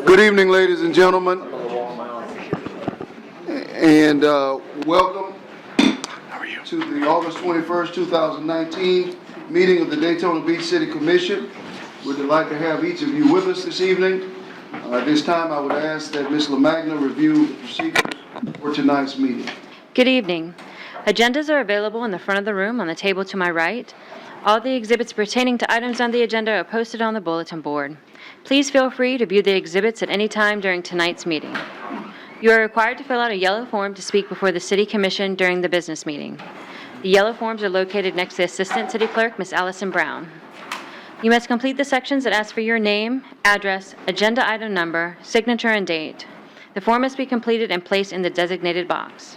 Good evening, ladies and gentlemen, and welcome to the August 21st, 2019 meeting of the Daytona Beach City Commission. We're delighted to have each of you with us this evening. At this time, I would ask that Ms. LaMagna review the procedures for tonight's meeting. Good evening. Agendas are available in the front of the room on the table to my right. All the exhibits pertaining to items on the agenda are posted on the bulletin board. Please feel free to view the exhibits at any time during tonight's meeting. You are required to fill out a yellow form to speak before the City Commission during the business meeting. The yellow forms are located next to Assistant City Clerk, Ms. Allison Brown. You must complete the sections that ask for your name, address, agenda item number, signature, and date. The form must be completed and placed in the designated box.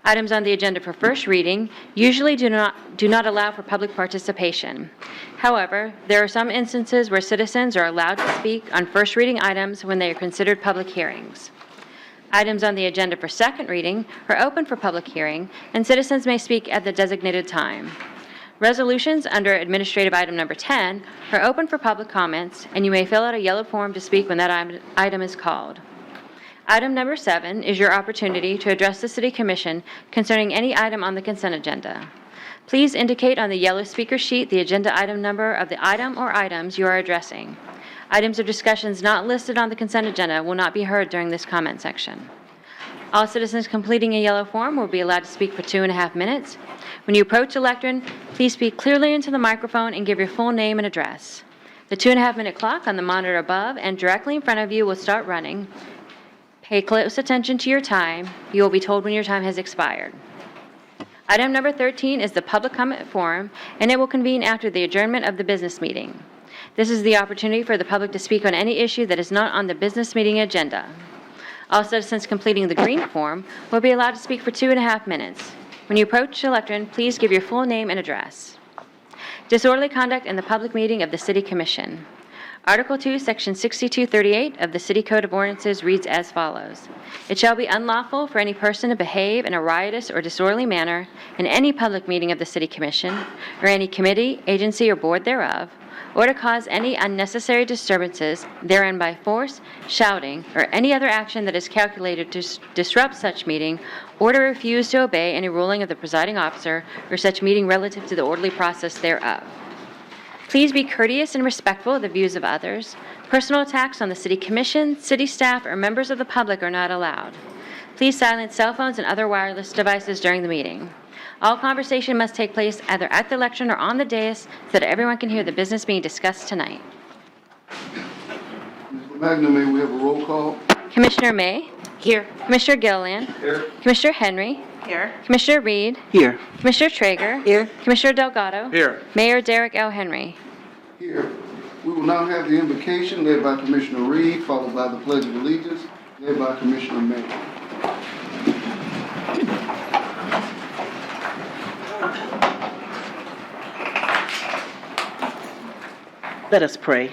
Items on the agenda for first reading usually do not allow for public participation. However, there are some instances where citizens are allowed to speak on first reading items when they are considered public hearings. Items on the agenda for second reading are open for public hearing, and citizens may speak at the designated time. Resolutions under Administrative Item Number 10 are open for public comments, and you may fill out a yellow form to speak when that item is called. Item number 7 is your opportunity to address the City Commission concerning any item on the consent agenda. Please indicate on the yellow speaker sheet the agenda item number of the item or items you are addressing. Items or discussions not listed on the consent agenda will not be heard during this comment section. All citizens completing a yellow form will be allowed to speak for 2.5 minutes. When you approach the lectern, please speak clearly into the microphone and give your full name and address. The 2.5-minute clock on the monitor above and directly in front of you will start running. Pay close attention to your time. You will be told when your time has expired. Item number 13 is the public comment forum, and it will convene after the adjournment of the business meeting. This is the opportunity for the public to speak on any issue that is not on the business meeting agenda. All citizens completing the green form will be allowed to speak for 2.5 minutes. When you approach the lectern, please give your full name and address. Disorderly conduct in the public meeting of the City Commission. Article 2, Section 6238 of the City Code of Ordinances reads as follows. It shall be unlawful for any person to behave in a riotous or disorderly manner in any public meeting of the City Commission, or any committee, agency, or board thereof, or to cause any unnecessary disturbances therein by force, shouting, or any other action that is calculated to disrupt such meeting, or to refuse to obey any ruling of the presiding officer or such meeting relative to the orderly process thereof. Please be courteous and respectful of the views of others. Personal attacks on the City Commission, city staff, or members of the public are not allowed. Please silence cell phones and other wireless devices during the meeting. All conversation must take place either at the lectern or on the dais so that everyone can hear the business being discussed tonight. Ms. LaMagna, may we have a roll call? Commissioner May. Here. Commissioner Gilliland. Here. Commissioner Henry. Here. Commissioner Reed. Here. Commissioner Traeger. Here. Commissioner Delgado. Here. Mayor Derek L. Henry. Here. We will now have the invocation led by Commissioner Reed, followed by the Pledge of Allegiance, led by Commissioner May. Let us pray.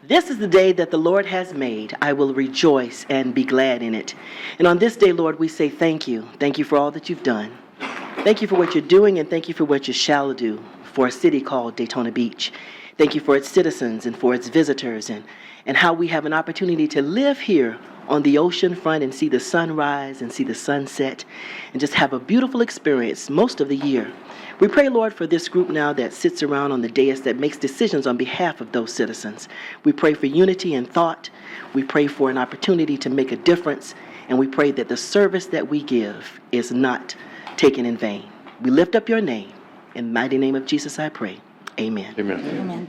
This is the day that the Lord has made. I will rejoice and be glad in it. And on this day, Lord, we say thank you. Thank you for all that you've done. Thank you for what you're doing, and thank you for what you shall do for a city called Daytona Beach. Thank you for its citizens and for its visitors, and how we have an opportunity to live here on the ocean front and see the sunrise and see the sunset and just have a beautiful experience most of the year. We pray, Lord, for this group now that sits around on the dais that makes decisions on behalf of those citizens. We pray for unity in thought. We pray for an opportunity to make a difference. And we pray that the service that we give is not taken in vain. We lift up your name. In the mighty name of Jesus, I pray. Amen. Amen. Amen.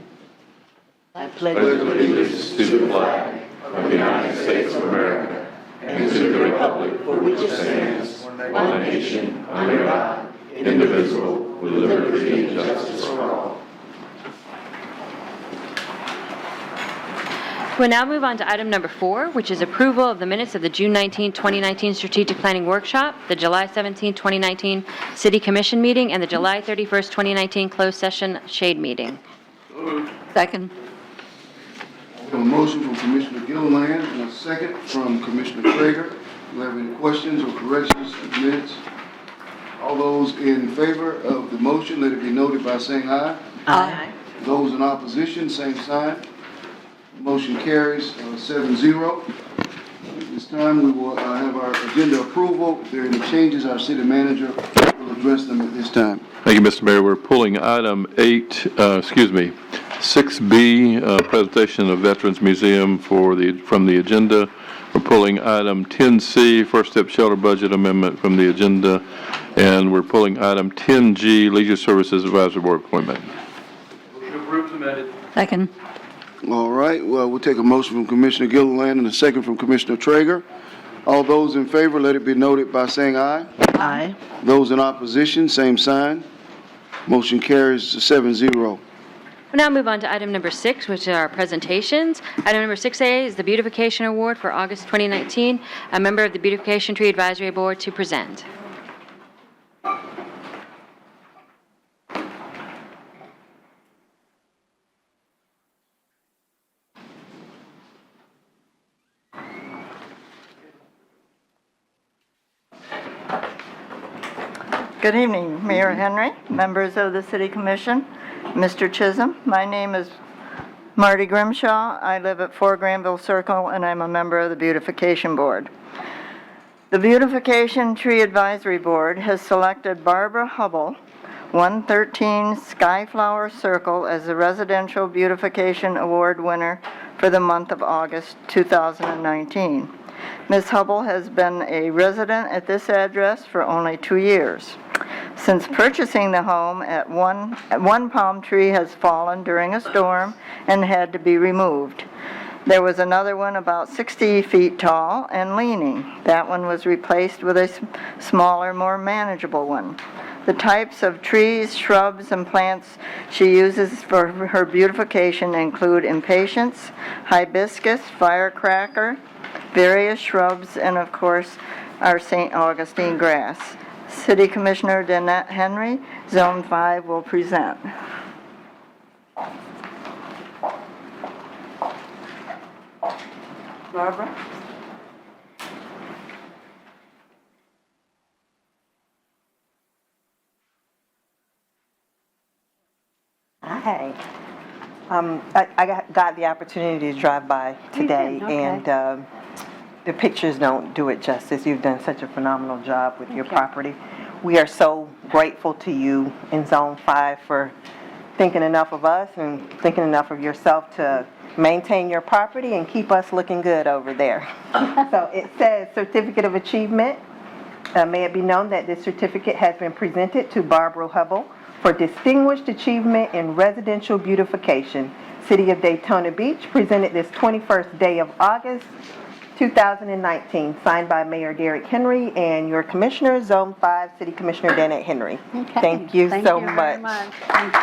I pledge Allegiance to the flag of the United States of America and to the republic for which it stands, one nation, under God, indivisible, with liberty and justice for all. We'll now move on to item number 4, which is approval of the minutes of the June 19, 2019 Strategic Planning Workshop, the July 17, 2019 City Commission meeting, and the July 31, 2019 Closed Session Shade meeting. Second. We have a motion from Commissioner Gilliland and a second from Commissioner Traeger. Do you have any questions or corrections to the minutes? All those in favor of the motion, let it be noted by saying aye. Aye. Those in opposition, same sign. Motion carries 7-0. At this time, we will have our agenda approval. If there are any changes, our city manager will address them at this time. Thank you, Mr. Mayor. We're pulling item 6B, presentation of Veterans Museum from the agenda. We're pulling item 10C, First Step Shelter Budget Amendment from the agenda. And we're pulling item 10G, Leisure Services Advisory Board appointment. Second. All right, well, we'll take a motion from Commissioner Gilliland and a second from Commissioner Traeger. All those in favor, let it be noted by saying aye. Aye. Those in opposition, same sign. Motion carries 7-0. We'll now move on to item number 6, which are presentations. Item number 6A is the Beautification Award for August 2019. A member of the Beautification Tree Advisory Board to present. Good evening, Mayor Henry, members of the City Commission, Mr. Chisholm. My name is Marty Grimshaw. I live at 4 Granville Circle, and I'm a member of the Beautification Board. The Beautification Tree Advisory Board has selected Barbara Hubble, 113 Skyflower Circle, as the Residential Beautification Award winner for the month of August 2019. Ms. Hubble has been a resident at this address for only 2 years. Since purchasing the home, one palm tree has fallen during a storm and had to be removed. There was another one about 60 feet tall and leaning. That one was replaced with a smaller, more manageable one. The types of trees, shrubs, and plants she uses for her beautification include impatiens, hibiscus, firecracker, various shrubs, and of course, our St. Augustine grass. City Commissioner Danette Henry, Zone 5, will present. Barbara? Hi. I got the opportunity to drive by today, and the pictures don't do it justice. You've done such a phenomenal job with your property. We are so grateful to you in Zone 5 for thinking enough of us and thinking enough of yourself to maintain your property and keep us looking good over there. So it says Certificate of Achievement. May it be known that this certificate has been presented to Barbara Hubble for Distinguished Achievement in Residential Beautification. City of Daytona Beach, presented this 21st day of August 2019, signed by Mayor Derek Henry and your Commissioner, Zone 5, City Commissioner Danette Henry. Okay. Thank you so very much. Thank you.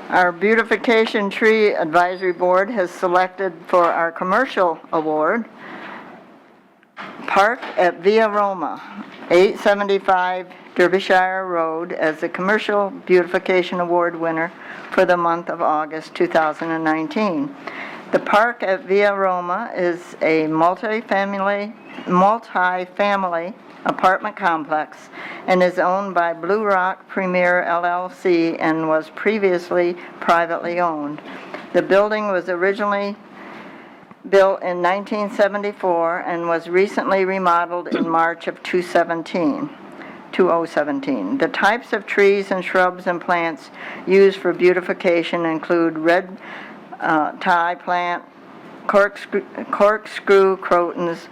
Our Beautification Tree Advisory Board has selected for our commercial award, Park at Via Roma, 875 Derbyshire Road, as the Commercial Beautification Award winner for the month of August 2019. The Park at Via Roma is a multi-family apartment complex and is owned by Blue Rock Premier LLC and was previously privately owned. The building was originally built in 1974 and was recently remodeled in March of 2017. The types of trees and shrubs and plants used for beautification include red tie plant, corkscrew crotons,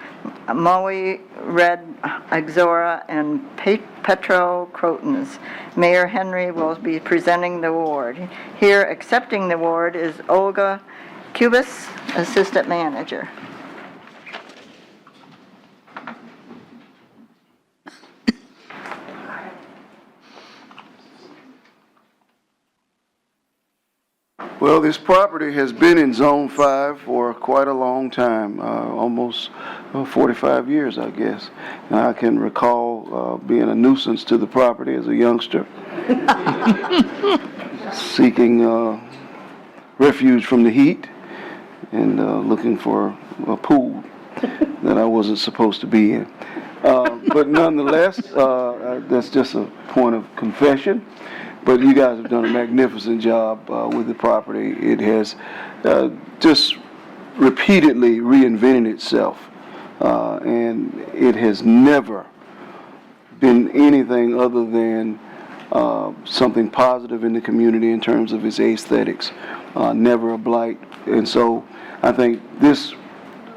Moe red ixora, and petro crotons. Mayor Henry will be presenting the award. Here accepting the award is Olga Cubis, Assistant Manager. Well, this property has been in Zone 5 for quite a long time, almost 45 years, I guess. And I can recall being a nuisance to the property as a youngster, seeking refuge from the heat and looking for a pool that I wasn't supposed to be in. But nonetheless, that's just a point of confession. But you guys have done a magnificent job with the property. It has just repeatedly reinvented itself, and it has never been anything other than something positive in the community in terms of its aesthetics, never a blight. And so I think this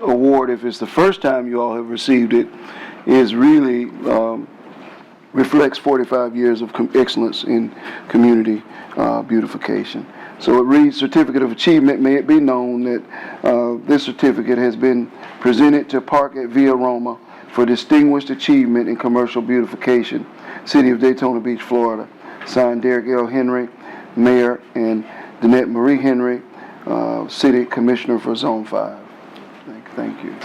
award, if it's the first time you all have received it, is really reflects 45 years of excellence in community beautification. So it reads, Certificate of Achievement. May it be known that this certificate has been presented to Park at Via Roma for distinguished achievement in commercial beautification, City of Daytona Beach, Florida. Signed, Derek L. Henry, Mayor, and Danette Marie Henry, City Commissioner for Zone 5. Thank you.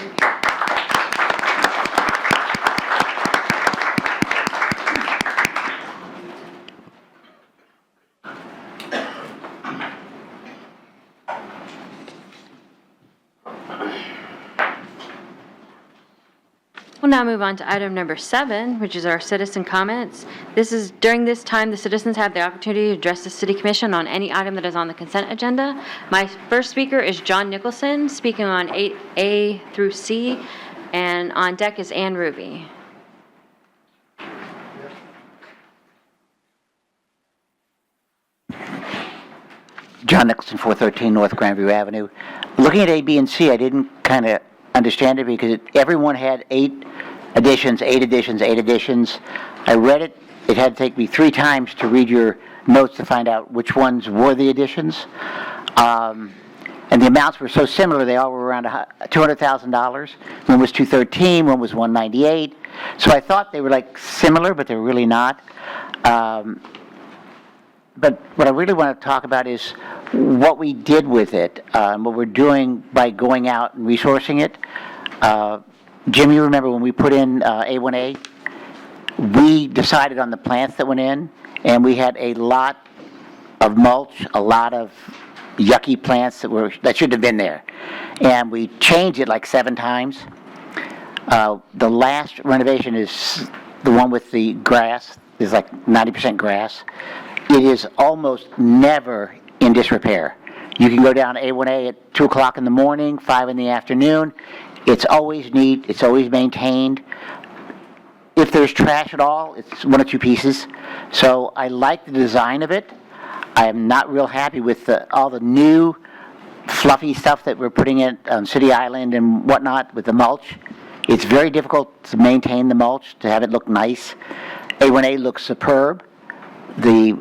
We'll now move on to item number 7, which is our citizen comments. During this time, the citizens have the opportunity to address the City Commission on any item that is on the consent agenda. My first speaker is John Nicholson, speaking on 8A through C, and on deck is Ann Ruby. John Nicholson, 413 North Grandview Avenue. Looking at A, B, and C, I didn't kind of understand it because everyone had 8 additions. I read it. It had to take me 3 times to read your notes to find out which ones were the additions. And the amounts were so similar, they all were around $200,000. One was 213, one was 198. So I thought they were like similar, but they're really not. But what I really want to talk about is what we did with it, what we're doing by going out and resourcing it. Jim, you remember when we put in A1A, we decided on the plants that went in, and we had a lot of mulch, a lot of yucky plants that shouldn't have been there. And we changed it like 7 times. The last renovation is the one with the grass. There's like 90% grass. It is almost never in disrepair. You can go down A1A at 2 o'clock in the morning, 5 in the afternoon. It's always neat. It's always maintained. If there's trash at all, it's 1 or 2 pieces. So I like the design of it. I am not real happy with all the new fluffy stuff that we're putting in on City Island and whatnot with the mulch. It's very difficult to maintain the mulch, to have it look nice. A1A looks superb. The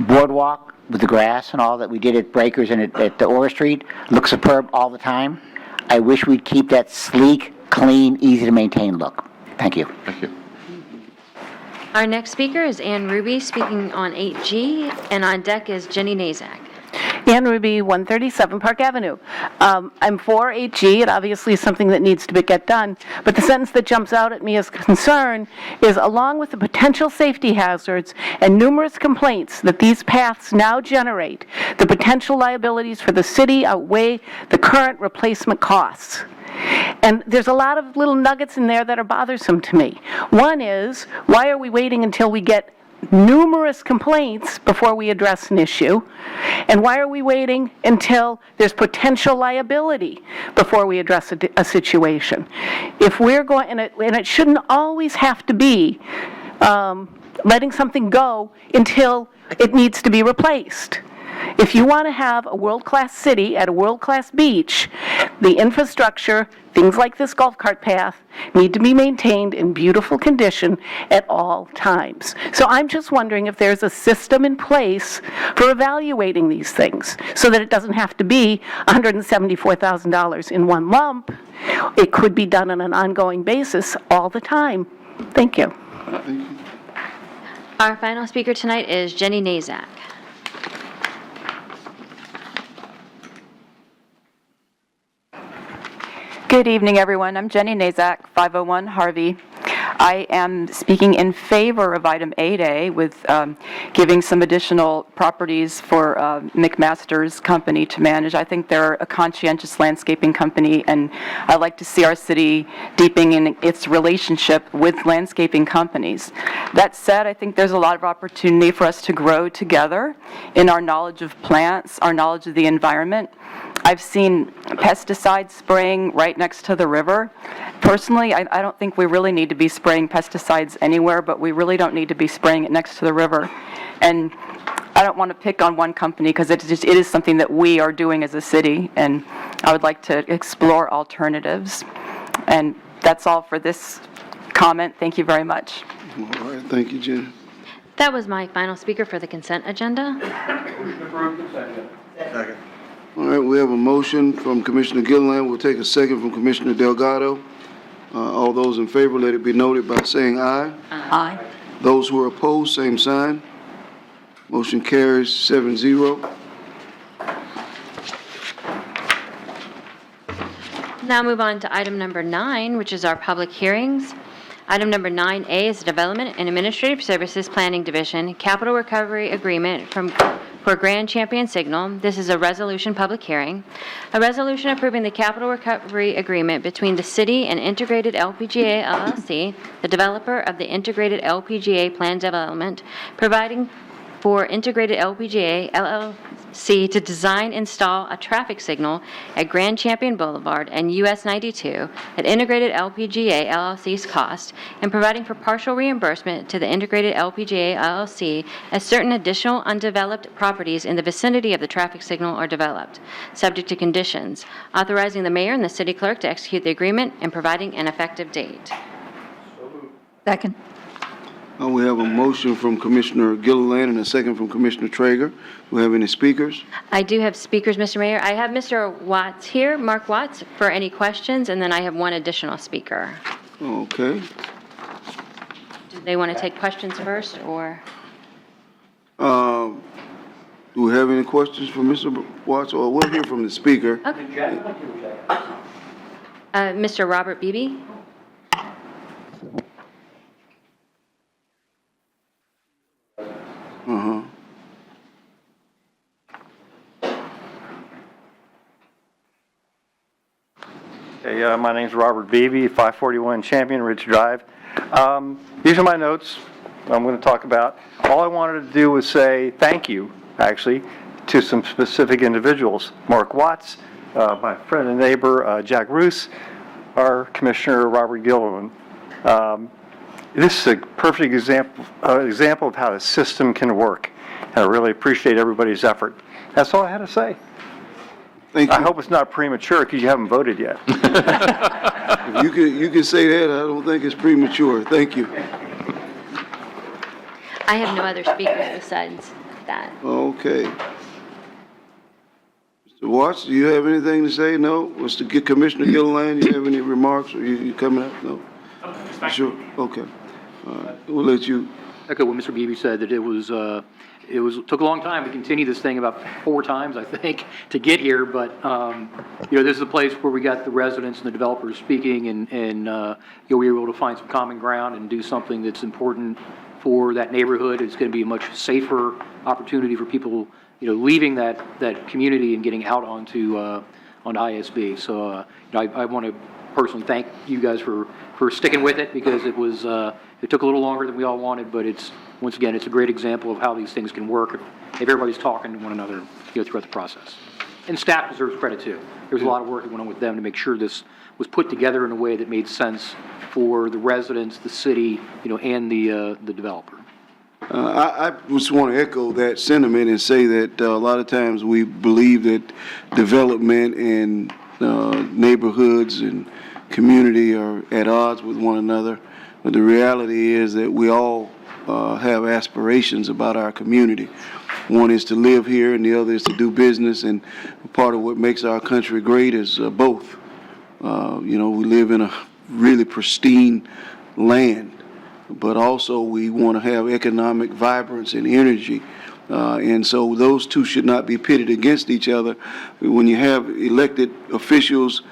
boardwalk with the grass and all that we did at Breakers and at Orr Street looks superb all the time. I wish we'd keep that sleek, clean, easy to maintain look. Thank you. Thank you. Our next speaker is Ann Ruby, speaking on 8G, and on deck is Jenny Nazak. Ann Ruby, 137 Park Avenue. I'm for 8G. It obviously is something that needs to get done. But the sentence that jumps out at me as concern is, along with the potential safety hazards and numerous complaints that these paths now generate, the potential liabilities for the city outweigh the current replacement costs. And there's a lot of little nuggets in there that are bothersome to me. One is, why are we waiting until we get numerous complaints before we address an issue? And why are we waiting until there's potential liability before we address a situation? If we're going, and it shouldn't always have to be letting something go until it needs to be replaced. If you want to have a world-class city at a world-class beach, the infrastructure, things like this golf cart path, need to be maintained in beautiful condition at all times. So I'm just wondering if there's a system in place for evaluating these things so that it doesn't have to be $174,000 in one lump. It could be done on an ongoing basis all the time. Thank you. Our final speaker tonight is Jenny Nazak. Good evening, everyone. I'm Jenny Nazak, 501 Harvey. I am speaking in favor of item 8A with giving some additional properties for McMaster's company to manage. I think they're a conscientious landscaping company, and I like to see our city deepening in its relationship with landscaping companies. That said, I think there's a lot of opportunity for us to grow together in our knowledge of plants, our knowledge of the environment. I've seen pesticide spraying right next to the river. Personally, I don't think we really need to be spraying pesticides anywhere, but we really don't need to be spraying it next to the river. And I don't want to pick on one company because it is something that we are doing as a city, and I would like to explore alternatives. And that's all for this comment. Thank you very much. All right, thank you, Jenny. That was my final speaker for the consent agenda. All right, we have a motion from Commissioner Gilliland. We'll take a second from Commissioner Delgado. All those in favor, let it be noted by saying aye. Aye. Those who are opposed, same sign. Motion carries 7-0. Now move on to item number 9, which is our public hearings. Item number 9A is the Development and Administrative Services Planning Division Capital Recovery Agreement for Grand Champion Signal. This is a resolution public hearing. A resolution approving the capital recovery agreement between the city and Integrated LPGA LLC, the developer of the Integrated LPGA Plan Development, providing for Integrated LPGA LLC to design, install a traffic signal at Grand Champion Boulevard and US 92 at Integrated LPGA LLC's cost, and providing for partial reimbursement to the Integrated LPGA LLC as certain additional undeveloped properties in the vicinity of the traffic signal are developed, subject to conditions, authorizing the mayor and the city clerk to execute the agreement and providing an effective date. Second. We have a motion from Commissioner Gilliland and a second from Commissioner Traeger. Do we have any speakers? I do have speakers, Mr. Mayor. I have Mr. Watts here, Mark Watts, for any questions, and then I have one additional speaker. Okay. Do they want to take questions first, or? Do we have any questions for Mr. Watts? Or we'll hear from the speaker. Okay. Mr. Robert Beebe? Uh-huh. Hey, my name's Robert Beebe, 541 Champion Ridge Drive. These are my notes I'm going to talk about. All I wanted to do was say thank you, actually, to some specific individuals. Mark Watts, my friend and neighbor, Jack Roos, our Commissioner Robert Gilliland. This is a perfect example of how the system can work. And I really appreciate everybody's effort. That's all I had to say. Thank you. I hope it's not premature because you haven't voted yet. If you can say that. I don't think it's premature. Thank you. I have no other speakers besides that. Okay. Mr. Watts, do you have anything to say? No? Was to get Commissioner Gilliland, you have any remarks? Or you coming up? No? Sure. Okay. All right. We'll let you. Echo what Mr. Beebe said, that took a long time to continue this thing, about 4 times, I think, to get here, but, this is a place where we got the residents and the developers speaking, and we were able to find some common ground and do something that's important for that neighborhood. It's going to be a much safer opportunity for people, leaving that community and getting out onto ISB. So, I want to personally thank you guys for sticking with it, because it took a little longer than we all wanted, but once again, it's a great example of how these things can work if everybody's talking to one another, throughout the process. And staff deserves credit too. There was a lot of work that went on with them to make sure this was put together in a way that made sense for the residents, the city, and the developer. I just want to echo that sentiment and say that a lot of times we believe that development and neighborhoods and community are at odds with one another. But the reality is that we all have aspirations about our community. One is to live here and the other is to do business, and part of what makes our country great is both. We live in a really pristine land, but also we want to have economic vibrance and energy. And so those two should not be pitted against each other. When you have elected officials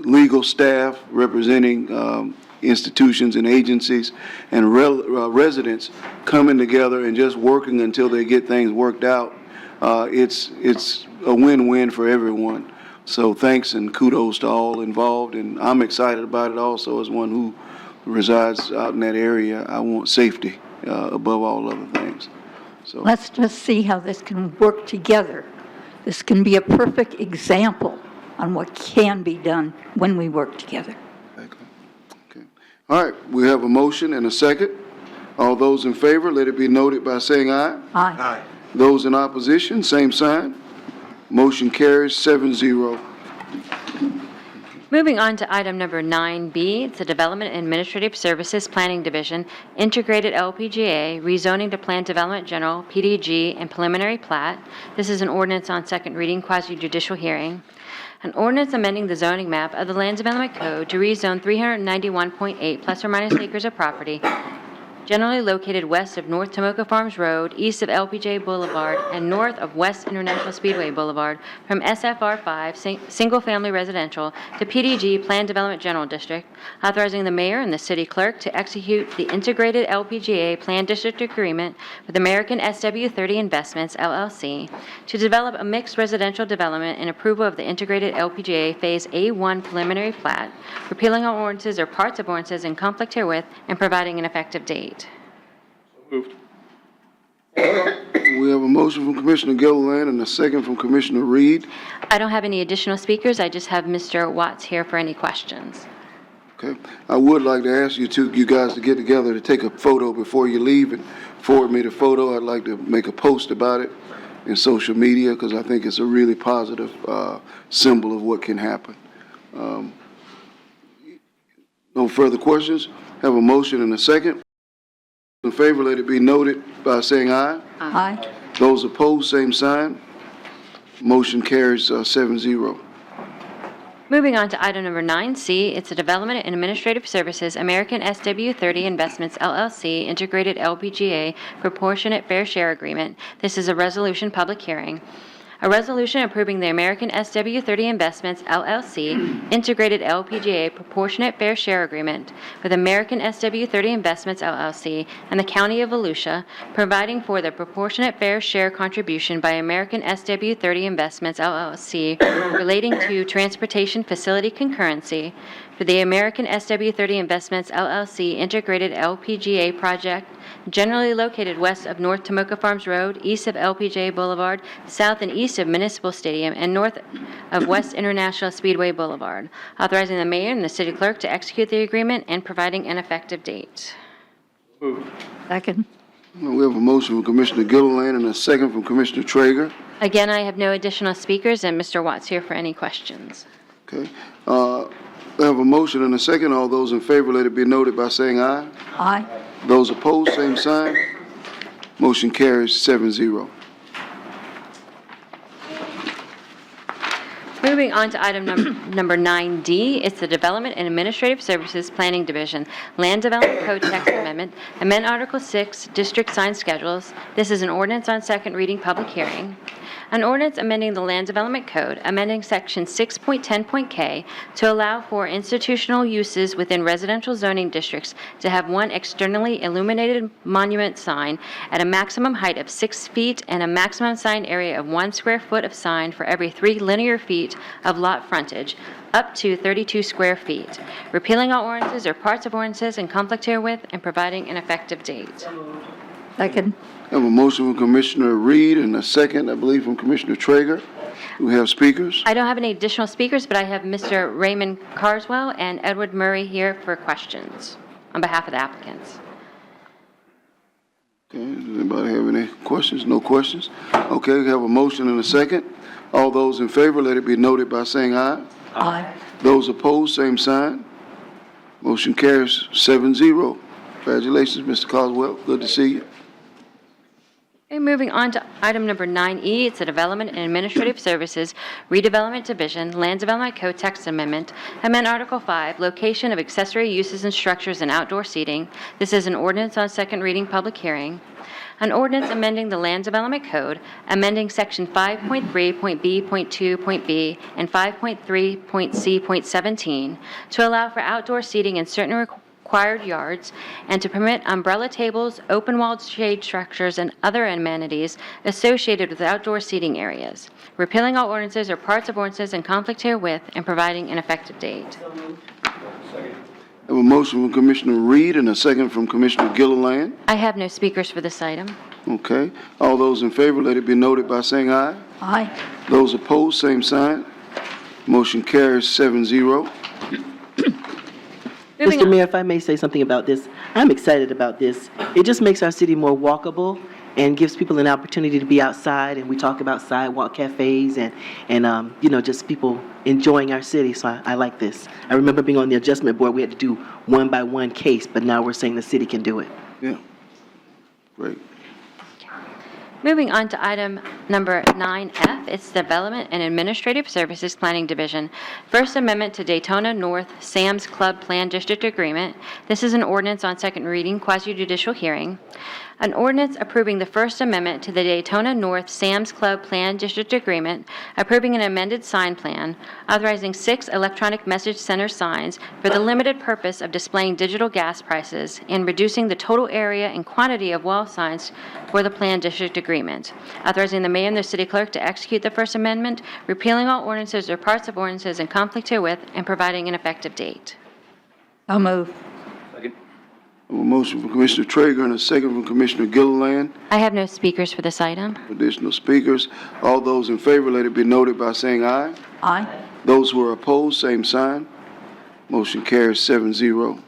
legal staff representing institutions and agencies and residents coming together and just working until they get things worked out. It's a win-win for everyone. So thanks and kudos to all involved, and I'm excited about it also as one who resides out in that area. I want safety above all other things. So Let's just see how this can work together. This can be a perfect example on what can be done when we work together. okay. All right, we have a motion and a second. All those in favor, let it be noted by saying aye. Aye. Those in opposition, same sign. Motion carries 7-0. Moving on to item number 9B, it's the Development and Administrative Services Planning Division, Integrated LPGA, rezoning to Plan Development General, PDG, and preliminary plat. This is an ordinance on second reading, quasi-judicial hearing. An ordinance amending the zoning map of the Land Development Code to rezone 391.8 plus or minus acres of property generally located west of North Tomoka Farms Road, east of LPJ Boulevard, and north of West International Speedway Boulevard from SFR 5, single-family residential, to PDG, Planned Development General District, authorizing the mayor and the city clerk to execute the integrated LPGA Plan District Agreement with American SW30 Investments, LLC, to develop a mixed residential development and approval of the integrated LPGA Phase A1 preliminary plat, repealing all ordinances or parts of ordinances in conflict herewith, and providing an effective date. We have a motion from Commissioner Gilliland and a second from Commissioner Reed. I don't have any additional speakers. I just have Mr. Watts here for any questions. Okay. I would like to ask you guys to get together to take a photo before you leave and forward me the photo. I'd like to make a post about it in social media because I think it's a really positive symbol of what can happen. No further questions. Have a motion and a second. In favor, let it be noted by saying aye. Aye. Those opposed, same sign. Motion carries 7-0. Moving on to item number 9C, it's the Development and Administrative Services American SW30 Investments, LLC, Integrated LPGA Proportionate Fair Share Agreement. This is a resolution public hearing. A resolution approving the American SW30 Investments, LLC, Integrated LPGA Proportionate Fair Share Agreement with American SW30 Investments, LLC, and the County of Volusia, providing for the proportionate fair share contribution by American SW30 Investments, LLC, relating to transportation facility concurrency for the American SW30 Investments, LLC, Integrated LPGA project, generally located west of North Tomoka Farms Road, east of LPJ Boulevard, south and east of Municipal Stadium, and north of West International Speedway Boulevard, authorizing the mayor and the city clerk to execute the agreement and providing an effective date. Second. We have a motion from Commissioner Gilliland and a second from Commissioner Traeger. Again, I have no additional speakers, and Mr. Watts here for any questions. Okay. We have a motion and a second. All those in favor, let it be noted by saying aye. Aye. Those opposed, same sign. Motion carries 7-0. Moving on to item number 9D, it's the Development and Administrative Services Planning Division, Land Development Code Text Amendment, amend Article 6, District Sign Schedules. This is an ordinance on second reading, public hearing. An ordinance amending the Land Development Code, amending Section 6.10.k to allow for institutional uses within residential zoning districts to have one externally illuminated monument sign at a maximum height of 6 feet and a maximum sign area of 1 square foot of sign for every 3 linear feet of lot frontage, up to 32 square feet, repealing all ordinances or parts of ordinances in conflict herewith, and providing an effective date. Second. I have a motion from Commissioner Reed and a second, I believe, from Commissioner Traeger. Do we have speakers? I don't have any additional speakers, but I have Mr. Raymond Carswell and Edward Murray here for questions on behalf of the applicants. Okay, does anybody have any questions? No questions? Okay, we have a motion and a second. All those in favor, let it be noted by saying aye. Aye. Those opposed, same sign. Motion carries 7-0. Congratulations, Mr. Carswell. Good to see you. Okay, moving on to item number 9E, it's the Development and Administrative Services Redevelopment Division, Land Development Code Text Amendment, amend Article 5, Location of Accessory Uses and Structures and Outdoor Seating. This is an ordinance on second reading, public hearing. An ordinance amending the Land Development Code, amending Section 5.3.B.2.B and 5.3.C.17 to allow for outdoor seating in certain required yards and to permit umbrella tables, open-walled shade structures, and other amenities associated with outdoor seating areas, repealing all ordinances or parts of ordinances in conflict herewith, and providing an effective date. I have a motion from Commissioner Reed and a second from Commissioner Gilliland. I have no speakers for this item. Okay. All those in favor, let it be noted by saying aye. Aye. Those opposed, same sign. Motion carries 7-0. Moving Mr. on. Mayor, if I may say something about this, I'm excited about this. It just makes our city more walkable and gives people an opportunity to be outside, and we talk about sidewalk cafes and just people enjoying our city, so I like this. I remember being on the adjustment board, we had to do one-by-one case, but now we're saying the city can do it. Yeah. Great. Moving on to item number 9F, it's Development and Administrative Services Planning Division. First Amendment to Daytona North Sam's Club Plan District Agreement. This is an ordinance on second reading, quasi-judicial hearing. An ordinance approving the First Amendment to the Daytona North Sam's Club Plan District Agreement, approving an amended sign plan, authorizing 6 electronic message center signs for the limited purpose of displaying digital gas prices, and reducing the total area and quantity of wall signs for the Plan District Agreement, authorizing the mayor and the city clerk to execute the First Amendment, repealing all ordinances or parts of ordinances in conflict herewith, and providing an effective date. I'll move. I have a motion from Commissioner Traeger and a second from Commissioner Gilliland. I have no speakers for this item. Additional speakers. All those in favor, let it be noted by saying aye. Aye. Those who are opposed, same sign. Motion carries 7-0.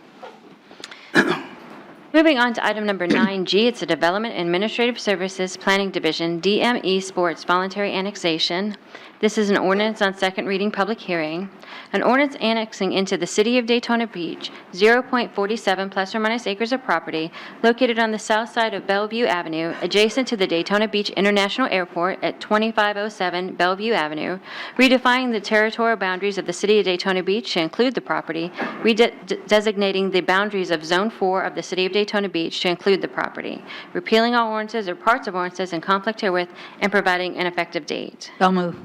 Moving on to item number 9G, it's the Development and Administrative Services Planning Division, DME Sports Voluntary Annexation. This is an ordinance on second reading, public hearing. An ordinance annexing into the City of Daytona Beach 0.47 plus or minus acres of property located on the south side of Bellevue Avenue, adjacent to the Daytona Beach International Airport at 2507 Bellevue Avenue, redefining the territorial boundaries of the City of Daytona Beach to include the property, redesignating the boundaries of Zone 4 of the City of Daytona Beach to include the property, repealing all ordinances or parts of ordinances in conflict herewith, and providing an effective date. I'll move.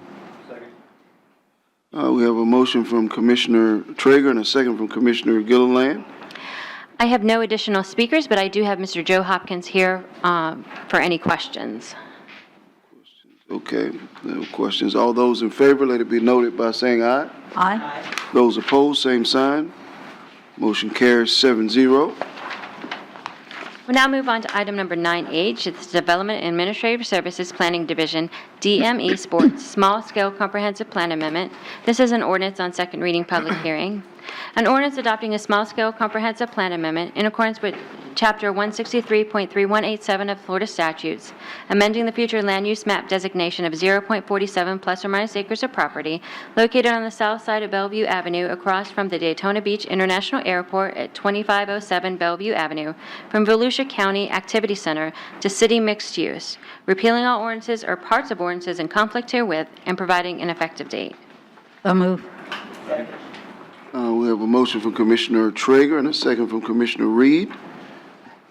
We have a motion from Commissioner Traeger and a second from Commissioner Gilliland. I have no additional speakers, but I do have Mr. Joe Hopkins here for any questions. Okay, no questions. All those in favor, let it be noted by saying aye. Aye. Those opposed, same sign. Motion carries 7-0. We'll now move on to item number 9H. It's Development and Administrative Services Planning Division, DME Sports Small Scale Comprehensive Plan Amendment. This is an ordinance on second reading, public hearing. An ordinance adopting a small scale comprehensive plan amendment in accordance with Chapter 163.3187 of Florida statutes, amending the future land use map designation of 0.47 plus or minus acres of property located on the south side of Bellevue Avenue across from the Daytona Beach International Airport at 2507 Bellevue Avenue from Volusia County Activity Center to city mixed use, repealing all ordinances or parts of ordinances in conflict herewith, and providing an effective date. I'll move. We have a motion from Commissioner Traeger and a second from Commissioner Reed.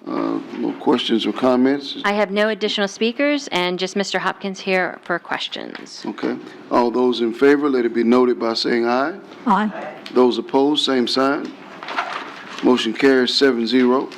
No questions or comments? I have no additional speakers and just Mr. Hopkins here for questions. Okay. All those in favor, let it be noted by saying aye. Aye. Those opposed, same sign. Motion carries 7-0.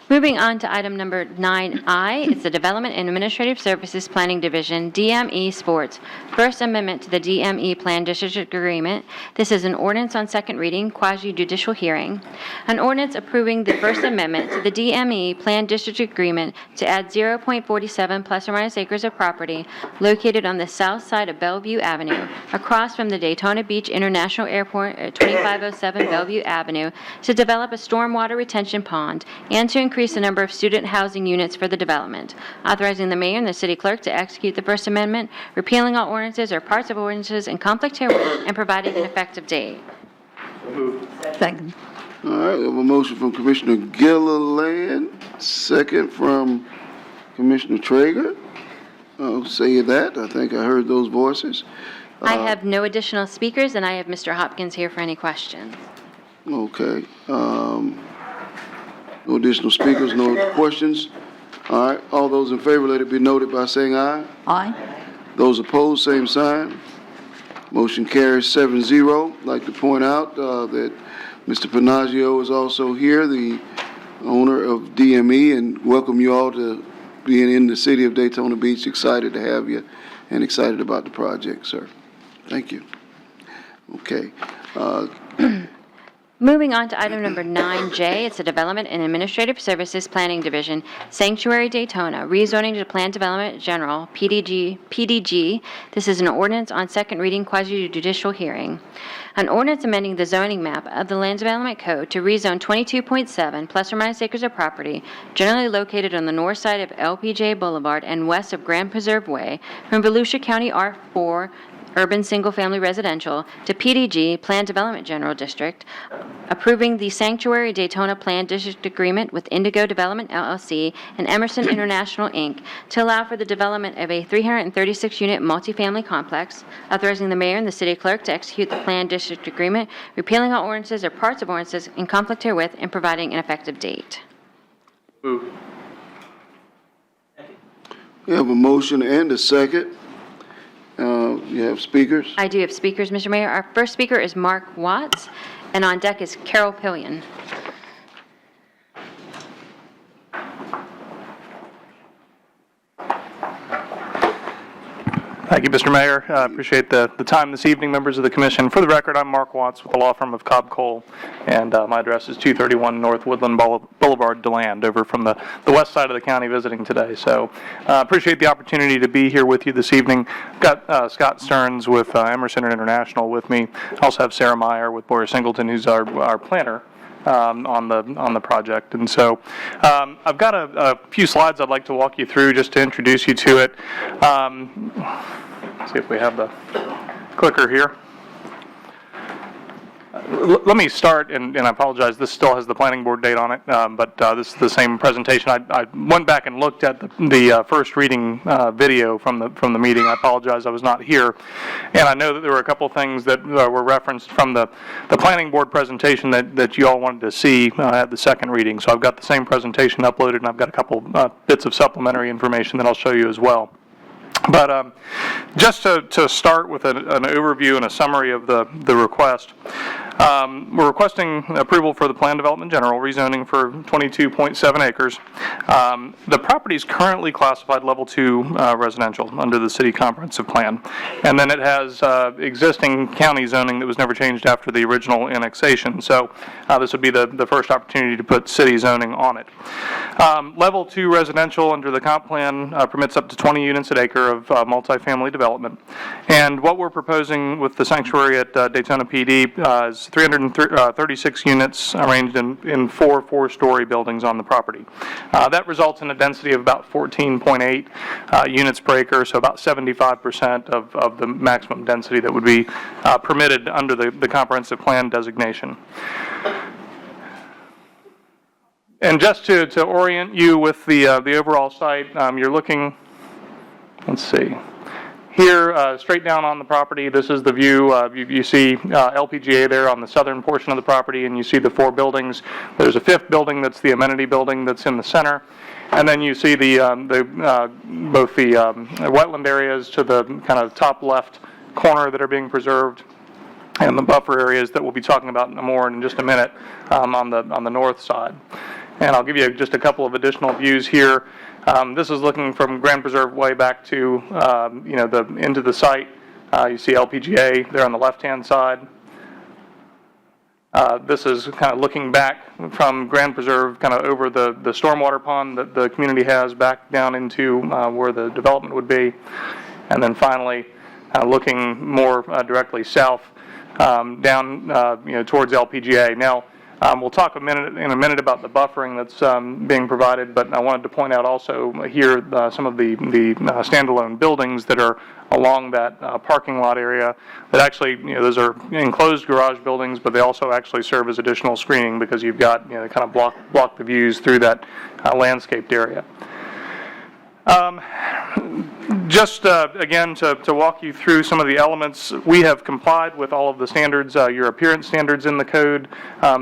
Moving on to item number 9I, it's the Development and Administrative Services Planning Division, DME Sports, First Amendment to the DME Plan District Agreement. This is an ordinance on second reading, quasi-judicial hearing. An ordinance approving the First Amendment to the DME Plan District Agreement to add 0.47 plus or minus acres of property located on the south side of Bellevue Avenue, across from the Daytona Beach International Airport at 2507 Bellevue Avenue, to develop a stormwater retention pond and to increase the number of student housing units for the development, authorizing the mayor and the city clerk to execute the First Amendment, repealing all ordinances or parts of ordinances in conflict herewith, and providing an effective date. Second. All right, we have a motion from Commissioner Gilliland, second from Commissioner Traeger. I'll say that. I think I heard those voices. I have no additional speakers, and I have Mr. Hopkins here for any questions. Okay. No additional speakers, no questions. All right, all those in favor, let it be noted by saying aye. Aye. Those opposed, same sign. Motion carries 7-0. I'd like to point out that Mr. Panaggio is also here, the owner of DME, and welcome you all to being in the city of Daytona Beach. Excited to have you and excited about the project, sir. Thank you. Okay. Moving on to item number 9J, it's the Development and Administrative Services Planning Division, Sanctuary Daytona, rezoning to Planned Development General, PDG. This is an ordinance on second reading quasi-judicial hearing. An ordinance amending the zoning map of the Land Development Code to rezone 22.7 plus or minus acres of property generally located on the north side of LPJ Boulevard and west of Grand Preserve Way from Volusia County R4 Urban Single Family Residential to PDG Planned Development General District, approving the Sanctuary Daytona Planned District Agreement with Indigo Development LLC and Emerson International Inc. to allow for the development of a 336-unit multifamily complex, authorizing the mayor and the city clerk to execute the Planned District Agreement, repealing all ordinances or parts of ordinances in conflict herewith, and providing an effective date. Move. We have a motion and a second. You have speakers? I do have speakers, Mr. Mayor. Our first speaker is Mark Watts, and on deck is Carol Pillion. Thank you, Mr. Mayor. I appreciate the time this evening, members of the commission. For the record, I'm Mark Watts with the law firm of Cobb Cole, and my address is 231 North Woodland Boulevard, DeLand, over from the west side of the county visiting today. So appreciate the opportunity to be here with you this evening. I've got Scott Stearns with Emerson International with me. I also have Sarah Meyer with Boyer Singleton, who's our planner on the project. And so I've got a few slides I'd like to walk you through just to introduce you to it. Let's see if we have the clicker here. Let me start, and I apologize, this still has the planning board date on it, but this is the same presentation. I went back and looked at the first reading video from the meeting. I apologize, I was not here. And I know that there were a couple things that were referenced from the planning board presentation that you all wanted to see at the second reading. So I've got the same presentation uploaded, and I've got a couple bits of supplementary information that I'll show you as well. But just to start with an overview and a summary of the request, we're requesting approval for the Planned Development General rezoning for 22.7 acres. The property is currently classified Level 2 residential under the City Comprehensive Plan, and then it has existing county zoning that was never changed after the original annexation. So this would be the first opportunity to put city zoning on it. Level 2 residential under the comp plan permits up to 20 units an acre of multifamily development. And what we're proposing with the sanctuary at Daytona PD is 336 units arranged in four-story buildings on the property. That results in a density of about 14.8 units per acre, so about 75% of the maximum density that would be permitted under the comprehensive plan designation. And just to orient you with the overall site, you're looking, let's see, here straight down on the property. This is the view. You see LPGA there on the southern portion of the property, and you see the four buildings. There's a fifth building that's the amenity building that's in the center, and then you see both the wetland areas to the kind of top left corner that are being preserved, and the buffer areas that we'll be talking about more in just a minute on the north side. And I'll give you just a couple of additional views here. This is looking from Grand Preserve Way back to into the site. You see LPGA there on the left-hand side. This is kind of looking back from Grand Preserve, kind of over the stormwater pond that the community has back down into where the development would be, and then finally looking more directly south down towards LPGA. Now. We'll talk in a minute about the buffering that's being provided, but I wanted to point out also here some of the standalone buildings that are along that parking lot area that actually, those are enclosed garage buildings, but they also actually serve as additional screening because you've got, they kind of block the views through that landscaped area. Just again, to walk you through some of the elements, we have complied with all of the standards, your appearance standards in the code.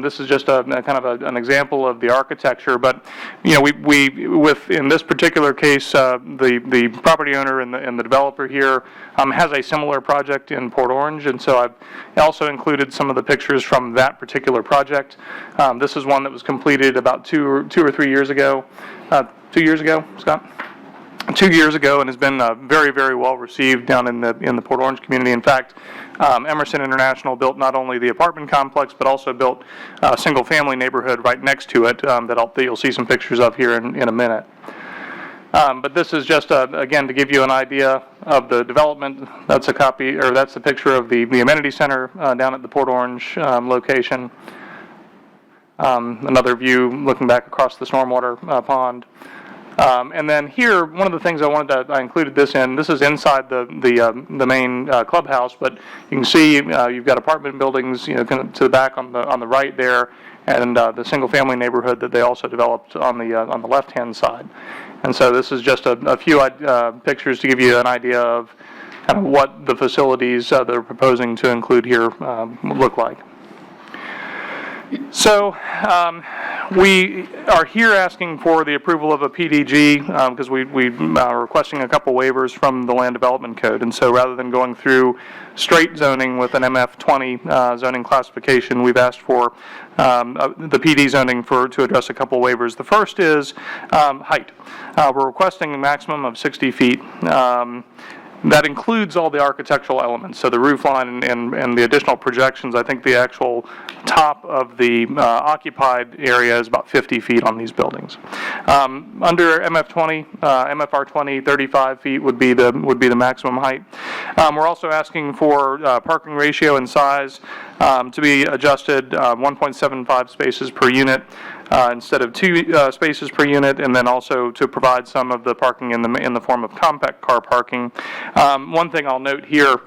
This is just a kind of an example of the architecture, but in this particular case, the property owner and the developer here has a similar project in Port Orange, and so I've also included some of the pictures from that particular project. This is one that was completed about two or 3 years ago. 2 years ago, Scott? 2 years ago, and has been very, very well received down in the Port Orange community. In fact, Emerson International built not only the apartment complex, but also built a single-family neighborhood right next to it that you'll see some pictures of here in a minute. But this is just, again, to give you an idea of the development. That's that's a picture of the amenity center down at the Port Orange location. Another view looking back across the stormwater pond. And then here, one of the things I included this in. This is inside the main clubhouse, but you can see you've got apartment buildings, kind of to the back on the right there, and the single-family neighborhood that they also developed on the left-hand side. And so this is just a few pictures to give you an idea of kind of what the facilities they're proposing to include here look like. So we are here asking for the approval of a PDG because we are requesting a couple waivers from the Land Development Code. And so rather than going through straight zoning with an MF20 zoning classification, we've asked for the PD zoning to address a couple waivers. The first is height. We're requesting a maximum of 60 feet. That includes all the architectural elements, so the roof line and the additional projections. I think the actual top of the occupied area is about 50 feet on these buildings. Under MFR 20, 35 feet would be the maximum height. We're also asking for parking ratio and size to be adjusted 1.75 spaces per unit. Instead of 2 spaces per unit, and then also to provide some of the parking in the form of compact car parking. One thing I'll note here,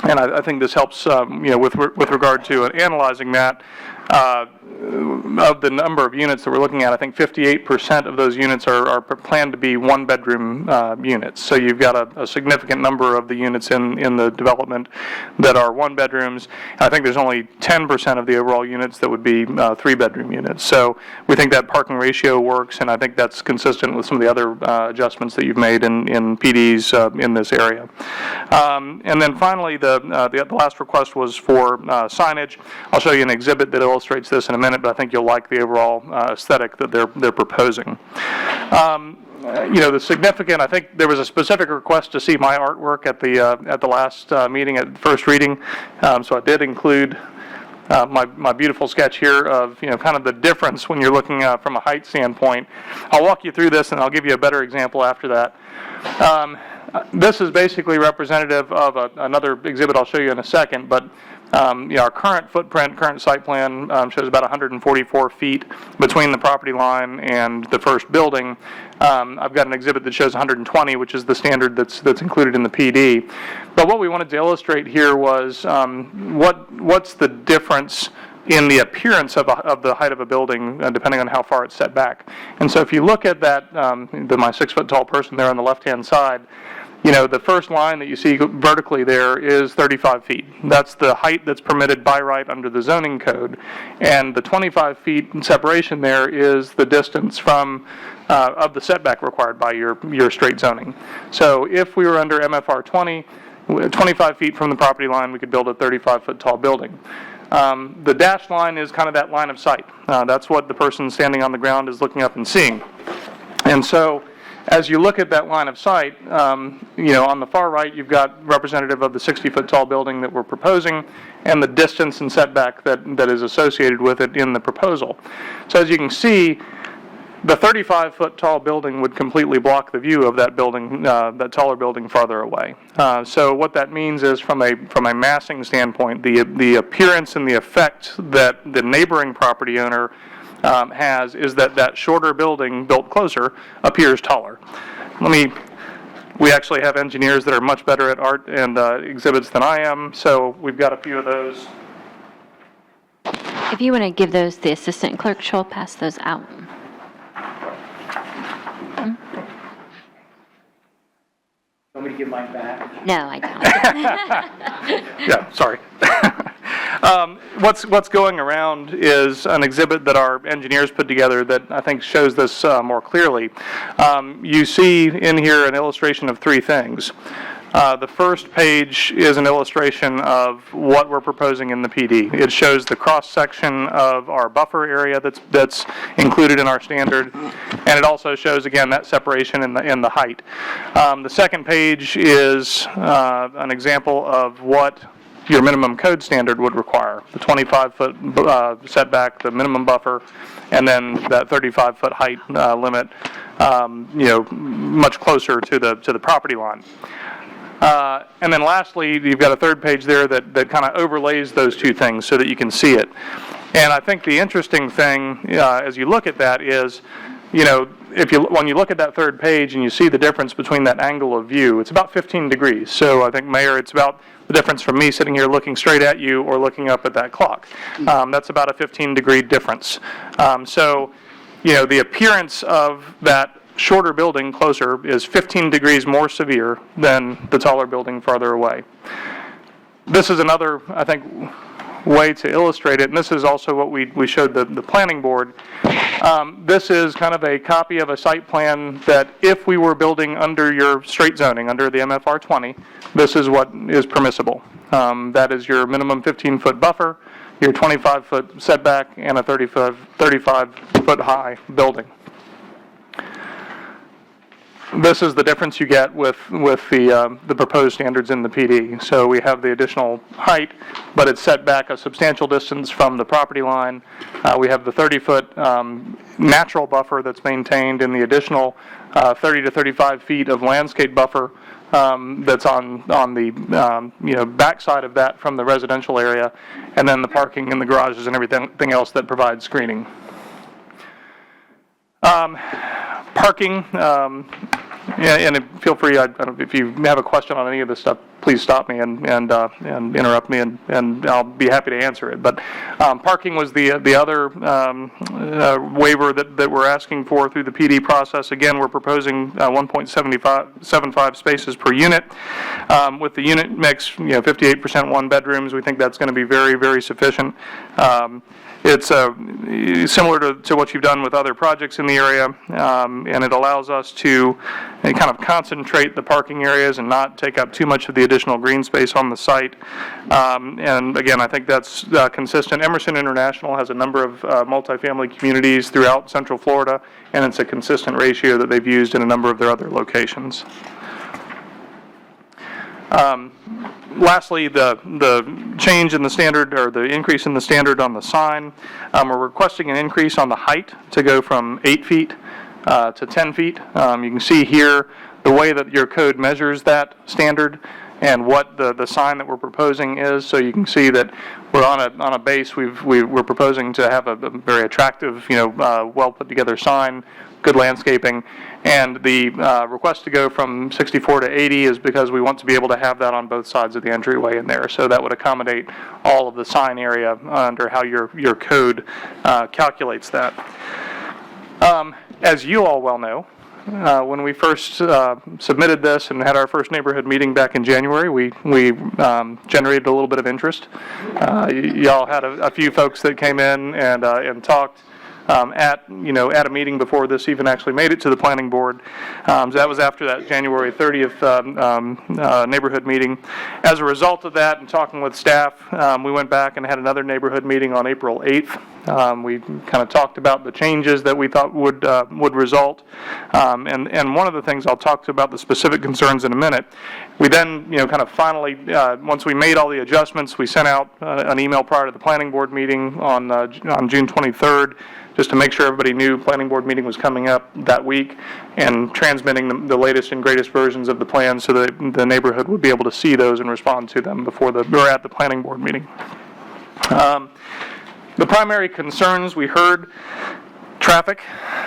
and I think this helps, with regard to analyzing that. Of the number of units that we're looking at, I think 58% of those units are planned to be one-bedroom units. So you've got a significant number of the units in the development that are one-bedrooms. I think there's only 10% of the overall units that would be three-bedroom units. So we think that parking ratio works, and I think that's consistent with some of the other adjustments that you've made in PDs in this area. And then finally, the last request was for signage. I'll show you an exhibit that illustrates this in a minute, but I think you'll like the overall aesthetic that they're proposing. The significant, I think there was a specific request to see my artwork at the last meeting at first reading, so I did include my beautiful sketch here of kind of the difference when you're looking from a height standpoint. I'll walk you through this and I'll give you a better example after that. This is basically representative of another exhibit I'll show you in a second, but our current footprint, current site plan shows about 144 feet between the property line and the first building. I've got an exhibit that shows 120, which is the standard that's included in the PD. But what we wanted to illustrate here was what's the difference in the appearance of the height of a building, depending on how far it's set back. And so if you look at that, my 6-foot tall person there on the left-hand side, the first line that you see vertically there is 35 feet. That's the height that's permitted by right under the zoning code. And the 25 feet separation there is the distance of the setback required by your straight zoning. So if we were under MFR 20, 25 feet from the property line, we could build a 35-foot tall building. The dashed line is kind of that line of sight. That's what the person standing on the ground is looking up and seeing. And so as you look at that line of sight, on the far right, you've got representative of the 60-foot tall building that we're proposing and the distance and setback that is associated with it in the proposal. So as you can see, the 35-foot tall building would completely block the view of that building, that taller building farther away. So what that means is from a massing standpoint, the appearance and the effect that the neighboring property owner has is that shorter building built closer appears taller. We actually have engineers that are much better at art and exhibits than I am, so we've got a few of those. If you want to give those to the assistant clerk, she'll pass those out. mic back? No, I don't. Yeah, sorry. What's going around is an exhibit that our engineers put together that I think shows this more clearly. You see in here an illustration of three things. The first page is an illustration of what we're proposing in the PD. It shows the cross-section of our buffer area that's included in our standard, and it also shows, again, that separation in the height. The second page is an example of what your minimum code standard would require. The 25-foot setback, the minimum buffer, and then that 35-foot height limit, much closer to the property line. And then lastly, you've got a third page there that kind of overlays those two things so that you can see it. And I think the interesting thing as you look at that is, when you look at that third page and you see the difference between that angle of view, it's about 15 degrees. So I think, Mayor, it's about the difference from me sitting here looking straight at you or looking up at that clock. That's about a 15-degree difference. So, the appearance of that shorter building closer is 15 degrees more severe than the taller building farther away. This is another, I think, way to illustrate it, and this is also what we showed the planning board. This is kind of a copy of a site plan that if we were building under your straight zoning, under the MFR 20, this is what is permissible. That is your minimum 15-foot buffer, your 25-foot setback, and a 35-foot high building. This is the difference you get with the proposed standards in the PD. So we have the additional height, but it's set back a substantial distance from the property line. We have the 30-foot natural buffer that's maintained, and the additional 30 to 35 feet of landscape buffer that's on the backside of that from the residential area, and then the parking and the garages and everything else that provides screening. Parking, and feel free, if you have a question on any of this stuff, please stop me and interrupt me, and I'll be happy to answer it. But parking was the other waiver that we're asking for through the PD process. Again, we're proposing 1.75 spaces per unit. With the unit mix, 58% one bedrooms, we think that's going to be very, very sufficient. It's similar to what you've done with other projects in the area, and it allows us to kind of concentrate the parking areas and not take up too much of the additional green space on the site. And again, I think that's consistent. Emerson International has a number of multifamily communities throughout Central Florida, and it's a consistent ratio that they've used in a number of their other locations. Lastly, the change in the standard, or the increase in the standard on the sign, we're requesting an increase on the height to go from 8 feet to 10 feet. You can see here the way that your code measures that standard and what the sign that we're proposing is. So you can see that we're on a base. We're proposing to have a very attractive, well put together sign, good landscaping, and the request to go from 64 to 80 is because we want to be able to have that on both sides of the entryway in there. So that would accommodate all of the sign area under how your code calculates that. As you all well know, when we first submitted this and had our first neighborhood meeting back in January, we generated a little bit of interest. Y'all had a few folks that came in and talked at a meeting before this even actually made it to the planning board. So that was after that January 30th neighborhood meeting. As a result of that, and talking with staff, we went back and had another neighborhood meeting on April 8th. We kind of talked about the changes that we thought would result, and one of the things I'll talk to about the specific concerns in a minute. We then, kind of finally, once we made all the adjustments, we sent out an email prior to the planning board meeting on June 23rd, just to make sure everybody knew planning board meeting was coming up that week, and transmitting the latest and greatest versions of the plan so that the neighborhood would be able to see those and respond to them before or at the planning board meeting. The primary concerns we heard: traffic.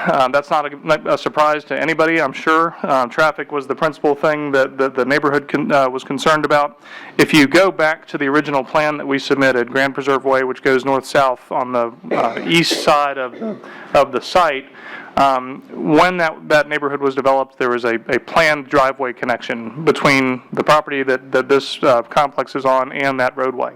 That's not a surprise to anybody, I'm sure. Traffic was the principal thing that the neighborhood was concerned about. If you go back to the original plan that we submitted, Grand Preserve Way, which goes north-south on the east side of the site, When that neighborhood was developed, there was a planned driveway connection between the property that this complex is on and that roadway.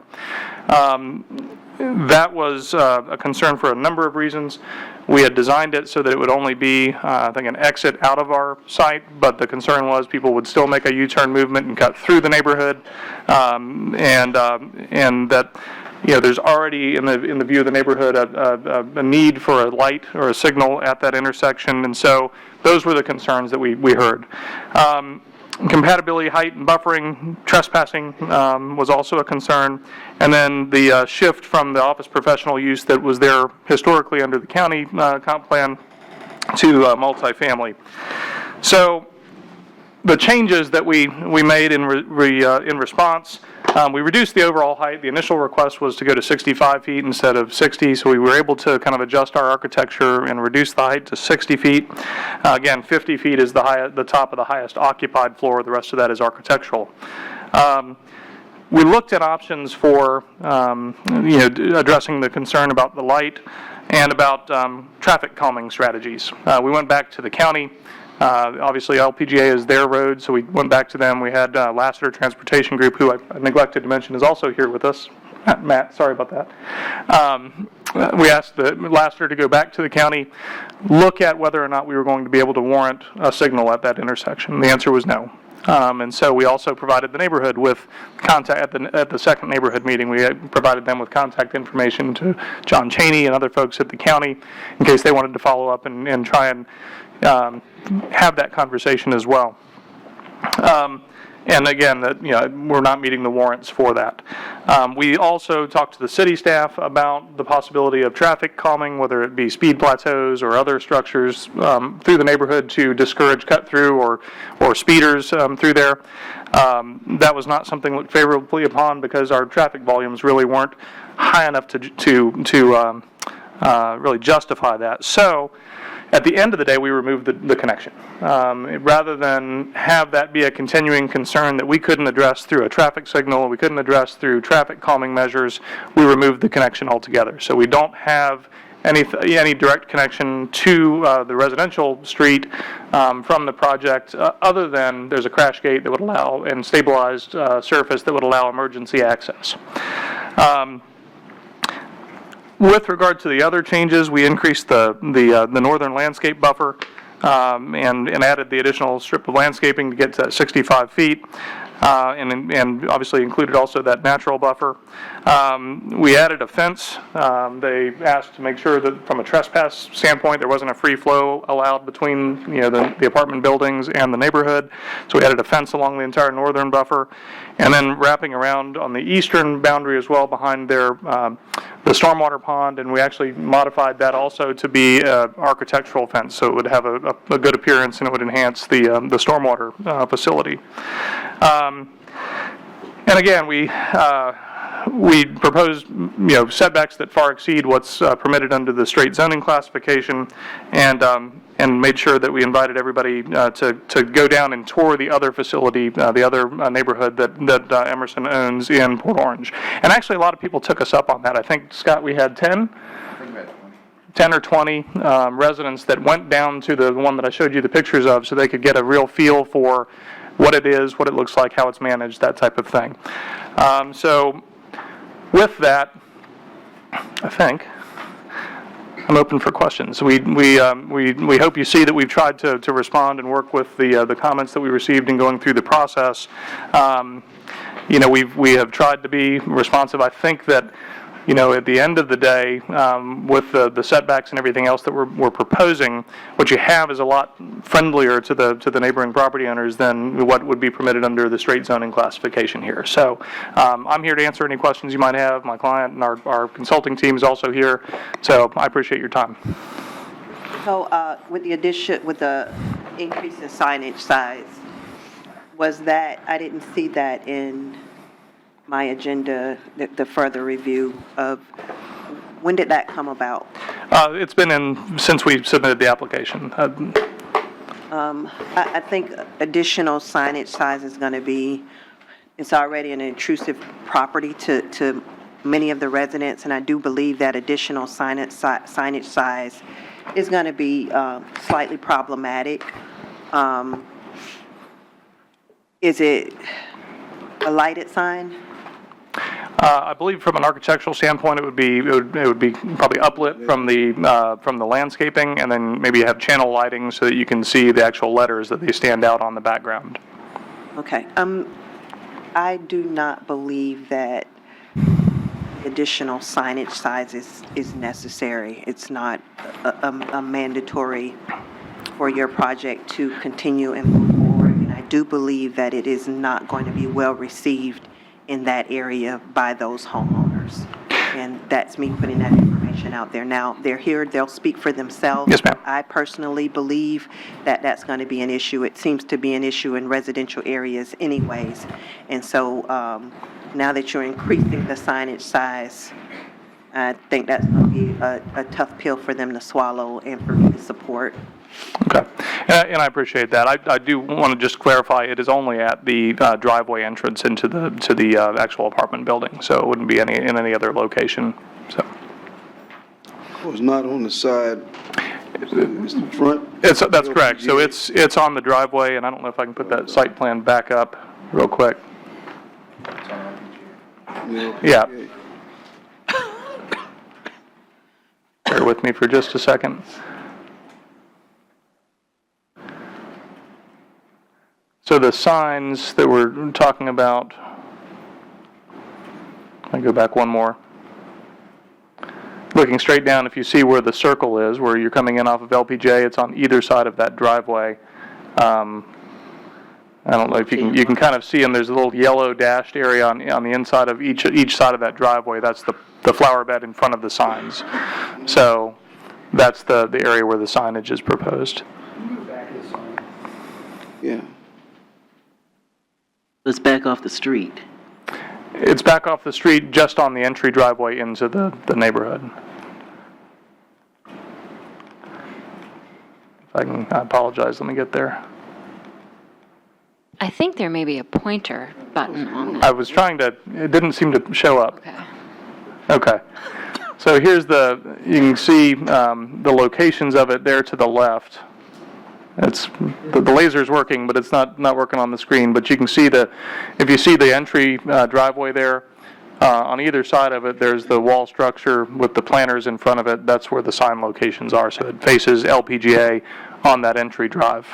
That was a concern for a number of reasons. We had designed it so that it would only be, I think, an exit out of our site, but the concern was people would still make a U-turn movement and cut through the neighborhood, and that, you know, there's already in the view of the neighborhood a need for a light or a signal at that intersection, and so those were the concerns that we heard. Compatibility, height, and buffering, trespassing was also a concern, and then the shift from the office professional use that was there historically under the county comp plan to multifamily. So the changes that we made in response, we reduced the overall height. The initial request was to go to 65 feet instead of 60, so we were able to kind of adjust our architecture and reduce the height to 60 feet. Again, 50 feet is the top of the highest occupied floor. The rest of that is architectural. We looked at options for addressing the concern about the light and about traffic calming strategies. We went back to the county. Obviously, LPGA is their road, so we went back to them. We had Lassiter Transportation Group, who I neglected to mention is also here with us. Matt, sorry about that. We asked Lassiter to go back to the county, look at whether or not we were going to be able to warrant a signal at that intersection. The answer was no. And so we also provided the neighborhood with contact at the second neighborhood meeting. We provided them with contact information to John Cheney and other folks at the county in case they wanted to follow up and try and have that conversation as well. And again, that we're not meeting the warrants for that. We also talked to the city staff about the possibility of traffic calming, whether it be speed plateaus or other structures through the neighborhood to discourage cut through or speeders through there. That was not something looked favorably upon because our traffic volumes really weren't high enough to really justify that. So at the end of the day, we removed the connection. Rather than have that be a continuing concern that we couldn't address through a traffic signal, we couldn't address through traffic calming measures, we removed the connection altogether. So we don't have any direct connection to the residential street from the project, other than there's a crash gate that would allow and stabilized surface that would allow emergency access. With regard to the other changes, we increased the northern landscape buffer and added the additional strip of landscaping to get to 65 feet, and obviously included also that natural buffer. We added a fence. They asked to make sure that from a trespass standpoint there wasn't a free flow allowed between the apartment buildings and the neighborhood, so we added a fence along the entire northern buffer, and then wrapping around on the eastern boundary as well behind their the stormwater pond, and we actually modified that also to be an architectural fence, so it would have a good appearance and it would enhance the stormwater facility. And again, we proposed setbacks that far exceed what's permitted under the straight zoning classification, and made sure that we invited everybody to go down and tour the other facility, the other neighborhood that Emerson owns in Port Orange. And actually, a lot of people took us up on that. I think, Scott, we had 10 or 20 residents that went down to the one that I showed you the pictures of, so they could get a real feel for what it is, what it looks like, how it's managed, that type of thing. So with that, I think I'm open for questions. We hope you see that we've tried to respond and work with the comments that we received in going through the process. We have tried to be responsive. I think that at the end of the day, with the setbacks and everything else that we're proposing, what you have is a lot friendlier to the neighboring property owners than what would be permitted under the straight zoning classification here. So I'm here to answer any questions you might have. My client and our consulting team is also here. So I appreciate your time. So with the increase in signage size, was that, I didn't see that in my agenda, the further review of, when did that come about? It's been in since we submitted the application. I think additional signage size is going to be, it's already an intrusive property to many of the residents, and I do believe that additional signage size is going to be slightly problematic. Is it a lighted sign? I believe from an architectural standpoint, it would be probably uplit from the landscaping, and then maybe have channel lighting so that you can see the actual letters that they stand out on the background. Okay. I do not believe that additional signage size is necessary. It's not a mandatory for your project to continue and move forward. And I do believe that it is not going to be well received in that area by those homeowners. And that's me putting that information out there. Now, they're here, they'll speak for themselves. Yes, ma'am. I personally believe that that's going to be an issue. It seems to be an issue in residential areas anyways. And so now that you're increasing the signage size, I think that's going to be a tough pill for them to swallow and for me to support. Okay, and I appreciate that. I do want to just clarify, it is only at the driveway entrance into the actual apartment building, so it wouldn't be in any other location, so. Oh, it's not on the side, it's the front? That's correct, so it's on the driveway, and I don't know if I can put that site plan back up real quick. Yeah. Bear with me for just a second. So the signs that we're talking about, I'll go back one more. Looking straight down, if you see where the circle is, where you're coming in off of LPJ, it's on either side of that driveway. I don't know if you can kind of see them. There's a little yellow dashed area on the inside of each side of that driveway. That's the flower bed in front of the signs. So that's the area where the signage is proposed. Yeah. Let's back off the street. It's back off the street, just on the entry driveway into the neighborhood. I apologize, let me get there. I think there may be a pointer button on that. I was trying to, it didn't seem to show up. Okay. Okay. So here's you can see the locations of it there to the left. It's the laser's working, but it's not working on the screen. But you can see if you see the entry driveway there, on either side of it, there's the wall structure with the planters in front of it. That's where the sign locations are. So it faces LPGA on that entry drive.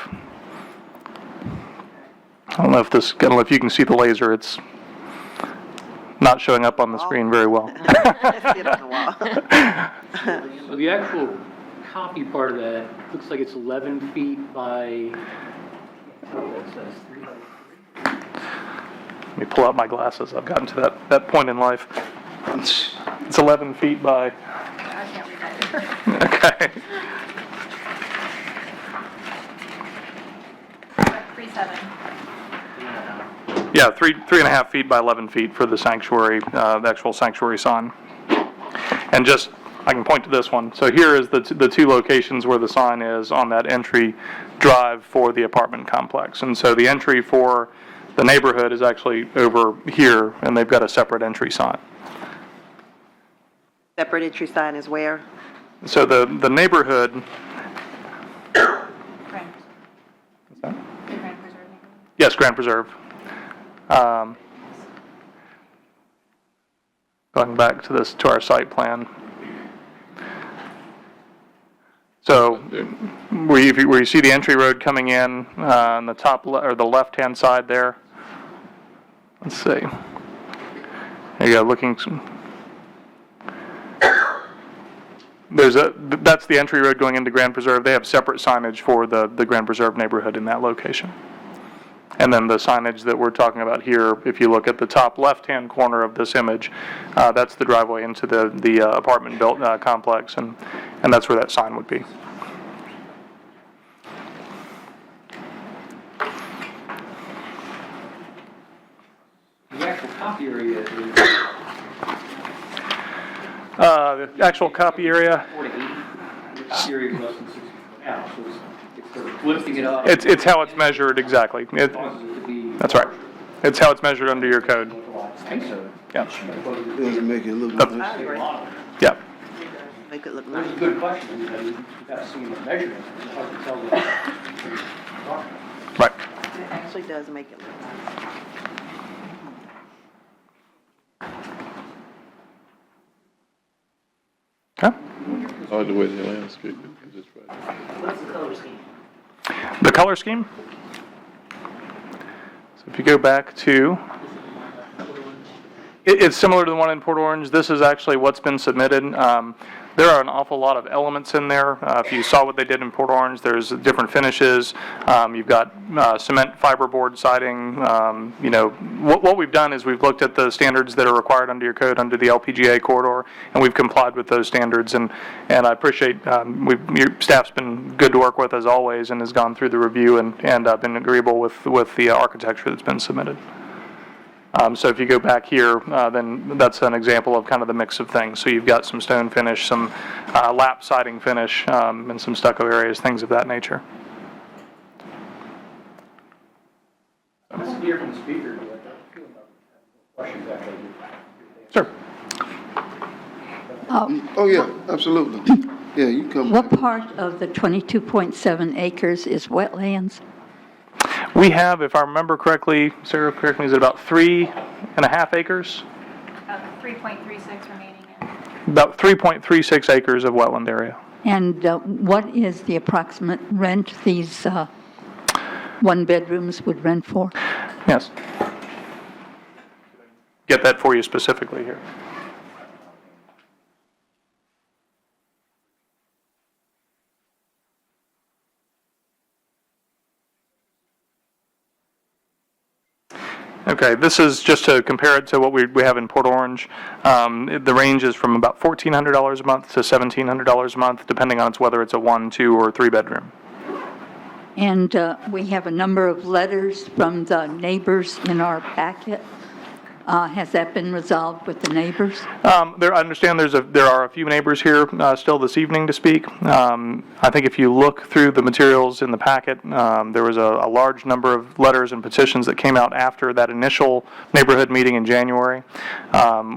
I don't know if you can see the laser. It's not showing up on the screen very well. So the actual copy part of that looks like it's 11 feet by, Let me pull out my glasses. I've gotten to that point in life. It's 11 feet by. I can't read that. Okay. 3.7. Yeah, 3.5 feet by 11 feet for the sanctuary, the actual sanctuary sign. And just, I can point to this one. So here is the two locations where the sign is on that entry drive for the apartment complex. And so the entry for the neighborhood is actually over here, and they've got a separate entry sign. Separate entry sign is where? So the neighborhood. Yes, Grand Preserve. Going back to our site plan. So where you see the entry road coming in on the top or the left-hand side there. Let's see. There you go. Looking. That's the entry road going into Grand Preserve. They have separate signage for the Grand Preserve neighborhood in that location. And then the signage that we're talking about here, if you look at the top left-hand corner of this image, that's the driveway into the apartment built complex, and that's where that sign would be. the actual copy area is The actual copy area, 4 to 80. The copy area is less than 60 now, so it's sort of lifting it up. it's how it's measured exactly. Causes it to be. That's right. It's how it's measured under your code. I think so. Yeah. Doesn't make it look nice. Yeah. Make it look That's nice. a good question, you've got to see the measurements, it's hard to tell what. Right. It actually does make it look nice. Okay. I like the way they landscape it, 'cause it's right. What's the color scheme? The color scheme? So if you go back to, it's similar to the one in Port Orange. This is actually what's been submitted. There are an awful lot of elements in there. If you saw what they did in Port Orange, there's different finishes. You've got cement fiberboard siding. You know, what we've done is we've looked at the standards that are required under your code, under the LPGA corridor, and we've complied with those standards. And I appreciate, your staff's been good to work with as always and has gone through the review and been agreeable with the architecture that's been submitted. So if you go back here, then that's an example of kind of the mix of things. So you've got some stone finish, some lap siding finish, and some stucco areas, things of that nature. Let's hear from the speaker, what they feel about questions after you. Sure. Oh, yeah, absolutely. Yeah, you come. What part of the 22.7 acres is wetlands? We have, if I remember correctly, Sarah, correct me, is it about 3.5 acres? 3.36 remaining in. About 3.36 acres of wetland area. And what is the approximate rent these one-bedrooms would rent for? Yes. Get that for you specifically here. Okay, this is just to compare it to what we have in Port Orange. The range is from about $1,400 a month to $1,700 a month, depending on whether it's a 1, 2, or 3 bedroom. And we have a number of letters from the neighbors in our packet. Has that been resolved with the neighbors? I understand there are a few neighbors here still this evening to speak. I think if you look through the materials in the packet, there was a large number of letters and petitions that came out after that initial neighborhood meeting in January.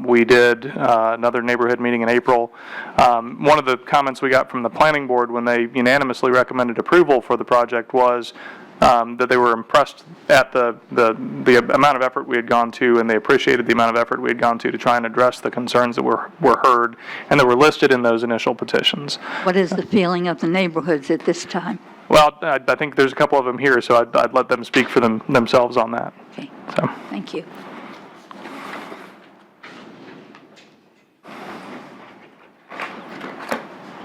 We did another neighborhood meeting in April. One of the comments we got from the planning board when they unanimously recommended approval for the project was that they were impressed at the amount of effort we had gone to, and they appreciated the amount of effort we had gone to try and address the concerns that were heard and that were listed in those initial petitions. What is the feeling of the neighborhoods at this time? Well, I think there's a couple of them here, so I'd let them speak for themselves on that. Okay. So. Thank you.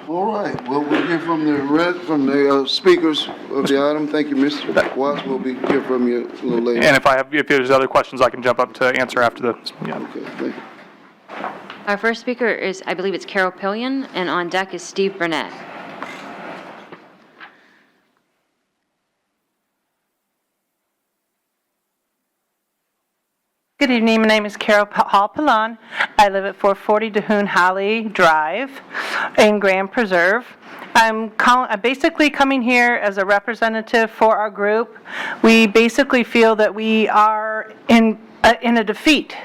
All right, well, we'll hear from the speakers of the item. Thank you, Mr. Watts. We'll be hear from you a little later. And if there's other questions, I can jump up to answer after the. Yeah. Okay, thank you. Our first speaker is, I believe it's Carol Pillion, and on deck is Steve Burnett. Good evening. My name is Carol Hall Pallon. I live at 440 DeHoon Holly Drive in Grand Preserve. I'm basically coming here as a representative for our group. We basically feel that we are in a defeat.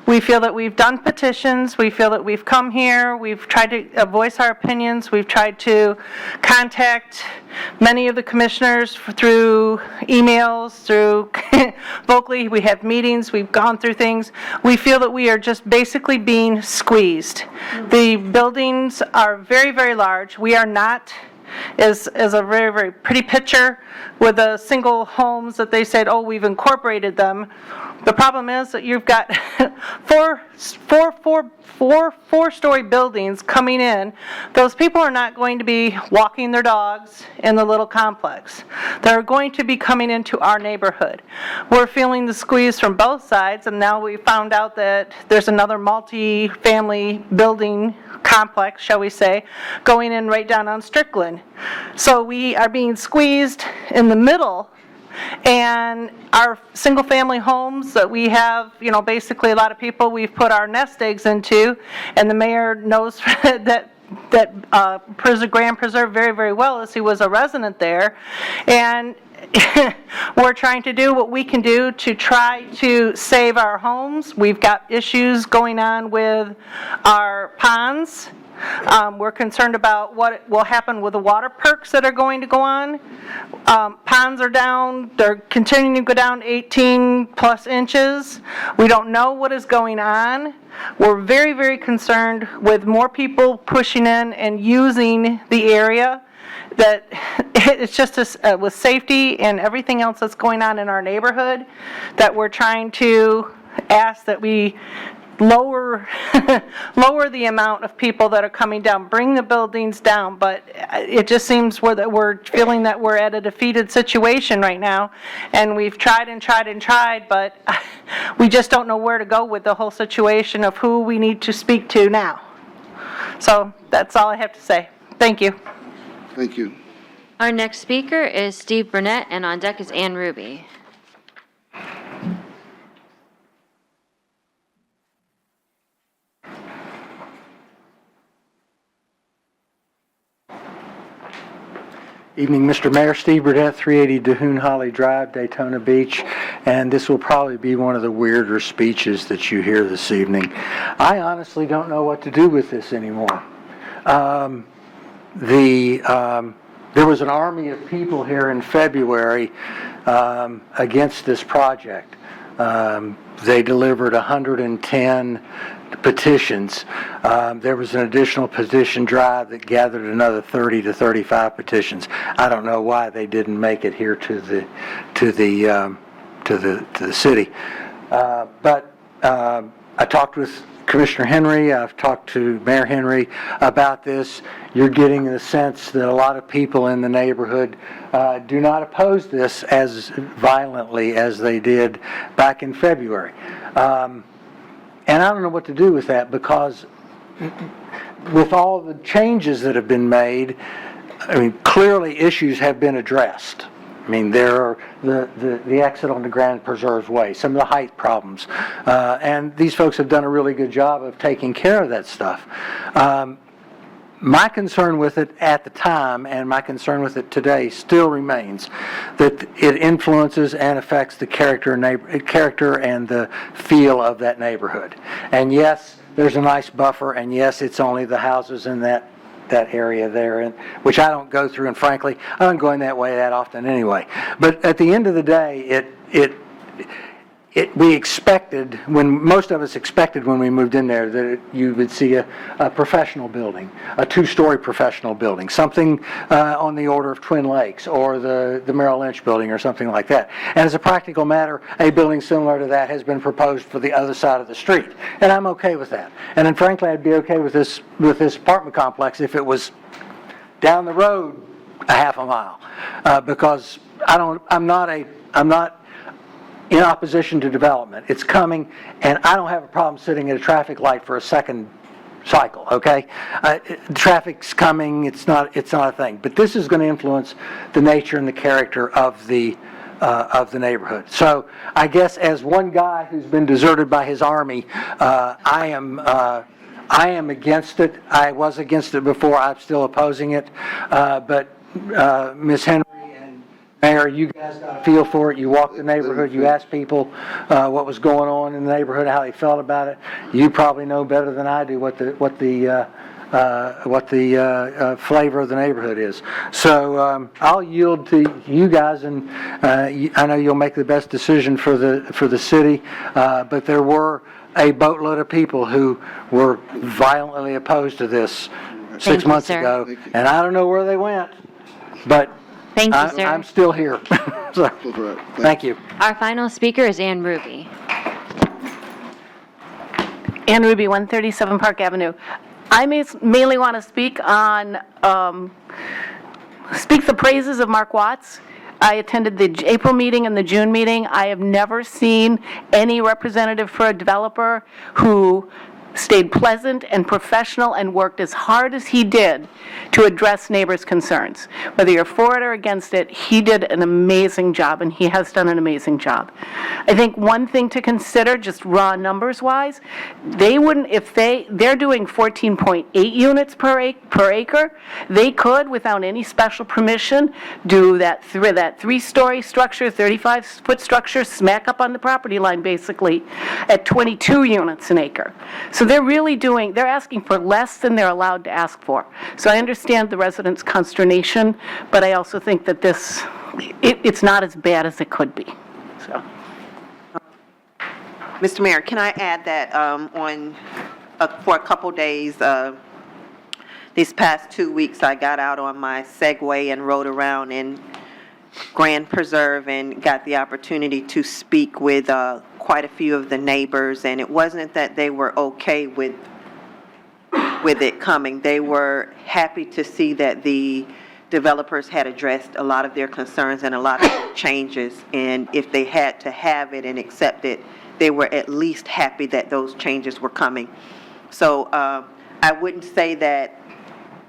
We feel that we've done petitions, we feel that we've come here, we've tried to voice our opinions, we've tried to contact many of the commissioners through emails, through vocally, we have meetings, we've gone through things. We feel that we are just basically being squeezed. The buildings are very, very large. We are not is a very, very pretty picture with the single homes that they said, oh, we've incorporated them. The problem is that you've got four-story buildings coming in. Those people are not going to be walking their dogs in the little complex. They're going to be coming into our neighborhood. We're feeling the squeeze from both sides, and now we found out that there's another multi-family building complex, shall we say, going in right down on Strickland. So we are being squeezed in the middle, and our single-family homes that we have, you know, basically a lot of people we've put our nest eggs into, and the mayor knows that Grand Preserve very, very well as he was a resident there. And we're trying to do what we can do to try to save our homes. We've got issues going on with our ponds. We're concerned about what will happen with the water perks that are going to go on. Ponds are down, they're continuing to go down 18 plus inches. We don't know what is going on. We're very, very concerned with more people pushing in and using the area, that it's just with safety and everything else that's going on in our neighborhood, that we're trying to ask that we lower the amount of people that are coming down, bring the buildings down, but it just seems we're feeling that we're at a defeated situation right now, and we've tried and tried and tried, but we just don't know where to go with the whole situation of who we need to speak to now. So that's all I have to say. Thank you. Thank you. Our next speaker is Steve Burnett, and on deck is Ann Ruby. Evening, Mr. Mayor. Steve Burdett, 380 DeHoon Holly Drive, Daytona Beach, and this will probably be one of the weirder speeches that you hear this evening. I honestly don't know what to do with this anymore. There was an army of people here in February against this project. They delivered 110 petitions. There was an additional petition drive that gathered another 30 to 35 petitions. I don't know why they didn't make it here to the city. But I talked with Commissioner Henry, I've talked to Mayor Henry about this. You're getting the sense that a lot of people in the neighborhood do not oppose this as violently as they did back in February. And I don't know what to do with that, because with all the changes that have been made, I mean, clearly issues have been addressed. I mean, there are the exit on the Grand Preserve Way, some of the height problems, and these folks have done a really good job of taking care of that stuff. My concern with it at the time, and my concern with it today, still remains that it influences and affects the character and the feel of that neighborhood. And yes, there's a nice buffer, and yes, it's only the houses in that area there, and which I don't go through, and frankly, I don't go in that way that often anyway. But at the end of the day, we expected, most of us expected when we moved in there, that you would see a professional building, a two-story professional building, something on the order of Twin Lakes or the Merrill Lynch building or something like that. And as a practical matter, a building similar to that has been proposed for the other side of the street, and I'm okay with that. And then frankly, I'd be okay with this apartment complex if it was down the road a half a mile, because I'm not in opposition to development. It's coming, and I don't have a problem sitting at a traffic light for a second cycle, okay? Traffic's coming, it's not a thing. But this is going to influence the nature and the character of the neighborhood. So I guess as one guy who's been deserted by his army, I am against it. I was against it before. I'm still opposing it. But Ms. Henry, Mayor, you guys got a feel for it. You walked the neighborhood. You asked people what was going on in the neighborhood, how they felt about it. You probably know better than I do what the flavor of the neighborhood is. So I'll yield to you guys, and I know you'll make the best decision for the city. But there were a boatload of people who were violently opposed to this 6 months ago, and I don't know where they went, but. Thank you, sir. I'm still here. So, thank you. Our final speaker is Ann Ruby. Ann Ruby, 137 Park Avenue. I mainly want to speak the praises of Mark Watts. I attended the April meeting and the June meeting. I have never seen any representative for a developer who stayed pleasant and professional and worked as hard as he did to address neighbors' concerns. Whether you're for it or against it, he did an amazing job, and he has done an amazing job. I think one thing to consider, just raw numbers-wise, they wouldn't, if they're doing 14.8 units per acre, they could, without any special permission, do that three-story structure, 35-foot structure, smack up on the property line, basically, at 22 units an acre. So they're asking for less than they're allowed to ask for. So I understand the residents' consternation, but I also think that it's not as bad as it could be, so. Mr. Mayor, can I add that for a couple days, these past 2 weeks, I got out on my Segway and rode around in Grand Preserve and got the opportunity to speak with quite a few of the neighbors, and it wasn't that they were okay with it coming. They were happy to see that the developers had addressed a lot of their concerns and a lot of changes, and if they had to have it and accept it, they were at least happy that those changes were coming. So I wouldn't say that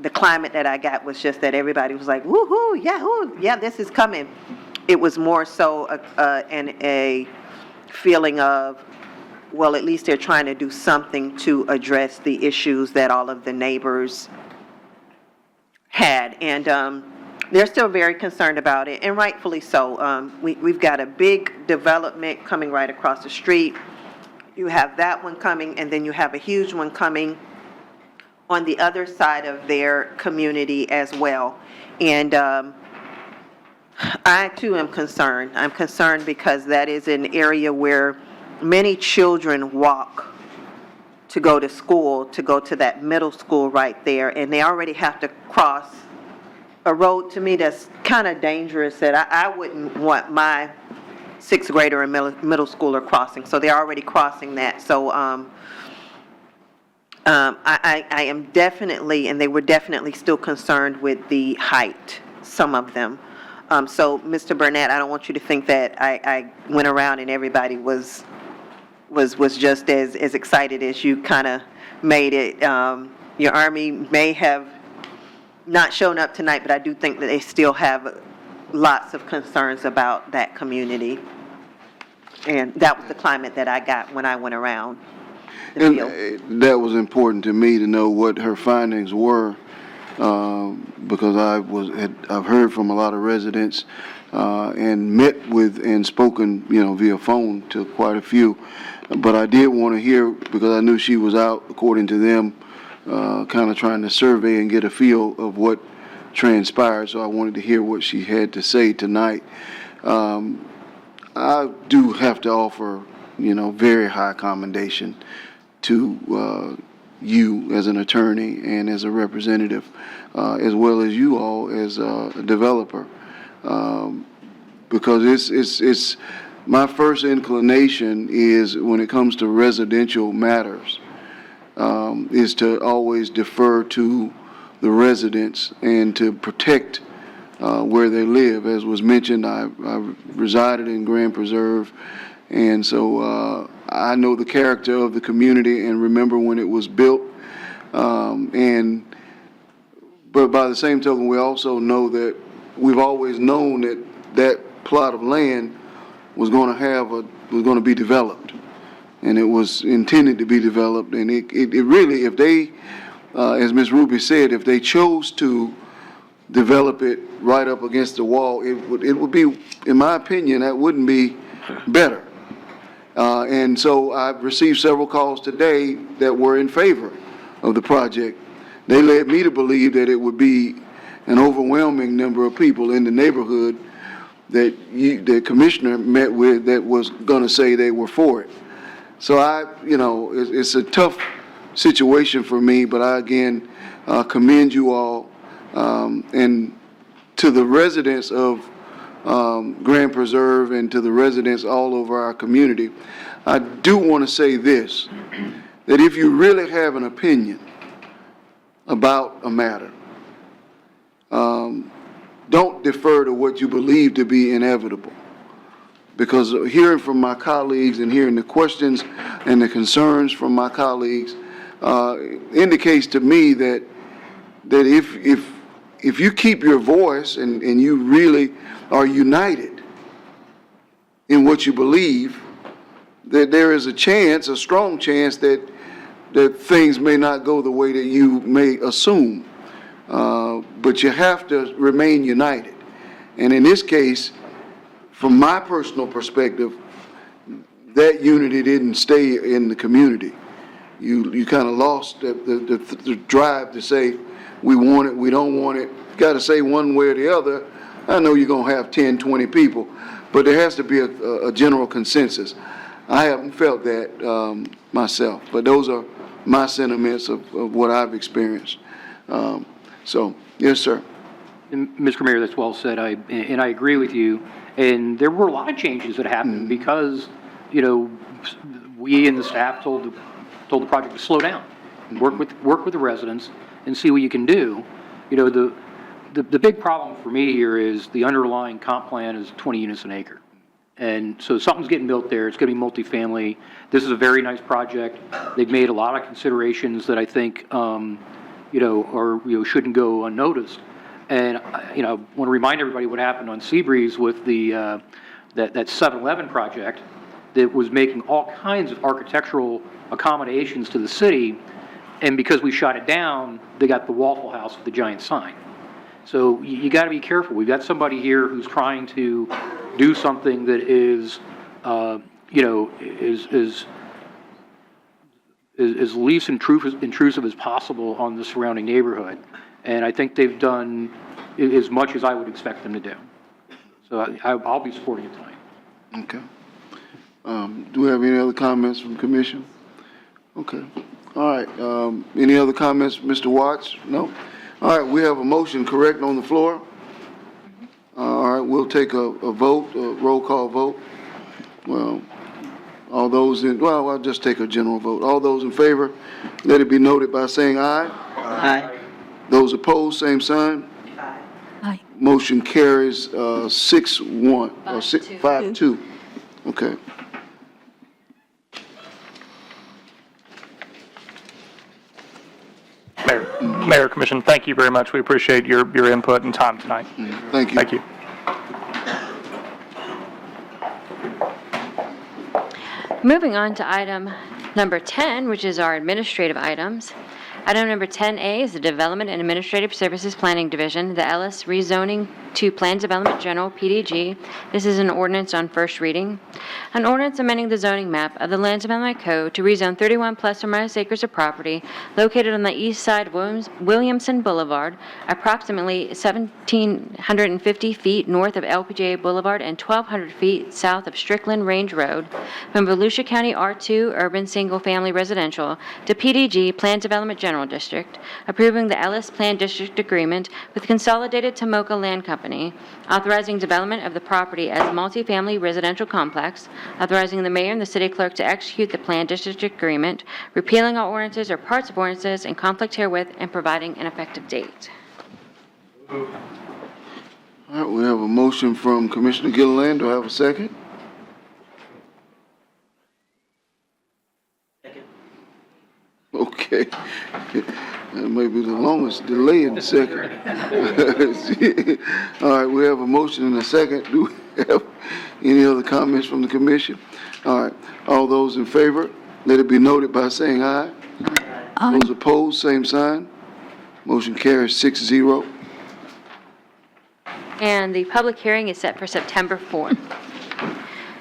the climate that I got was just that everybody was like, woo-hoo, yahoo, yeah, this is coming. It was more so a feeling of, well, at least they're trying to do something to address the issues that all of the neighbors had. And they're still very concerned about it, and rightfully so. We've got a big development coming right across the street. You have that one coming, and then you have a huge one coming on the other side of their community as well. And I too am concerned. I'm concerned because that is an area where many children walk to go to school, to go to that middle school right there, and they already have to cross a road, to me, that's kind of dangerous, that I wouldn't want my sixth grader and middle schooler crossing. So they're already crossing that. So I am definitely, and they were definitely still concerned with the height, some of them. So, Mr. Burnett, I don't want you to think that I went around and everybody was just as excited as you kind of made it. Your Army may have not shown up tonight, but I do think that they still have lots of concerns about that community. And that was the climate that I got when I went around the field. And that was important to me to know what her findings were, because I've heard from a lot of residents and met with and spoken, via phone to quite a few. But I did want to hear, because I knew she was out, according to them, kind of trying to survey and get a feel of what transpired. So I wanted to hear what she had to say tonight. I do have to offer, very high commendation to you as an attorney and as a representative, as well as you all as a developer, because it's my first inclination is, when it comes to residential matters, is to always defer to the residents and to protect where they live. As was mentioned, I resided in Grand Preserve, and so I know the character of the community and remember when it was built. But by the same token, we also know that we've always known that plot of land was going to be developed, and it was intended to be developed. And it really, if they, as Ms. Ruby said, if they chose to develop it right up against the wall, it would be, in my opinion, that wouldn't be better. And so I've received several calls today that were in favor of the project. They led me to believe that it would be an overwhelming number of people in the neighborhood that the commissioner met with that was going to say they were for it. So it's a tough situation for me, but I again commend you all, and to the residents of Grand Preserve and to the residents all over our community. I do want to say this, that if you really have an opinion about a matter, don't defer to what you believe to be inevitable. Because hearing from my colleagues and hearing the questions and the concerns from my colleagues, indicates to me that if you keep your voice and you really are united in what you believe, that there is a chance, a strong chance that things may not go the way that you may assume. But you have to remain united. And in this case, from my personal perspective, that unity didn't stay in the community. You kind of lost the drive to say, we want it, we don't want it. Got to say one way or the other. I know you're going to have 10, 20 people, but there has to be a general consensus. I haven't felt that myself, but those are my sentiments of what I've experienced. So, yes, sir. Mr. Mayor, that's well said. I agree with you. And there were a lot of changes that happened because, we and the staff told the project to slow down, and work with the residents and see what you can do. The big problem for me here is the underlying comp plan is 20 units an acre. And so something's getting built there. It's going to be multifamily. This is a very nice project. They've made a lot of considerations that I think, shouldn't go unnoticed. And, I want to remind everybody what happened on Seabreeze with the, that 7-Eleven project that was making all kinds of architectural accommodations to the city. And because we shot it down, they got the Waffle House with the giant sign. So you got to be careful. We've got somebody here who's trying to do something that is, is least intrusive as possible on the surrounding neighborhood. And I think they've done as much as I would expect them to do. So I'll be supporting it tonight. Okay. Do we have any other comments from commission? Okay. All right. Any other comments, Mr. Watts? No? All right, we have a motion, correct, on the floor? All right, we'll take a vote, a roll call vote. Well, I'll just take a general vote. All those in favor, let it be noted by saying aye. Aye. Those opposed, same sign. Aye. Motion carries 6-1, or 5-2. Okay. Mayor, Commission, thank you very much. We appreciate your input and time tonight. Thank you. Thank you. Moving on to item number 10, which is our administrative items. Item number 10A is the Development and Administrative Services Planning Division, the Ellis rezoning to Plan Development General, PDG. This is an ordinance on first reading. An ordinance amending the zoning map of the Land Development Code to rezone 31 plus or minus acres of property located on the east side of Williamson Boulevard, approximately 1,750 feet north of LPGA Boulevard and 1,200 feet south of Strickland Range Road, from Volusia County R2 Urban Single Family Residential to PDG Plan Development General District, approving the Ellis Plan District Agreement with Consolidated Tomoka Land Company, authorizing development of the property as a multifamily residential complex, authorizing the mayor and the city clerk to execute the Plan District Agreement, repealing all ordinances or parts of ordinances in conflict herewith, and providing an effective date. All right, we have a motion from Commissioner Gilliland. Do I have a second? Okay. That may be the longest delay in the second. All right, we have a motion and a second. Do we have any other comments from the commission? All right, all those in favor, let it be noted by saying aye. Aye. Those opposed, same sign. Motion carries 6-0. And the public hearing is set for September 4th.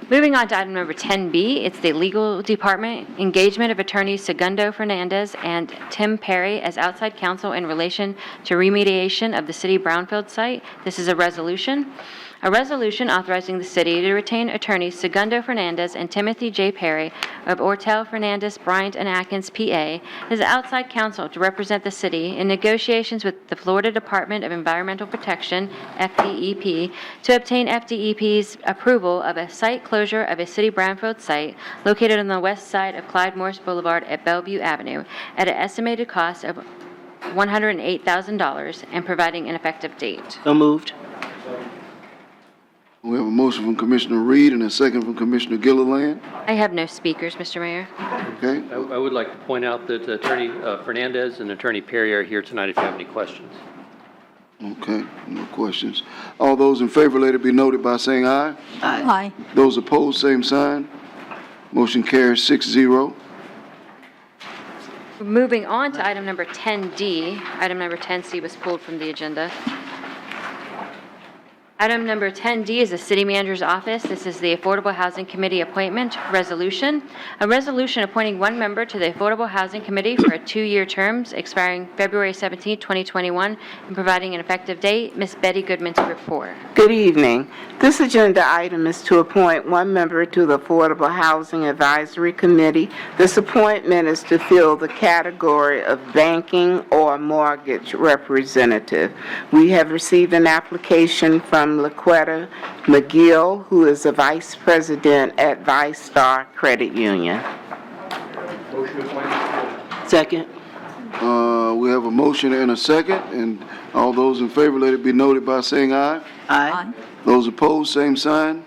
Moving on to item number 10B, it's the Legal Department engagement of attorneys Segundo Fernandez and Tim Perry as outside counsel in relation to remediation of the city brownfield site. This is a resolution. A resolution authorizing the city to retain attorneys Segundo Fernandez and Timothy J. Perry of Ortel, Fernandez, Bryant, and Atkins, PA, as outside counsel to represent the city in negotiations with the Florida Department of Environmental Protection, FDEP, to obtain FDEP's approval of a site closure of a city brownfield site located on the west side of Clyde Morris Boulevard at Bellevue Avenue at an estimated cost of $108,000 and providing an effective date. So moved. We have a motion from Commissioner Reed and a second from Commissioner Gilliland. I have no speakers, Mr. Mayor. Okay, I would like to point out that Attorney Fernandez and Attorney Perry are here tonight if you have any questions. okay, no questions. All those in favor, let it be noted by saying aye. Aye. Those opposed, same sign. Motion carries 6-0. Moving on to item number 10D. Item number 10C was pulled from the agenda. Item number 10D is the City Manager's Office. This is the Affordable Housing Committee appointment resolution. A resolution appointing one member to the Affordable Housing Committee for a 2-year term expiring February 17, 2021, and providing an effective date. Ms. Betty Goodman to report. Good evening. This agenda item is to appoint one member to the Affordable Housing Advisory Committee. This appointment is to fill the category of banking or mortgage representative. We have received an application from LaQuetta McGill, who is the Vice President at ViStar Credit Union. Second. We have a motion and a second, and all those in favor, let it be noted by saying aye. Aye. Those opposed, same sign.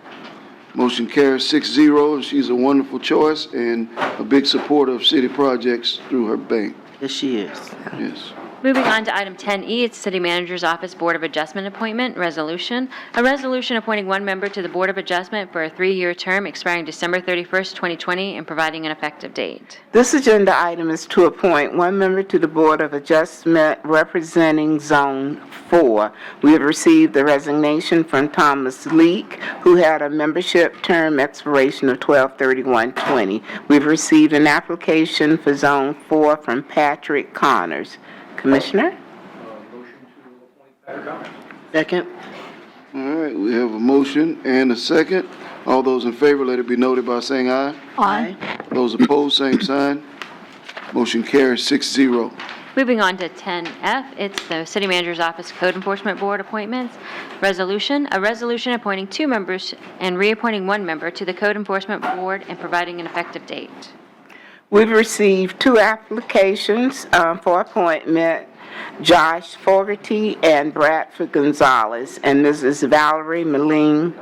Motion carries 6-0, and she's a wonderful choice and a big supporter of city projects through her bank. Yes, she is. Yes. Moving on to item 10E, it's City Manager's Office Board of Adjustment Appointment Resolution. A resolution appointing one member to the Board of Adjustment for a 3-year term expiring December 31st, 2020, and providing an effective date. This agenda item is to appoint one member to the Board of Adjustment representing Zone 4. We have received the resignation from Thomas Leak, who had a membership term expiration of 12/31/20. We've received an application for Zone 4 from Patrick Connors. Commissioner? Second. All right, we have a motion and a second. All those in favor, let it be noted by saying aye. Aye. Those opposed, same sign. Motion carries 6-0. Moving on to 10F, it's the City Manager's Office Code Enforcement Board appointments. Resolution, a resolution appointing 2 members and reappointing 1 member to the Code Enforcement Board and providing an effective date. We've received 2 applications for appointment, Josh Fogarty and Bradford Gonzalez, and Mrs. Valerie Moline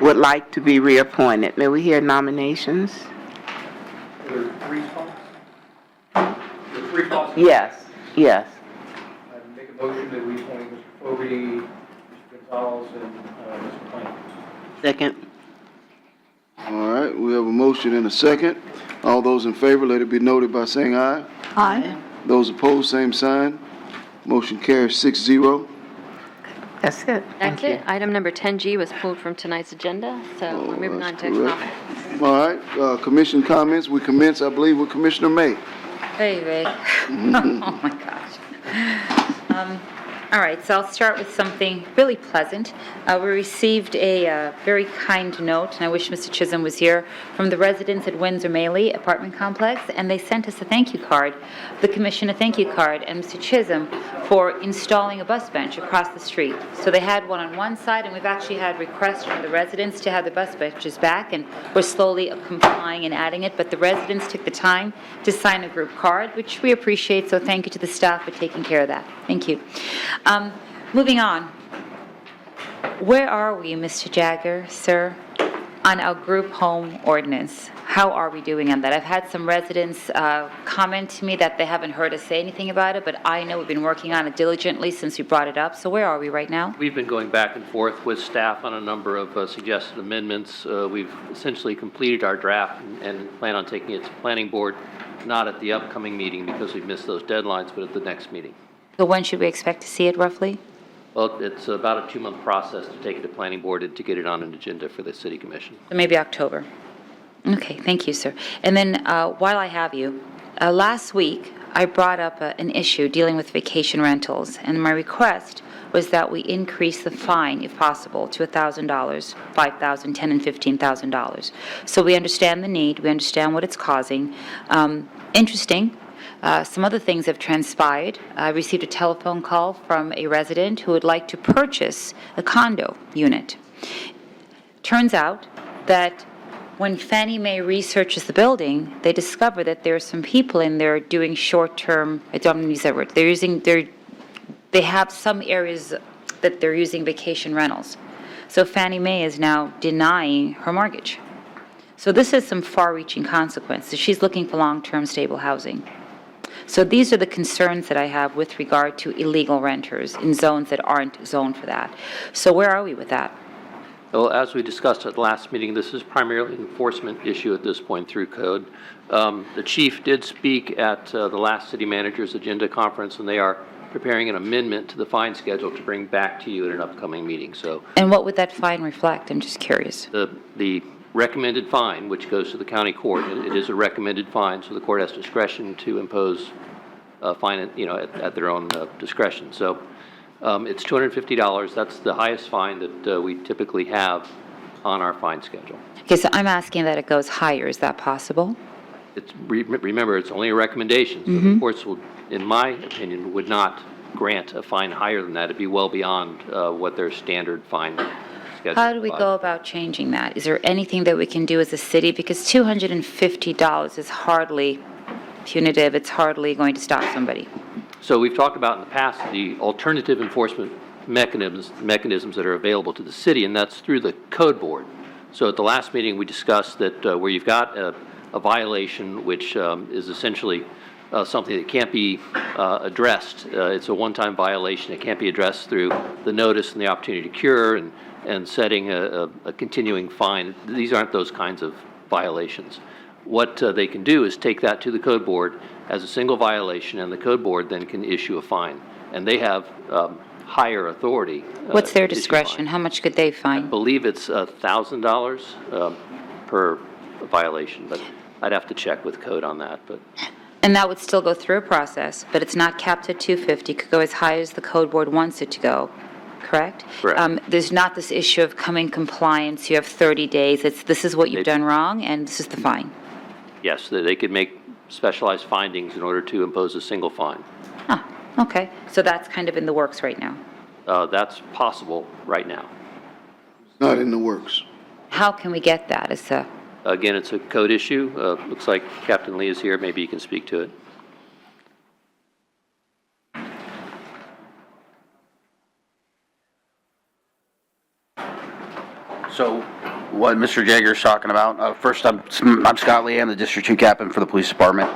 would like to be reappointed. May we hear nominations? There are 3 spots? There are 3 spots? Yes, yes. I make a motion that we appoint Mr. Fogarty, Mr. Gonzalez, and Mr. Plain. Second. All right, we have a motion and a second. All those in favor, let it be noted by saying aye. Aye. Those opposed, same sign. Motion carries 6-0. That's it. That's it. Item number 10G was pulled from tonight's agenda, so we're moving on to correct. comments. All right, commission comments. We commence, I believe, with Commissioner May. Hey, Rick. Oh, my gosh. All right, so I'll start with something really pleasant. We received a very kind note, and I wish Mr. Chisholm was here, from the residents at Windsor Maley Apartment Complex, and they sent us a thank you card, the commission a thank you card, and Mr. Chisholm for installing a bus bench across the street. So they had one on one side, and we've actually had requests from the residents to have the bus benches back, and we're slowly complying and adding it, but the residents took the time to sign a group card, which we appreciate, so thank you to the staff for taking care of that. Thank you. Moving on. Where are we, Mr. Jagger, sir, on our group home ordinance? How are we doing on that? I've had some residents comment to me that they haven't heard us say anything about it, but I know we've been working on it diligently since we brought it up. So where are we right now? We've been going back and forth with staff on a number of suggested amendments. We've essentially completed our draft and plan on taking it to planning board, not at the upcoming meeting because we've missed those deadlines, but at the next meeting. So when should we expect to see it roughly? Well, it's about a 2-month process to take it to planning board and to get it on an agenda for the city commission. So maybe October. Okay, thank you, sir. And then while I have you, last week I brought up an issue dealing with vacation rentals, and my request was that we increase the fine, if possible, to $1,000, $5,000, $10,000, and $15,000. So we understand the need, we understand what it's causing. Interesting. Some other things have transpired. I received a telephone call from a resident who would like to purchase a condo unit. Turns out that when Fannie Mae researches the building, they discover that there are some people in there doing short-term, I don't want to use that word, they have some areas that they're using vacation rentals. So Fannie Mae is now denying her mortgage. So this has some far-reaching consequences. She's looking for long-term stable housing. So these are the concerns that I have with regard to illegal renters in zones that aren't zoned for that. So where are we with that? Well, as we discussed at the last meeting, this is primarily an enforcement issue at this point through code. The chief did speak at the last city manager's agenda conference, and they are preparing an amendment to the fine schedule to bring back to you at an upcoming meeting. So And what would that fine reflect? I'm just curious. the recommended fine, which goes to the county court, it is a recommended fine, so the court has discretion to impose a fine, at their own discretion. So it's $250. That's the highest fine that we typically have on our fine schedule. Okay, so I'm asking that it goes higher. Is that possible? Remember, it's only a recommendation, so the courts will, in my opinion, would not grant a fine higher than that. It'd be well beyond what their standard fine schedule How do we provides. go about changing that? Is there anything that we can do as a city? Because $250 is hardly punitive. It's hardly going to stop somebody. So we've talked about in the past the alternative enforcement mechanisms that are available to the city, and that's through the code board. So at the last meeting, we discussed that where you've got a violation which is essentially something that can't be addressed. It's a one-time violation. It can't be addressed through the notice and the opportunity to cure and setting a continuing fine. These aren't those kinds of violations. What they can do is take that to the code board as a single violation, and the code board then can issue a fine. And they have higher authority. What's their to issue discretion? fines. How much could they I fine? believe it's $1,000 per violation, but I'd have to check with code on that. But And that would still go through a process, but it's not capped at 250. Could go as high as the code board wants it to go, correct? Correct. There's not this issue of coming compliance. You have 30 days. This is what you've done wrong, and this is the fine. yes, they could make specialized findings in order to impose a single fine. Okay, so that's kind of in the works right now. That's possible right now. Not in the works. How can we get that? Again, it's a code issue. Looks like Captain Lee is here. Maybe you can speak to it. So what Mr. Jager's talking about, first, I'm Scott Lee. I'm the District 2 Captain for the Police Department.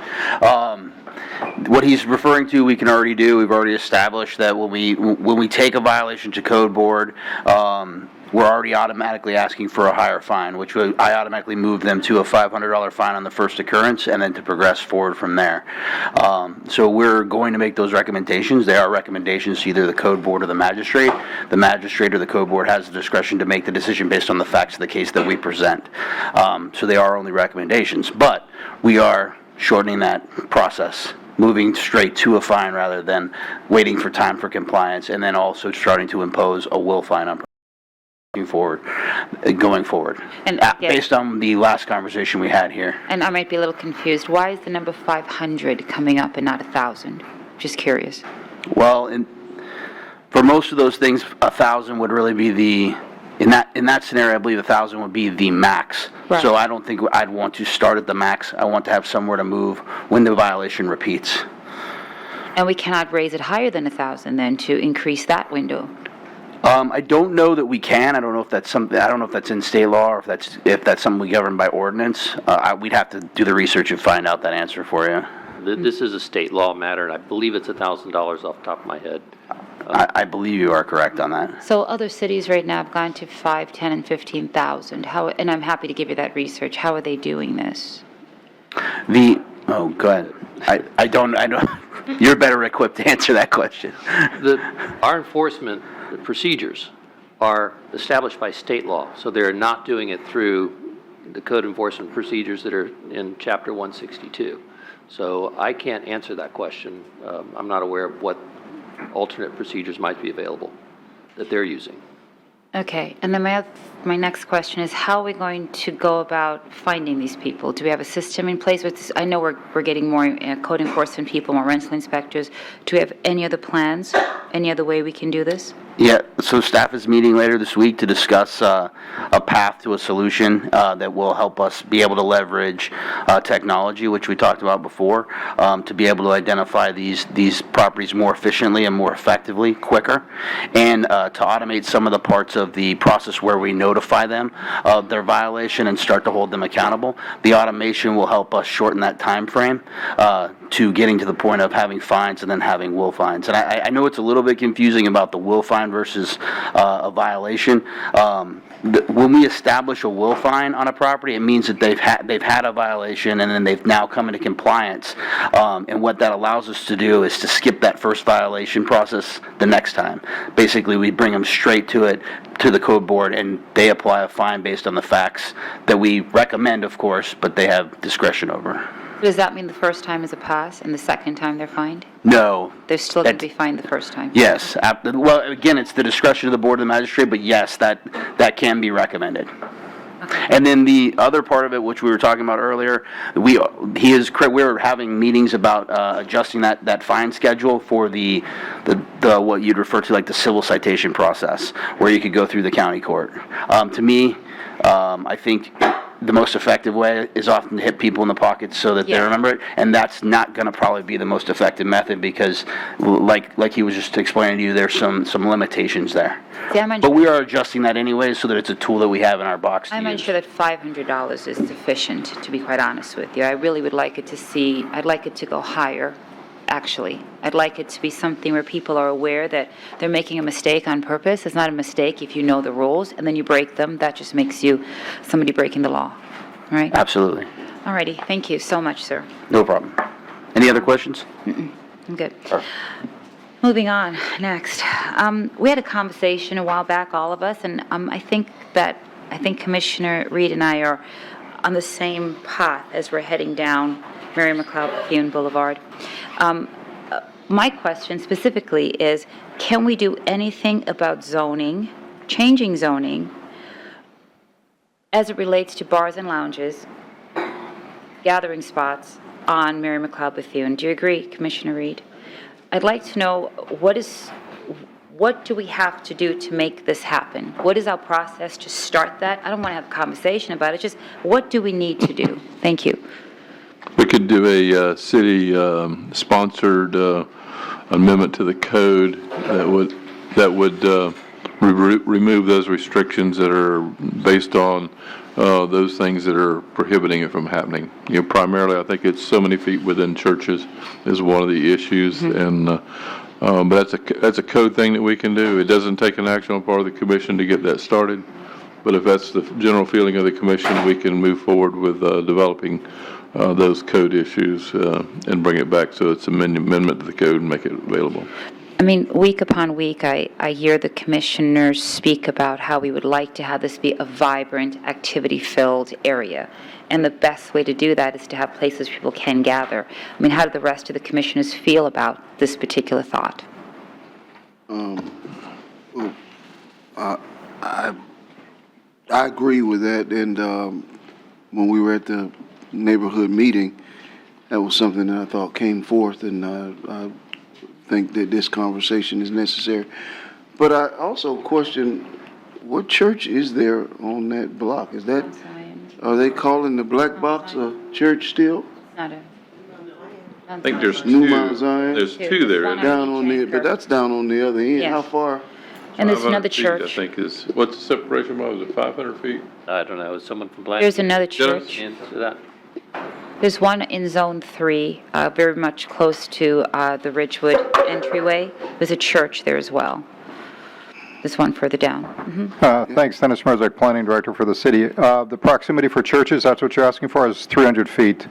What he's referring to, we can already do. We've already established that when we take a violation to code board, we're already automatically asking for a higher fine, which I automatically move them to a $500 fine on the first occurrence and then to progress forward from there. So we're going to make those recommendations. They are recommendations to either the code board or the magistrate. The magistrate or the code board has the discretion to make the decision based on the facts of the case that we present. So they are only recommendations, but we are shortening that process, moving straight to a fine rather than waiting for time for compliance, and then also starting to impose a will fine on going forward, And based on the last conversation we had here. And I might be a little confused. Why is the number 500 coming up and not 1,000? Just curious. Well, for most of those things, 1,000 would really be in that scenario, I believe 1,000 would be the max. Right. So I don't think I'd want to start at the max. I want to have somewhere to move when the violation repeats. And we cannot raise it higher than 1,000 then to increase that window. I don't know that we can. I don't know if that's something. I don't know if that's in state law or if that's something we govern by ordinance. We'd have to do the research and find out that answer for you. This is a state law matter, and I believe it's $1,000 off the top of my head. I believe you are correct on that. So other cities right now have gone to 5, 10, and 15,000. And I'm happy to give you that research. How are they doing this? Oh, go ahead. I don't. You're better equipped to answer that question. Our enforcement procedures are established by state law, so they're not doing it through the code enforcement procedures that are in Chapter 162. So I can't answer that question. I'm not aware of what alternate procedures might be available that they're using. Okay, and then my next question is, how are we going to go about finding these people? Do we have a system in place with this? I know we're getting more code enforcement people, more rental inspectors. Do we have any other plans, any other way we can do this? Yeah, so staff is meeting later this week to discuss a path to a solution that will help us be able to leverage technology, which we talked about before, to be able to identify these properties more efficiently and more effectively, quicker, and to automate some of the parts of the process where we notify them of their violation and start to hold them accountable. The automation will help us shorten that time frame to getting to the point of having fines and then having will fines. And I know it's a little bit confusing about the will fine versus a violation. When we establish a will fine on a property, it means that they've had a violation and then they've now come into compliance. And what that allows us to do is to skip that first violation process the next time. Basically, we bring them straight to the code board, and they apply a fine based on the facts that we recommend, of course, but they have discretion over. Does that mean the first time is a pass and the second time they're fined? No. They're still going to be fined the first time? Yes. Well, again, it's the discretion of the board of the magistrate, but yes, that can be recommended. And then the other part of it, which we were talking about earlier, we're having meetings about adjusting that fine schedule for the what you'd refer to like the civil citation process, where you could go through the county court. To me, I think the most effective way is often to hit people in the pockets so that they remember it, and that's not going to probably be the most effective method because, like he was just explaining to you, there's some limitations there. But we are adjusting that anyway so that it's a tool that we have in our box to I'm use. unsure that $500 is sufficient, to be quite honest with you. I really would like it to I'd like it to go higher, actually. I'd like it to be something where people are aware that they're making a mistake on purpose. It's not a mistake if you know the rules and then you break them. That just makes you somebody breaking the law, right? Absolutely. All righty. Thank you so much, sir. No problem. Any other questions? I'm good. Moving on, next. We had a conversation a while back, all of us, and I think Commissioner Reed and I are on the same path as we're heading down Mary McLeod Boulevard. My question specifically is, can we do anything about zoning, changing zoning, as it relates to bars and lounges, gathering spots on Mary McLeod Bethune? Do you agree, Commissioner Reed? I'd like to know what do we have to do to make this happen? What is our process to start that? I don't want to have a conversation about it, just what do we need to do? Thank you. We could do a city-sponsored amendment to the code that would remove those restrictions that are based on those things that are prohibiting it from happening. Primarily, I think it's so many feet within churches is one of the issues, and but that's a code thing that we can do. It doesn't take an action on part of the commission to get that started, but if that's the general feeling of the commission, we can move forward with developing those code issues and bring it back so it's an amendment to the code and make it available. I mean, week upon week, I hear the commissioners speak about how we would like to have this be a vibrant, activity-filled area. And the best way to do that is to have places people can gather. I mean, how do the rest of the commissioners feel about this particular thought? I agree with that, and when we were at the neighborhood meeting, that was something that I thought came forth, and I think that this conversation is necessary. But I also question, what church is there on that block? Is that, are they calling the Black Box a church still? Not a... I think there's New two. Mount Zion? There's two there. Isn't there? Down on the, but that's down on the other end. Yes. How far? And there's 500 another feet, church. I think is, what's the separation, was it 500 feet? I don't know, is someone from Black? There's another church. Into that? There's one in Zone 3, very much close to the Ridgewood entryway. There's a church there as well. There's one further down. Thanks, Dennis Merzak, Planning Director for the city. The proximity for churches, that's what you're asking for, is 300 feet.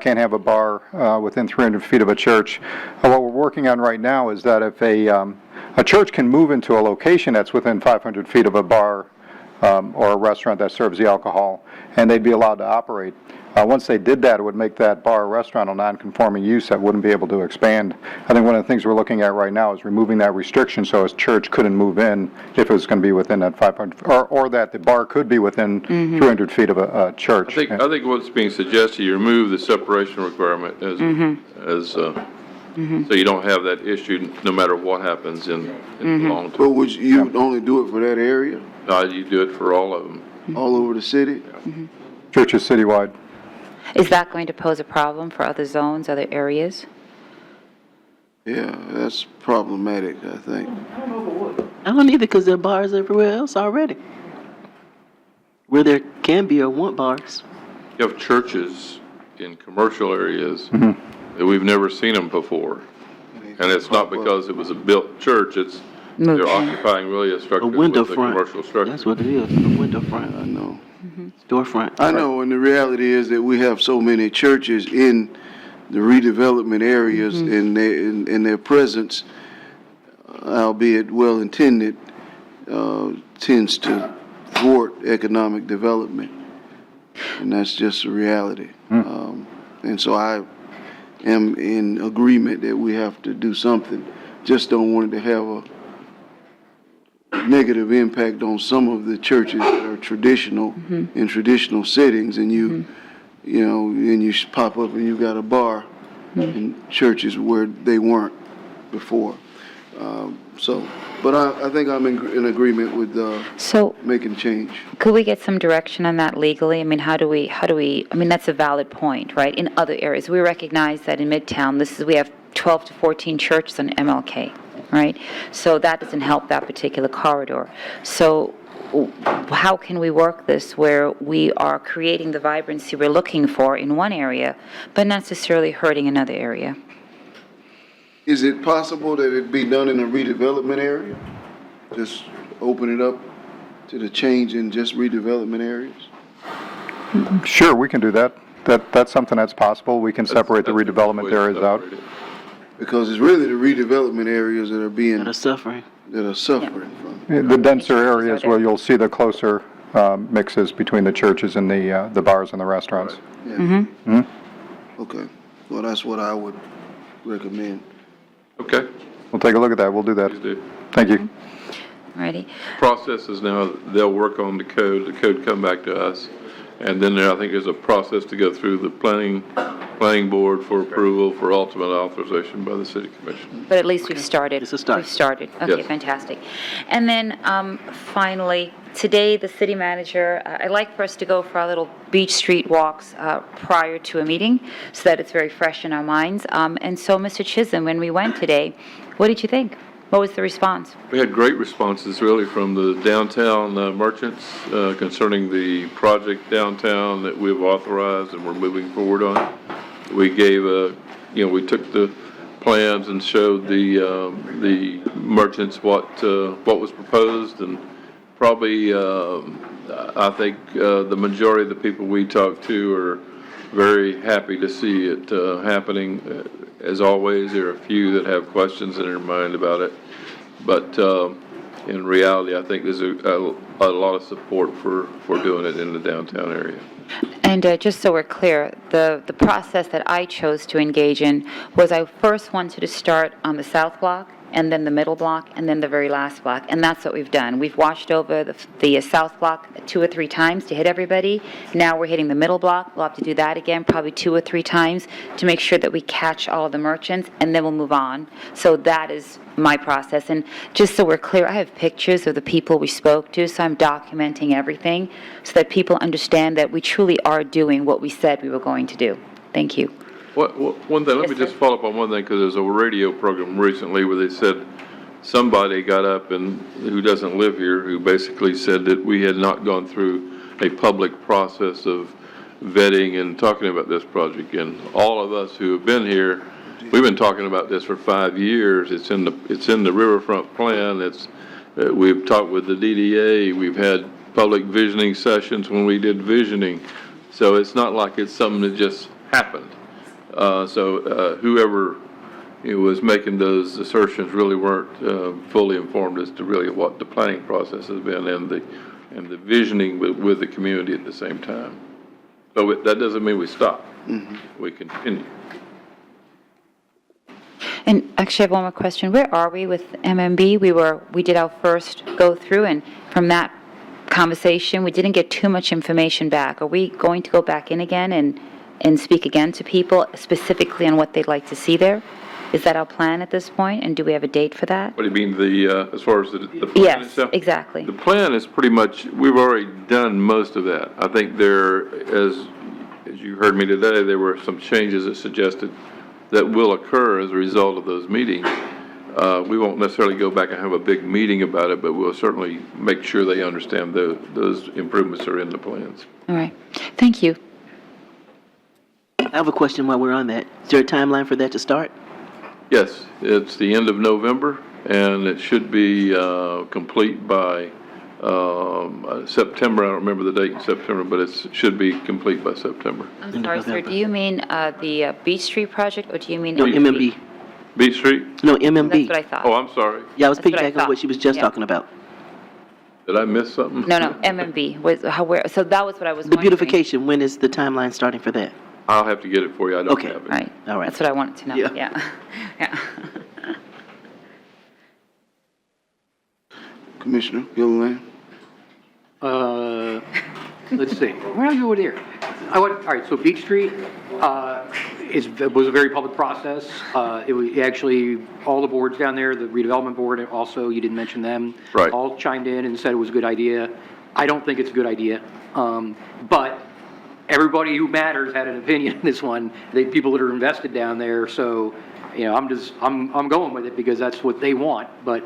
Can't have a bar within 300 feet of a church. What we're working on right now is that if a church can move into a location that's within 500 feet of a bar or a restaurant that serves the alcohol, and they'd be allowed to operate. Once they did that, it would make that bar or restaurant a non-conforming use that wouldn't be able to expand. I think one of the things we're looking at right now is removing that restriction so a church couldn't move in if it was going to be within that 500, or that the bar could be within 300 feet of a church. I think what's being suggested, you remove the separation requirement so you don't have that issue no matter what happens in the long term. But would you only do it for that area? No, you do it for all of them. All over the city? Churches citywide. Is that going to pose a problem for other zones, other areas? Yeah, that's problematic, I think. I don't either, because there are bars everywhere else already. Where there can be or want bars. You have churches in commercial areas that we've never seen them before. And it's not because it was a built church, it's, they're occupying really a structure with window a front. commercial structure. That's what it is, a window front. I know. Storefront. I know, and the reality is that we have so many churches in the redevelopment areas, and their presence, albeit well-intended, tends to thwart economic development, and that's just a reality. And so I am in agreement that we have to do something. Just don't want it to have a negative impact on some of the churches that are traditional, in traditional settings, and you know, and you pop up and you got a bar in churches where they weren't before. But I think I'm in agreement with So making change. could we get some direction on that legally? I mean, how do we, I mean, that's a valid point, right? In other areas, we recognize that in Midtown, we have 12 to 14 churches on MLK, right? So that doesn't help that particular corridor. So how can we work this where we are creating the vibrancy we're looking for in one area, but not necessarily hurting another area? Is it possible that it be done in a redevelopment area? Just open it up to the change in just redevelopment areas? Sure, we can do that. That's something that's possible. We can separate the redevelopment areas out. Because it's really the redevelopment areas that are being. That are suffering. That are suffering from. The denser areas where you'll see the closer mixes between the churches and the bars and the restaurants. Yeah. Okay. Well, that's what I would recommend. Okay. We'll take a look at that. We'll do that. Please do. Thank you. Ready? Process is now, they'll work on the code come back to us. And then I think there's a process to go through the planning board for approval for ultimate authorization by the city commission. But at least we've started. It's a start. We've started. Okay, Yes. fantastic. And then finally, today, the city manager, I'd like for us to go for our little Beach Street walks prior to a meeting so that it's very fresh in our minds. And so, Mr. Chisholm, when we went today, what did you think? What was the response? We had great responses really from the downtown merchants concerning the project downtown that we've authorized and we're moving forward on. We gave we took the plans and showed the merchants what was proposed, and probably I think the majority of the people we talked to are very happy to see it happening. As always, there are a few that have questions in their mind about it, but in reality, I think there's a lot of support for doing it in the downtown area. And just so we're clear, the process that I chose to engage in was I first wanted to start on the south block, and then the middle block, and then the very last block. And that's what we've done. We've washed over the south block 2 or 3 times to hit everybody. Now we're hitting the middle block. We'll have to do that again, probably 2 or 3 times to make sure that we catch all of the merchants, and then we'll move on. So that is my process. And just so we're clear, I have pictures of the people we spoke to, so I'm documenting everything so that people understand that we truly are doing what we said we were going to do. Thank you. One thing, let me just follow up on one thing, because there's a radio program recently where they said somebody got up and who doesn't live here, who basically said that we had not gone through a public process of vetting and talking about this project. And all of us who have been here, we've been talking about this for 5 years. It's in the riverfront plan. We've talked with the DDA. We've had public visioning sessions when we did visioning. So it's not like it's something that just happened. Whoever was making those assertions really weren't fully informed as to really what the planning process has been and the visioning with the community at the same time. But that doesn't mean we stop. We continue. And actually, I have one more question. Where are we with MMB? We did our first go through, and from that conversation, we didn't get too much information back. Are we going to go back in again and speak again to people specifically on what they'd like to see there? Is that our plan at this point, and do we have a date for that? What do you mean, as far as the plan Yes, itself? exactly. The plan is pretty much, we've already done most of that. I think as you heard me today, there were some changes that suggested that will occur as a result of those meetings. We won't necessarily go back and have a big meeting about it, but we'll certainly make sure they understand those improvements are in the plans. All right. Thank you. I have a question while we're on that. Is there a timeline for that to start? Yes, it's the end of November, and it should be complete by September. I don't remember the date in September, but it should be complete by September. I'm sorry, sir. Do you mean the Beach Street project, or do you mean? No, MMB. Beach Street? No, MMB. That's what I thought. Oh, I'm sorry. Yeah, I was That's what I piggybacking on what thought. she was just Yeah. talking about. Did I miss something? No, MMB. Where, so that was what I was The wondering. beautification, when is the timeline starting for that? I'll have to get it for you. I don't Okay. have it. Right. All right. That's what I wanted to know. Yeah. Yeah. Yeah. Commissioner Gilliland? Let's see, where are you over there? All right, so Beach Street it was a very public process. It was actually, all the boards down there, the redevelopment board, and also, you didn't mention them. Right. All chimed in and said it was a good idea. I don't think it's a good idea, but everybody who matters had an opinion in this one, the people that are invested down there, so, you know, I'm going with it because that's what they want, but,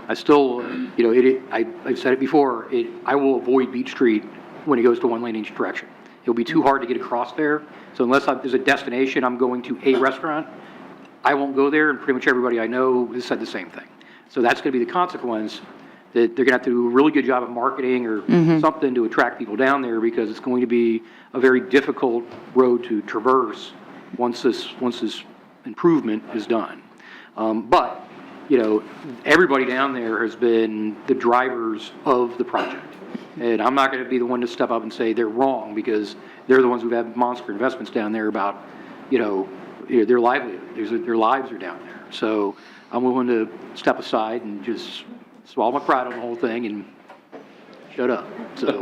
I still, you know, I've said it before, I will avoid Beach Street when it goes to one lane each direction. It'll be too hard to get across there, so unless there's a destination, I'm going to a restaurant, I won't go there, and pretty much everybody I know has said the same thing. So that's gonna be the consequence, that they're gonna have to do a really good job of marketing or something to attract people down there, because it's going to be a very difficult road to traverse once this improvement is done. But, you know, everybody down there has been the drivers of the project. And I'm not going to be the one to step up and say they're wrong, because they're the ones who've had monster investments down there about, you know, their livelihood, their lives are down there. So I'm willing to step aside and just swallow my pride on the whole thing and shut up. So,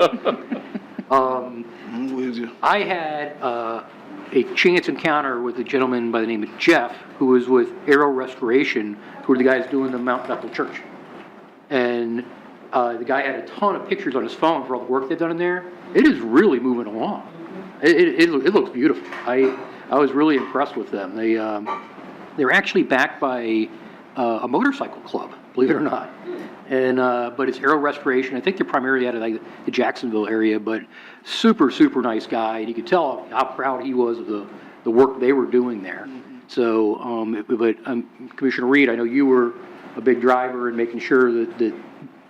I'm with you. I had a chance encounter with a gentleman by the name of Jeff, who was with Arrow Restoration, who are the guys doing the Mount Bethel Church. And the guy had a ton of pictures on his phone for all the work they've done in there. It is really moving along. It looks beautiful. I was really impressed with them. They're actually backed by a motorcycle club, believe it or not. And but it's Arrow Restoration. I think they're primarily out of like the Jacksonville area, but super, super nice guy. And you could tell how proud he was of the work they were doing there. So, Commissioner Reed, I know you were a big driver in making sure that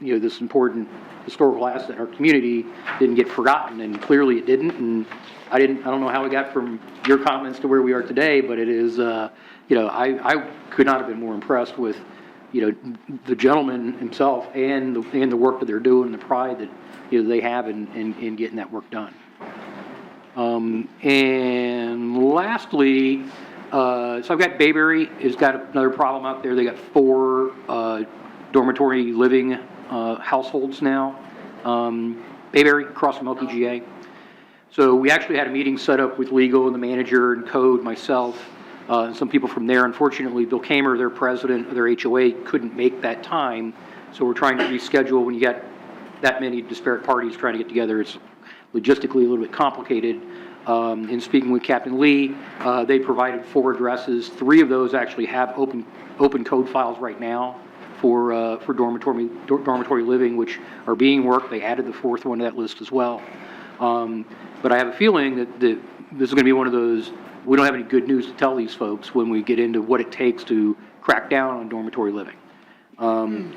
you know, this important historical asset in our community didn't get forgotten, and clearly it didn't. And I don't know how we got from your comments to where we are today, but it is, you know, I could not have been more impressed with, you know, the gentleman himself and the work that they're doing, the pride that, you know, they have in getting that work done. And lastly, so I've got Bayberry has got another problem out there. They got 4 dormitory living households now. Bayberry across from LPGA. So we actually had a meeting set up with legal and the manager and code, myself, and some people from there. Unfortunately, Bill Kamer, their president of their HOA, couldn't make that time. So we're trying to reschedule. When you got that many disparate parties trying to get together, it's logistically a little bit complicated. In speaking with Captain Lee, they provided 4 addresses. 3 of those actually have open code files right now for dormitory living, which are being worked. They added the 4th one to that list as well. But I have a feeling that this is going to be one of those, we don't have any good news to tell these folks when we get into what it takes to crack down on dormitory living.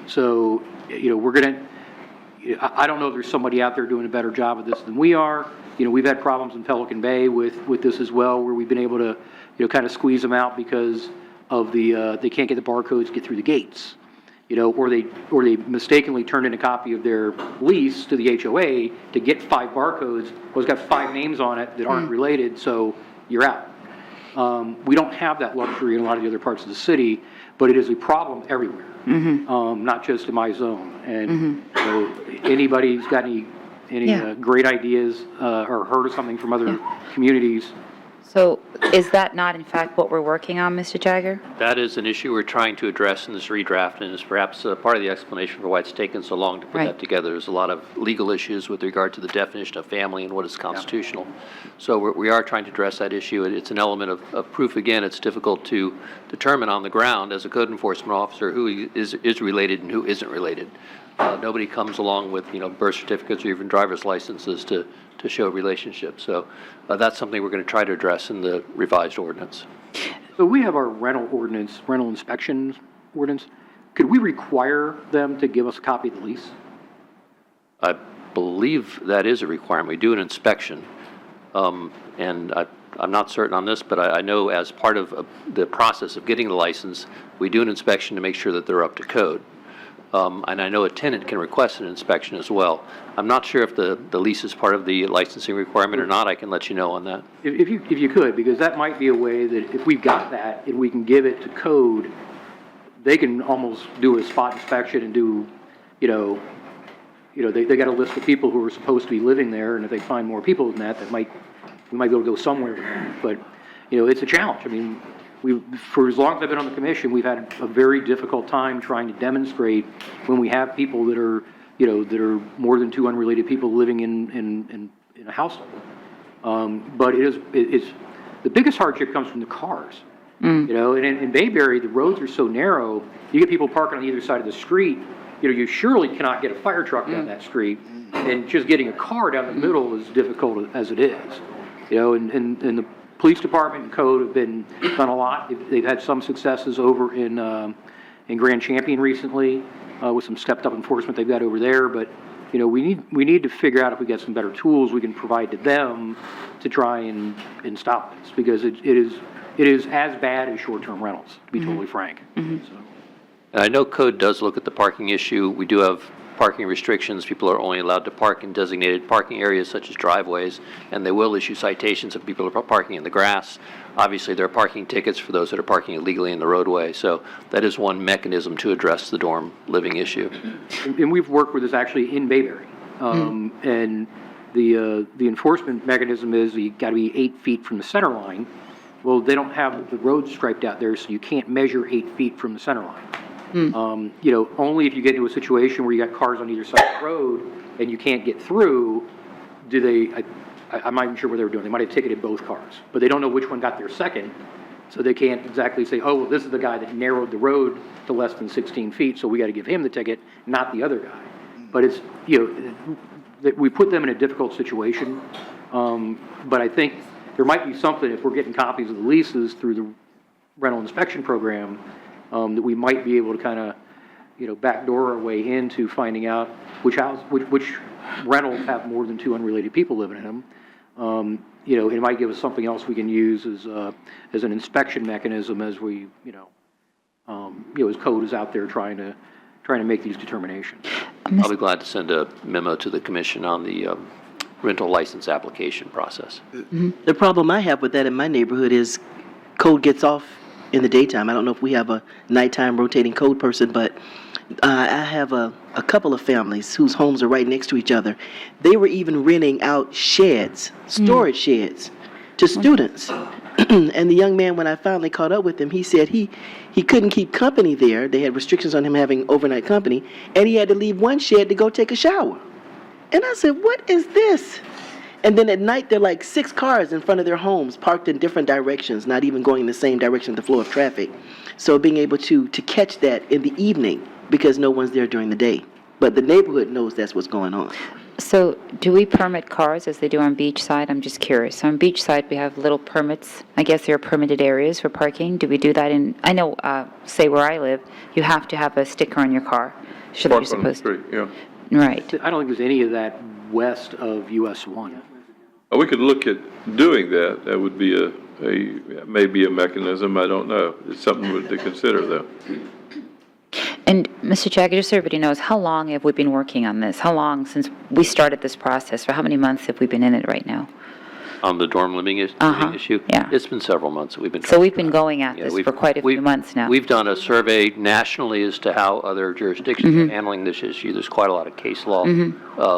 So, you know, we're going to, I don't know if there's somebody out there doing a better job of this than we are. You know, we've had problems in Pelican Bay with this as well, where we've been able to, you know, kind of squeeze them out because of they can't get the barcodes to get through the gates. You know, or they mistakenly turned in a copy of their lease to the HOA to get 5 barcodes. Well, it's got 5 names on it that aren't related, so you're out. We don't have that luxury in a lot of the other parts of the city, but it is a problem everywhere, not just in my zone. And so anybody who's got any great ideas or heard of something from other communities, So is that not in fact what we're working on, Mr. Jagger? That is an issue we're trying to address in this redraft, and is perhaps part of the explanation for why it's taken so long to put that together. There's a lot of legal issues with regard to the definition of family and what is constitutional. So we are trying to address that issue. It's an element of proof. Again, it's difficult to determine on the ground as a code enforcement officer who is related and who isn't related. Nobody comes along with, birth certificates or even driver's licenses to show relationships. So that's something we're going to try to address in the revised ordinance. So we have our rental ordinance, rental inspection ordinance. Could we require them to give us a copy of the lease? I believe that is a requirement. We do an inspection. And I'm not certain on this, but I know as part of the process of getting the license, we do an inspection to make sure that they're up to code. And I know a tenant can request an inspection as well. I'm not sure if the lease is part of the licensing requirement or not. I can let you know on that. If you could, because that might be a way that if we've got that and we can give it to code, they can almost do a spot inspection and do, they got a list of people who are supposed to be living there, and if they find more people than that, we might be able to go somewhere with that. But, it's a challenge. I mean, for as long as I've been on the commission, we've had a very difficult time trying to demonstrate when we have people that are, that are more than two unrelated people living in a household. But it's the biggest hardship comes from the cars. And in Bayberry, the roads are so narrow, you get people parking on either side of the street. You surely cannot get a fire truck down that street, and just getting a car down the middle is difficult as it is. And the police department and code have done a lot. They've had some successes over in Grand Champion recently with some stepped up enforcement they've got over there. But we need to figure out if we get some better tools we can provide to them to try and stop this, because it is as bad as short-term rentals, to be totally frank. So. And I know code does look at the parking issue. We do have parking restrictions. People are only allowed to park in designated parking areas such as driveways, and they will issue citations if people are parking in the grass. Obviously, there are parking tickets for those that are parking illegally in the roadway. So that is one mechanism to address the dorm living issue. And we've worked with this actually in Bayberry. And the enforcement mechanism is you got to be 8 feet from the center line. Well, they don't have the road striped out there, so you can't measure 8 feet from the center line. Only if you get into a situation where you got cars on either side of the road and you can't get through, do they, I'm not even sure what they were doing. They might have ticketed both cars, but they don't know which one got there second, so they can't exactly say, oh, well, this is the guy that narrowed the road to less than 16 feet, so we got to give him the ticket, not the other guy. But it's, that we put them in a difficult situation, but I think there might be something, if we're getting copies of the leases through the rental inspection program, that we might be able to kind of, backdoor our way into finding out which rentals have more than two unrelated people living in them. It might give us something else we can use as an inspection mechanism as we, as code is out there trying to make these determinations. I'll be glad to send a memo to the commission on the rental license application process. The problem I have with that in my neighborhood is code gets off in the daytime. I don't know if we have a nighttime rotating code person, but I have a couple of families whose homes are right next to each other. They were even renting out sheds, storage sheds, to students. And the young man, when I finally caught up with him, he said he couldn't keep company there. They had restrictions on him having overnight company, and he had to leave one shed to go take a shower. And I said, what is this? And then at night, there are like 6 cars in front of their homes parked in different directions, not even going in the same direction of the flow of traffic. So being able to catch that in the evening because no one's there during the day. But the neighborhood knows that's what's going on. So do we permit cars as they do on Beachside? I'm just curious. On Beachside, we have little permits. I guess there are permitted areas for parking. Do we do that in, I know, say where I live, you have to have a sticker on your car. Should you're supposed to. Yeah. Right. I don't think there's any of that west of US 1. We could look at doing that. That would be maybe a mechanism. I don't know. It's something to consider, though. And Mr. Jagger, just so everybody knows, how long have we been working on this? How long since we started this process? For how many months have we been in it right now? On the dorm living issue? Yeah. It's been several months that we've been So we've been going at this for quite a few months now. We've done a survey nationally as to how other jurisdictions are handling this issue. There's quite a lot of case law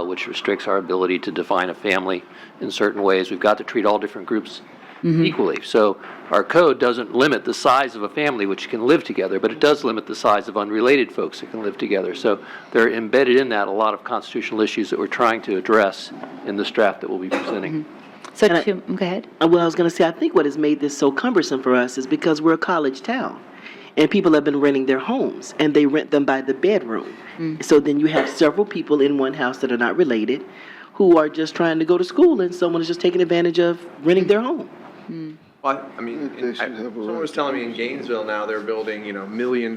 which restricts our ability to define a family in certain ways. We've got to treat all different groups equally. So our code doesn't limit the size of a family which can live together, but it does limit the size of unrelated folks that can live together. So there are embedded in that a lot of constitutional issues that we're trying to address in this draft that we'll be presenting. So go ahead. Well, I was going to say, I think what has made this so cumbersome for us is because we're a college town. And people have been renting their homes, and they rent them by the bedroom. So then you have several people in one house that are not related who are just trying to go to school, and someone is just taking advantage of renting their home. Well, I mean, someone was telling me in Gainesville now they're building, $1 million,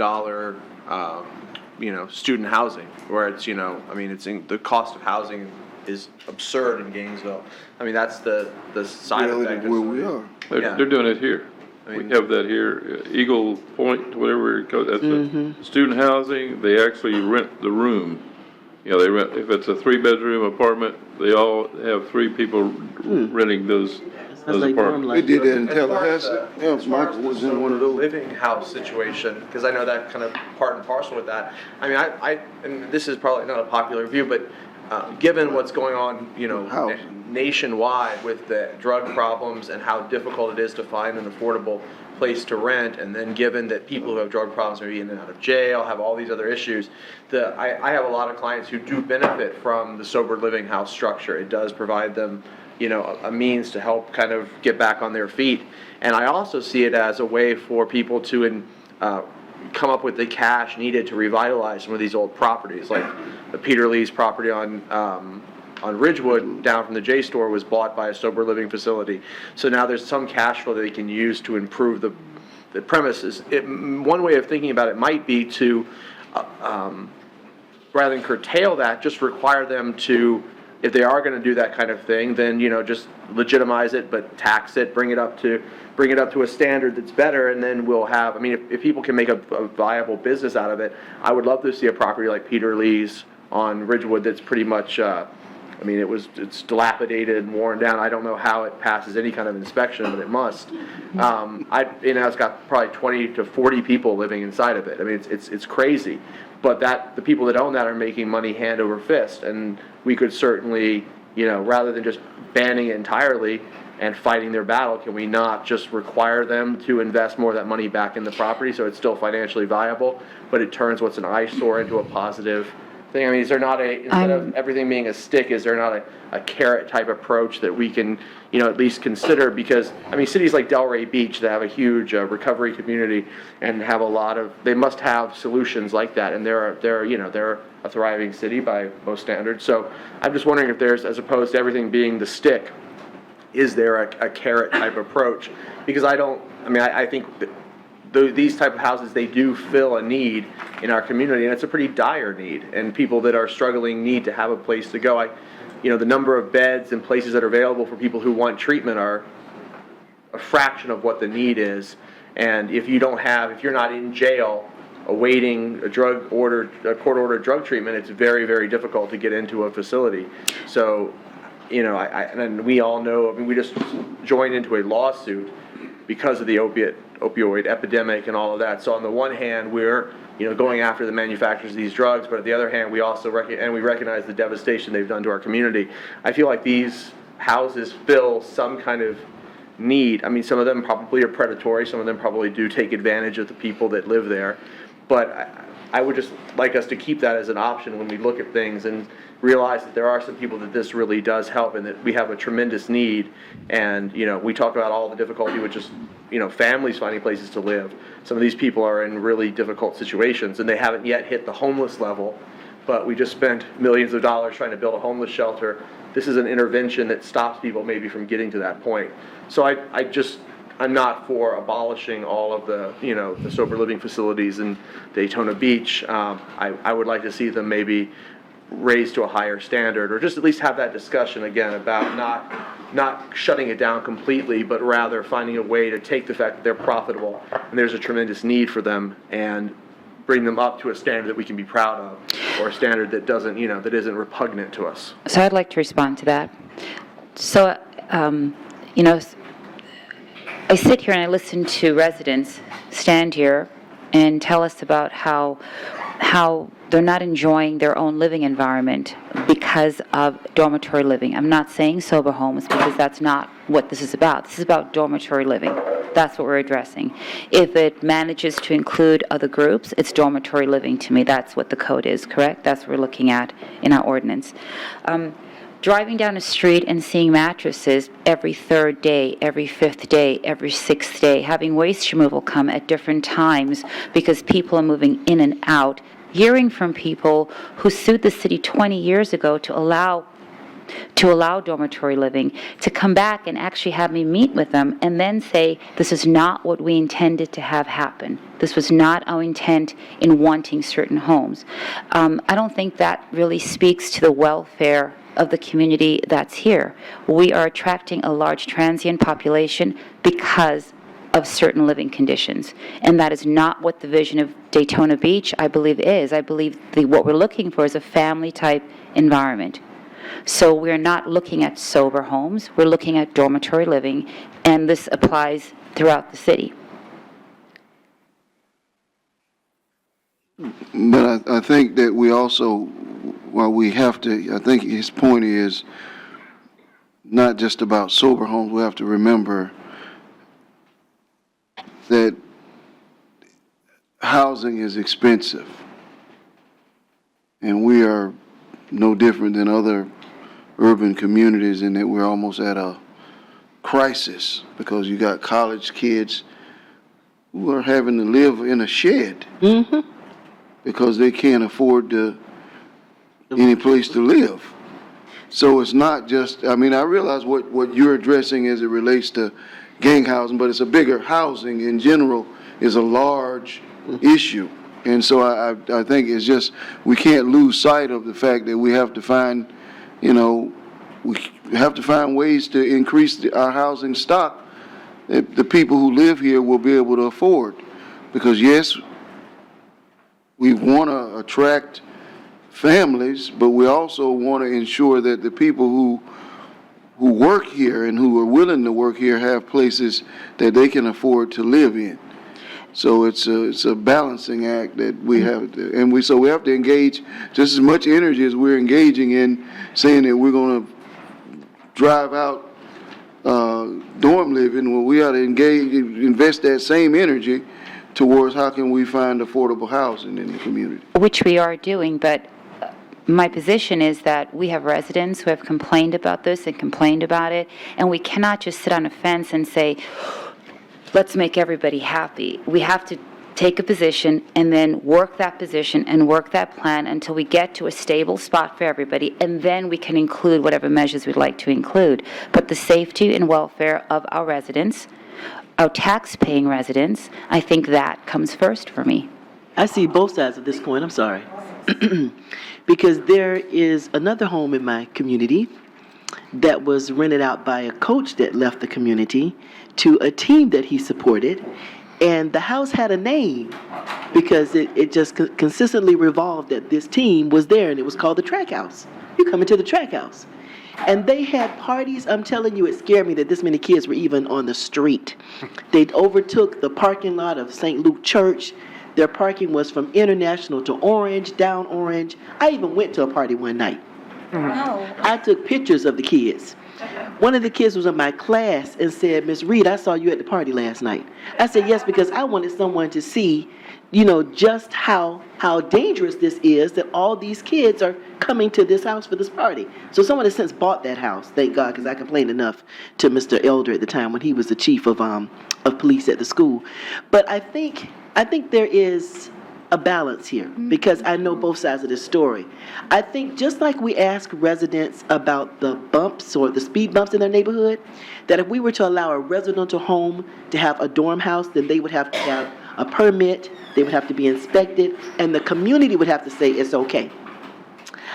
student housing, where it's, I mean, the cost of housing is absurd in Gainesville. I mean, that's the side effect. Where we are. They're doing it here. We have that here, Eagle Point, whatever it goes, that's the student housing, they actually rent the room. They rent, if it's a 3-bedroom apartment, they all have 3 people renting those apartments. They did that in Tallahassee. Yeah, Michael was in one of those. Living house situation, because I know that kind of part and parcel with that. I mean, and this is probably not a popular view, but given what's going on, nationwide with the drug problems and how difficult it is to find an affordable place to rent, and then given that people who have drug problems are in and out of jail, have all these other issues, I have a lot of clients who do benefit from the sober living house structure. It does provide them, a means to help kind of get back on their feet. And I also see it as a way for people to come up with the cash needed to revitalize some of these old properties, like the Peter Lee's property on Ridgewood down from the J Store was bought by a sober living facility. So now there's some cash flow that they can use to improve the premises. One way of thinking about it might be to, rather than curtail that, just require them to, if they are going to do that kind of thing, then, just legitimize it, but tax it, bring it up to a standard that's better, and then we'll have, I mean, if people can make a viable business out of it, I would love to see a property like Peter Lee's on Ridgewood that's pretty much, it's dilapidated and worn down. I don't know how it passes any kind of inspection, but it must. It's got probably 20 to 40 people living inside of it. I mean, it's crazy. But the people that own that are making money hand over fist, and we could certainly, rather than just banning it entirely and fighting their battle, can we not just require them to invest more of that money back in the property so it's still financially viable, but it turns what's an eyesore into a positive thing? I mean, is there not instead of everything being a stick, is there not a carrot type approach that we can, at least consider? Because, I mean, cities like Delray Beach that have a huge recovery community and have they must have solutions like that, and they're a thriving city by most standards. So I'm just wondering if there's, as opposed to everything being the stick, is there a carrot type approach? Because I think these type of houses, they do fill a need in our community, and it's a pretty dire need, and people that are struggling need to have a place to go. The number of beds and places that are available for people who want treatment are a fraction of what the need is, and if you're not in jail awaiting a court-ordered drug treatment, it's very, very difficult to get into a facility. So, and we all know, we just joined into a lawsuit because of the opioid epidemic and all of that. So on the one hand, we're going after the manufacturers of these drugs, but on the other hand, we also recognize the devastation they've done to our community. I feel like these houses fill some kind of need. I mean, some of them probably are predatory. Some of them probably do take advantage of the people that live there. But I would just like us to keep that as an option when we look at things and realize that there are some people that this really does help, and that we have a tremendous need. And, we talk about all the difficulty with just, families finding places to live. Some of these people are in really difficult situations, and they haven't yet hit the homeless level, but we just spent millions of dollars trying to build a homeless shelter. This is an intervention that stops people maybe from getting to that point. So I'm not for abolishing all of the, the sober living facilities in Daytona Beach. I would like to see them maybe raised to a higher standard, or just at least have that discussion again about not shutting it down completely, but rather finding a way to take the fact that they're profitable and there's a tremendous need for them, and bring them up to a standard that we can be proud of, or a standard that doesn't, that isn't repugnant to us. So I'd like to respond to that. So, I sit here and I listen to residents stand here and tell us about how they're not enjoying their own living environment because of dormitory living. I'm not saying sober homes because that's not what this is about. This is about dormitory living. That's what we're addressing. If it manages to include other groups, it's dormitory living to me. That's what the code is, correct? That's what we're looking at in our ordinance. Driving down a street and seeing mattresses every third day, every fifth day, every sixth day, having waste removal come at different times because people are moving in and out, hearing from people who sued the city 20 years ago to allow dormitory living, to come back and actually have me meet with them and then say, this is not what we intended to have happen. This was not our intent in wanting certain homes. I don't think that really speaks to the welfare of the community that's here. We are attracting a large transient population because of certain living conditions. And that is not what the vision of Daytona Beach, I believe, is. I believe what we're looking for is a family-type environment. So we're not looking at sober homes, we're looking at dormitory living, and this applies throughout the city. But I think that we also, I think his point is not just about sober homes. We have to remember that housing is expensive. And we are no different than other urban communities in that we're almost at a crisis because you got college kids who are having to live in a shed because they can't afford any place to live. So it's not just, I mean, I realize what you're addressing as it relates to gang housing, but it's a bigger housing in general is a large issue. And so I think it's just, we can't lose sight of the fact that we have to find, we have to find ways to increase our housing stock that the people who live here will be able to afford. Because yes, we want to attract families, but we also want to ensure that the people who work here and who are willing to work here have places that they can afford to live in. So it's a balancing act that we have to, and we have to engage just as much energy as we're engaging in saying that we're going to drive out dorm living. Well, we ought to invest that same energy towards how can we find affordable housing in the community. Which we are doing, but my position is that we have residents who have complained about this and complained about it, and we cannot just sit on a fence and say, let's make everybody happy. We have to take a position and then work that position and work that plan until we get to a stable spot for everybody, and then we can include whatever measures we'd like to include. But the safety and welfare of our residents, our tax-paying residents, I think that comes first for me. I see both sides of this coin, I'm sorry. Because there is another home in my community that was rented out by a coach that left the community to a team that he supported, and the house had a name because it just consistently revolved that this team was there, and it was called the Track House. You come into the Track House. And they had parties, I'm telling you, it scared me that this many kids were even on the street. They overtook the parking lot of St. Luke Church. Their parking was from International to Orange, down Orange. I even went to a party one night. I took pictures of the kids. One of the kids was in my class and said, Miss Reed, I saw you at the party last night. I said, yes, because I wanted someone to see, just how dangerous this is that all these kids are coming to this house for this party. So someone has since bought that house, thank God, because I complained enough to Mr. Elder at the time when he was the chief of police at the school. But I think there is a balance here because I know both sides of this story. I think just like we ask residents about the bumps or the speed bumps in their neighborhood, that if we were to allow a residential home to have a dorm house, then they would have to have a permit, they would have to be inspected, and the community would have to say it's okay.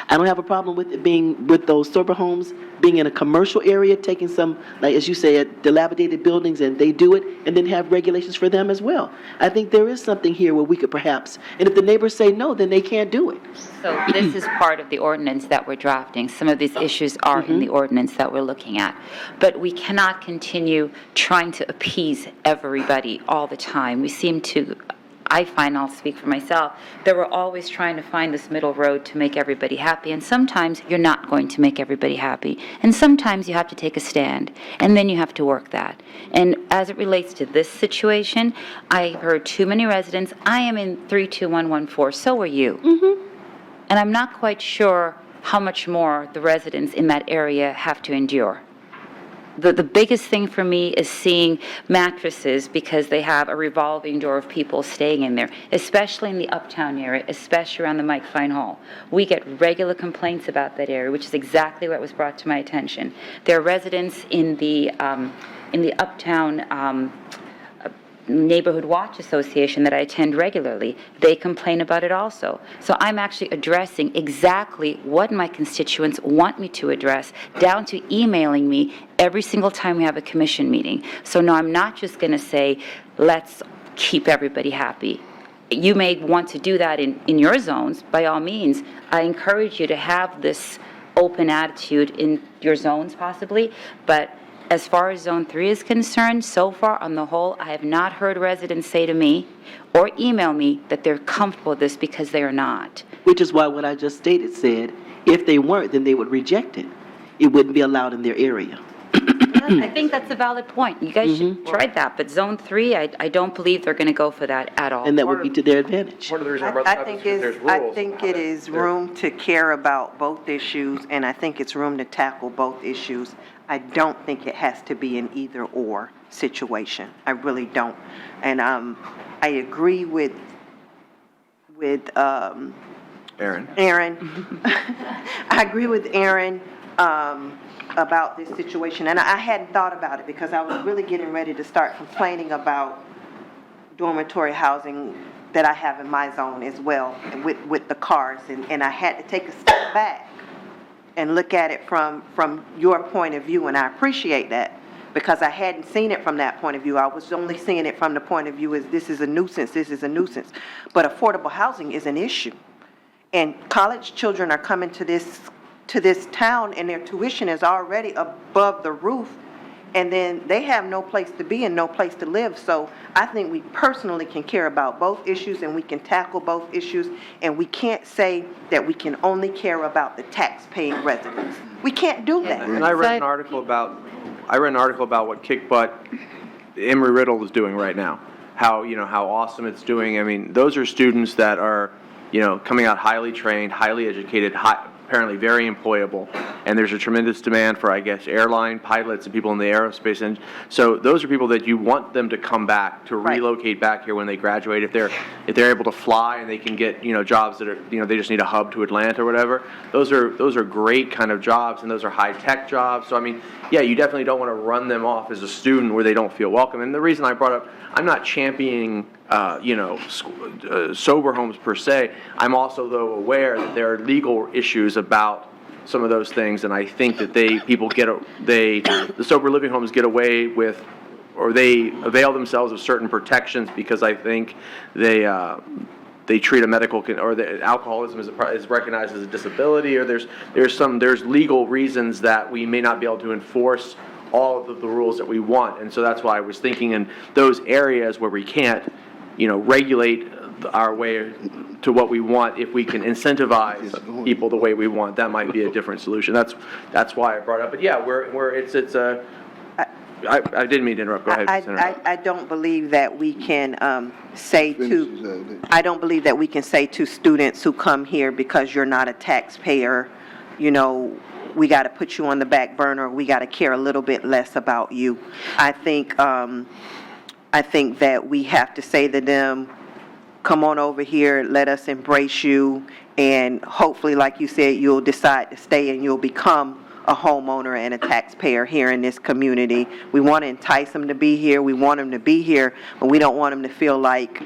I don't have a problem with it being with those sober homes being in a commercial area, taking some, like as you said, dilapidated buildings, and they do it, and then have regulations for them as well. I think there is something here where we could perhaps, and if the neighbors say no, then they can't do it. So this is part of the ordinance that we're drafting. Some of these issues are in the ordinance that we're looking at. But we cannot continue trying to appease everybody all the time. We seem to I find, I'll speak for myself, that we're always trying to find this middle road to make everybody happy, and sometimes you're not going to make everybody happy, and sometimes you have to take a stand, and then you have to work that. And as it relates to this situation, I heard too many residents. I am in 32114, so are you. And I'm not quite sure how much more the residents in that area have to endure. The biggest thing for me is seeing mattresses because they have a revolving door of people staying in there, especially in the uptown area, especially around the Mike Fine Hall. We get regular complaints about that area, which is exactly what was brought to my attention. There are residents in the uptown Neighborhood Watch Association that I attend regularly. They complain about it also. So I'm actually addressing exactly what my constituents want me to address, down to emailing me every single time we have a commission meeting. So no, I'm not just going to say, let's keep everybody happy. You may want to do that in your zones. By all means, I encourage you to have this open attitude in your zones possibly, but as far as Zone 3 is concerned, so far, on the whole, I have not heard residents say to me or email me that they're comfortable with this, because they are not. Which is why what I just stated said, if they weren't, then they would reject it. It wouldn't be allowed in their area. I think that's a valid point. You guys should try that, but Zone 3, I don't believe they're going to go for that at all. And that would be to their advantage. Part of the reason I brought I that up think is because is, there's I rules. think it is room to care about both issues, and I think it's room to tackle both issues. I don't think it has to be an either-or situation. I really don't. And I agree with Aaron. Aaron. I agree with Aaron about this situation, and I hadn't thought about it because I was really getting ready to start complaining about dormitory housing that I have in my zone as well, with the cars, and I had to take a step back and look at it from your point of view, and I appreciate that, because I hadn't seen it from that point of view. I was only seeing it from the point of view as this is a nuisance, this is a nuisance. But affordable housing is an issue. And college children are coming to this town, and their tuition is already above the roof, and then they have no place to be and no place to live. So I think we personally can care about both issues, and we can tackle both issues, and we can't say that we can only care about the tax-paying residents. We can't do that. And I read an article about what Kick Butt Emory Riddle is doing right now. How awesome it's doing. I mean, those are students that are, coming out highly trained, highly educated, apparently very employable, and there's a tremendous demand for, I guess, airline pilots and people in the aerospace. And so those are people that you want them to come back, to relocate back here when they graduate. If they're able to fly and they can get, jobs that are, they just need a hub to Atlanta or whatever. Those are great kind of jobs, and those are high-tech jobs. So, I mean, yeah, you definitely don't want to run them off as a student where they don't feel welcome. And the reason I brought up, I'm not championing sober homes per se. I'm also, though, aware that there are legal issues about some of those things, and I think that the sober living homes get away with, or they avail themselves of certain protections because I think they treat a medical or the alcoholism is recognized as a disability, or there's legal reasons that we may not be able to enforce all of the rules that we want. And so that's why I was thinking in those areas where we can't, regulate our way to what we want, if we can incentivize people the way we want, that might be a different solution. That's why I brought it up. But yeah, I didn't mean to interrupt. Go ahead, Senator. I don't believe that we can say to students who come here, because you're not a taxpayer, we got to put you on the back burner. We got to care a little bit less about you. I think that we have to say to them, come on over here, let us embrace you, and hopefully, like you said, you'll decide to stay and you'll become a homeowner and a taxpayer here in this community. We want to entice them to be here. We want them to be here, but we don't want them to feel like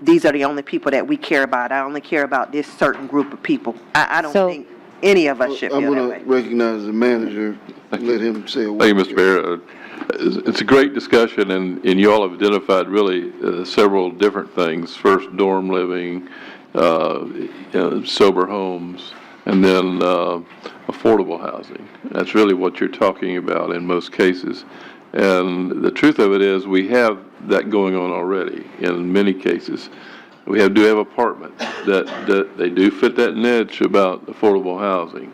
these are the only people that we care about. I only care about this certain group of people. I don't think any of us should feel that way. I'm going to recognize the manager, let him say a word. Thank you, Mr. Mayor. It's a great discussion, and you all have identified really several different things. First, dorm living, sober homes, and then affordable housing. That's really what you're talking about in most cases. And the truth of it is we have that going on already in many cases. We do have apartments that they do fit that niche about affordable housing.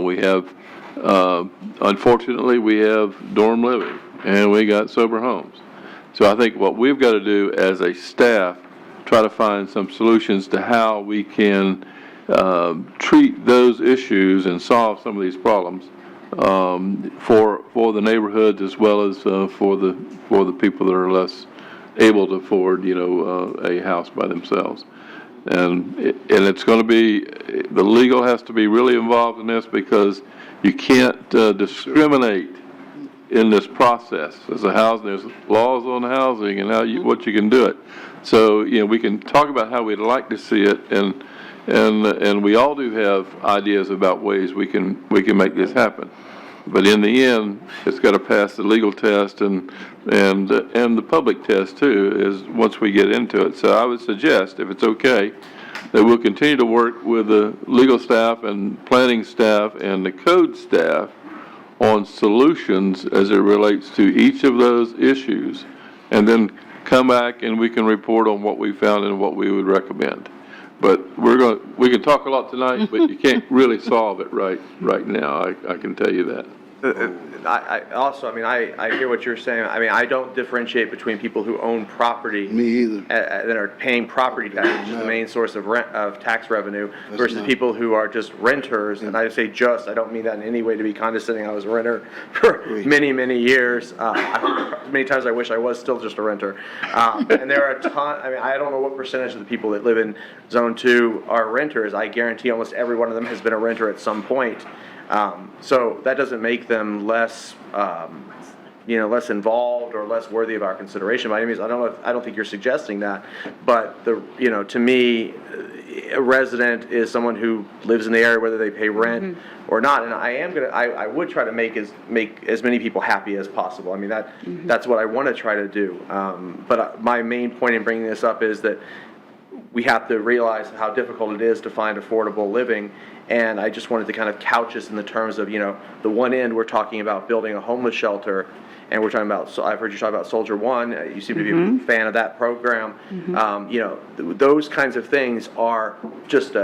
We have, unfortunately, we have dorm living, and we got sober homes. So I think what we've got to do as a staff, try to find some solutions to how we can treat those issues and solve some of these problems for the neighborhoods as well as for the people that are less able to afford, a house by themselves. And it's going to be, the legal has to be really involved in this, because you can't discriminate in this process. There's laws on housing and what you can do it. So, we can talk about how we'd like to see it, and we all do have ideas about ways we can make this happen. But in the end, it's got to pass the legal test and the public test too, is once we get into it. So I would suggest, if it's okay, that we'll continue to work with the legal staff and planning staff and the code staff on solutions as it relates to each of those issues, and then come back and we can report on what we found and what we would recommend. But we can talk a lot tonight, but you can't really solve it right now. I can tell you that. I hear what you're saying. I don't differentiate between people who own property. Me either. That are paying property tax, which is the main source of tax revenue, versus people who are just renters. And I say just, I don't mean that in any way to be condescending. I was a renter for many, many years. Many times I wish I was still just a renter. And there are a ton, I don't know what percentage of the people that live in Zone 2 are renters. I guarantee almost every one of them has been a renter at some point. So that doesn't make them less, less involved or less worthy of our consideration. By any means, I don't think you're suggesting that. But to me, a resident is someone who lives in the area, whether they pay rent or not. And I would try to make as many people happy as possible. That's what I want to try to do. But my main point in bringing this up is that we have to realize how difficult it is to find affordable living. And I just wanted to kind of couch this in the terms of, the one end, we're talking about building a homeless shelter, and we're talking about, so I've heard you talk about Soldier One. You seem to be a fan of that program. Those kinds of things are just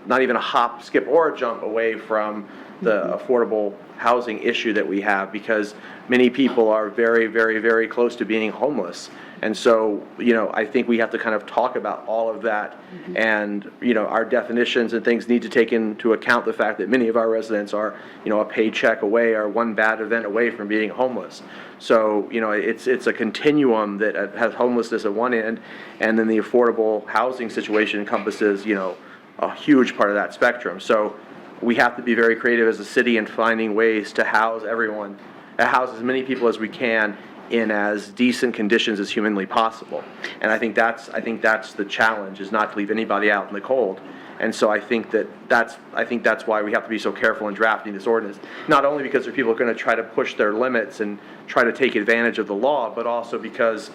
not even a hop, skip, or a jump away from the affordable housing issue that we have, because many people are very, very, very close to being homeless. And so, I think we have to kind of talk about all of that, and, our definitions and things need to take into account the fact that many of our residents are, a paycheck away or one bad event away from being homeless. So, it's a continuum that has homelessness at one end, and then the affordable housing situation encompasses, a huge part of that spectrum. So we have to be very creative as a city in finding ways to house everyone, house as many people as we can in as decent conditions as humanly possible. And I think that's the challenge, is not to leave anybody out in the cold. And so I think that's why we have to be so careful in drafting this ordinance. Not only because there are people who are going to try to push their limits and try to take advantage of the law, but also because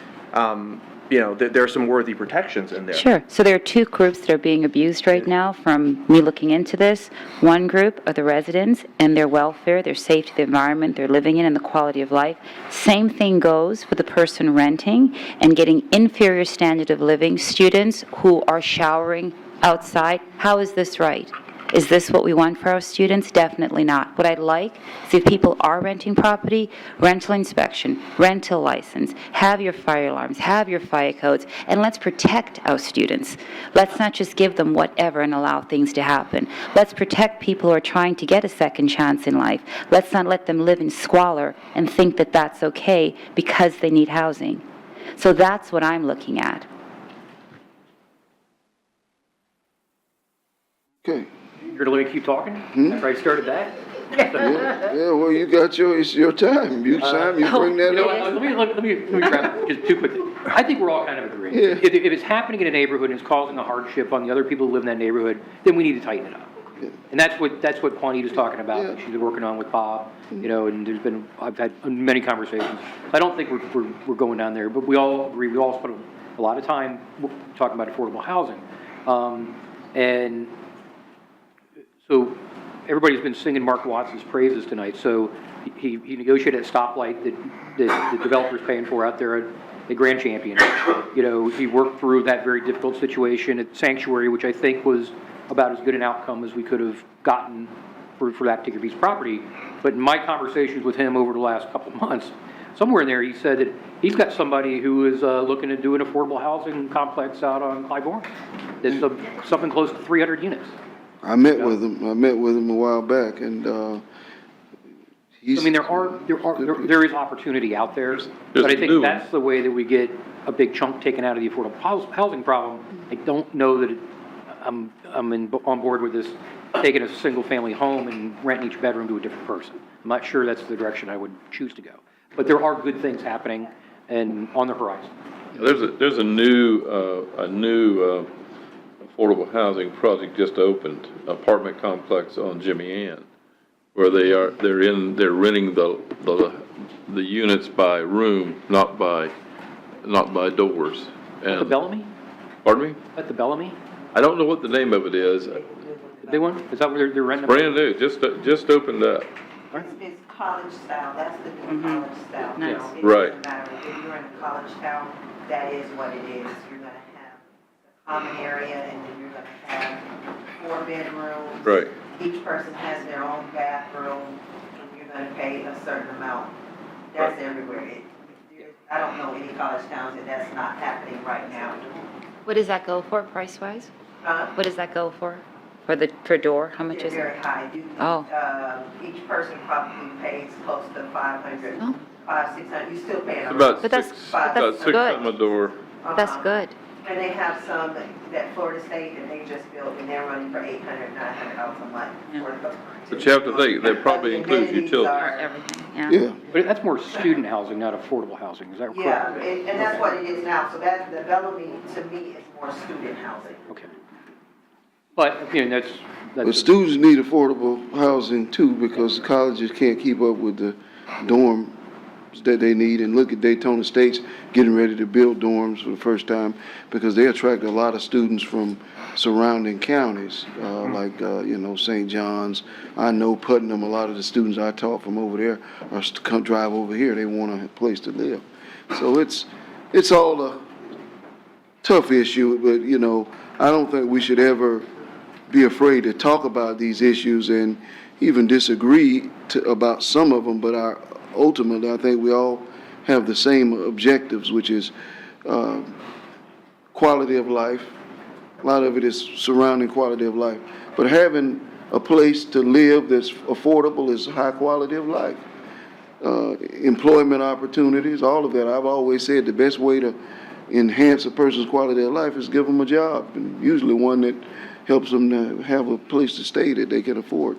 there are some worthy protections in there. Sure. So there are two groups that are being abused right now from me looking into this. One group are the residents and their welfare, their safety, the environment they're living in, and the quality of life. Same thing goes with the person renting and getting inferior standard of living. Students who are showering outside. How is this right? Is this what we want for our students? Definitely not. What I'd like is, if people are renting property, rental inspection, rental license, have your fire alarms, have your fire codes, and let's protect our students. Let's not just give them whatever and allow things to happen. Let's protect people who are trying to get a second chance in life. Let's not let them live in squalor and think that that's okay because they need housing. So that's what I'm looking at. Okay. You're going to let me keep talking after I started that? Yeah, well, you got it's your time. You bring that up. Let me grab just too quickly. I think we're all kind of agreeing. Yeah. If it's happening in a neighborhood and it's causing a hardship on the other people who live in that neighborhood, then we need to tighten it up. Yeah. And that's what Juanita's talking about. Yeah. She's been working on with Bob, and I've had many conversations. I don't think we're going down there, but we all agree. We all spend a lot of time talking about affordable housing, and so everybody's been singing Mark Watson's praises tonight. So he negotiated a stoplight that the developer's paying for out there a grand champion. You know, he worked through that very difficult situation at Sanctuary, which I think was about as good an outcome as we could have gotten for that particular piece of property. But in my conversations with him over the last couple of months, somewhere in there, he said that he's got somebody who is looking to do an affordable housing complex out on Clybourne. That's something close to 300 units. I met with him a while back, and I mean, there is opportunity out there, but I think new that's the way that we get a big chunk taken out of the affordable housing problem. I don't know that I'm on board with this, taking a single-family home and renting each bedroom to a different person. I'm not sure that's the direction I would choose to go. But there are good things happening and on the horizon. There's a new affordable housing project just opened, apartment complex on Jimmy Ann, where they're renting the units by room, not by doors. At the Bellamy? Pardon me? At the Bellamy? I don't know what the name of it is. The big one? Is that where they're renting? Brand new, just opened up. It's college style, that's the new college style. Nice. Now, it Right. doesn't matter, if you're in a college town, that is what it is. You're gonna have a common area, and then you're gonna have 4 bedrooms. Right. Each person has their own bathroom, and you're gonna pay a certain amount. That's everywhere. I don't know any college towns that that's not happening right now. What does that go for, price-wise? Huh? What does that go for? For door, how much They're is it? very high. Oh. Each person probably pays close to 500, Oh. 600. You still paying around. About But that's- six, but about that's 6 good. on the door. That's good. And they have some that Florida State that they just built, and they're running for $800, $900 a month. But you have to think, that probably includes utilities. Everything, yeah. yeah. But that's more student housing, not affordable housing, is that correct? Yeah, and that's what it is now. So that, the Bellamy, to me, is more student housing. Okay. But, you know, But students need affordable housing too, because colleges can't keep up with the dorms that they need. And look at Daytona State's getting ready to build dorms for the first time, because they attract a lot of students from surrounding counties, like St. John's. I know Putnam, a lot of the students I taught from over there are to come drive over here. They want a place to live. So it's all a tough issue, but I don't think we should ever be afraid to talk about these issues and even disagree about some of them, but ultimately, I think we all have the same objectives, which is quality of life. A lot of it is surrounding quality of life. But having a place to live that's affordable is high quality of life. Employment opportunities, all of that. I've always said the best way to enhance a person's quality of life is give them a job, and usually one that helps them to have a place to stay that they can afford.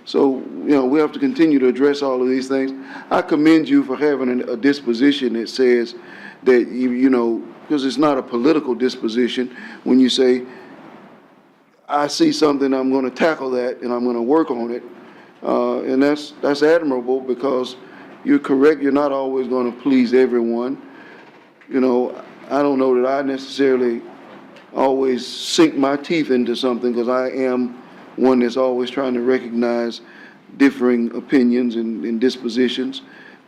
So, we have to continue to address all of these things. I commend you for having a disposition that says that, because it's not a political disposition when you say, I see something, I'm going to tackle that, and I'm going to work on it. And that's admirable, because you're correct, you're not always going to please everyone. I don't know that I necessarily always sink my teeth into something, because I am one that's always trying to recognize differing opinions and dispositions.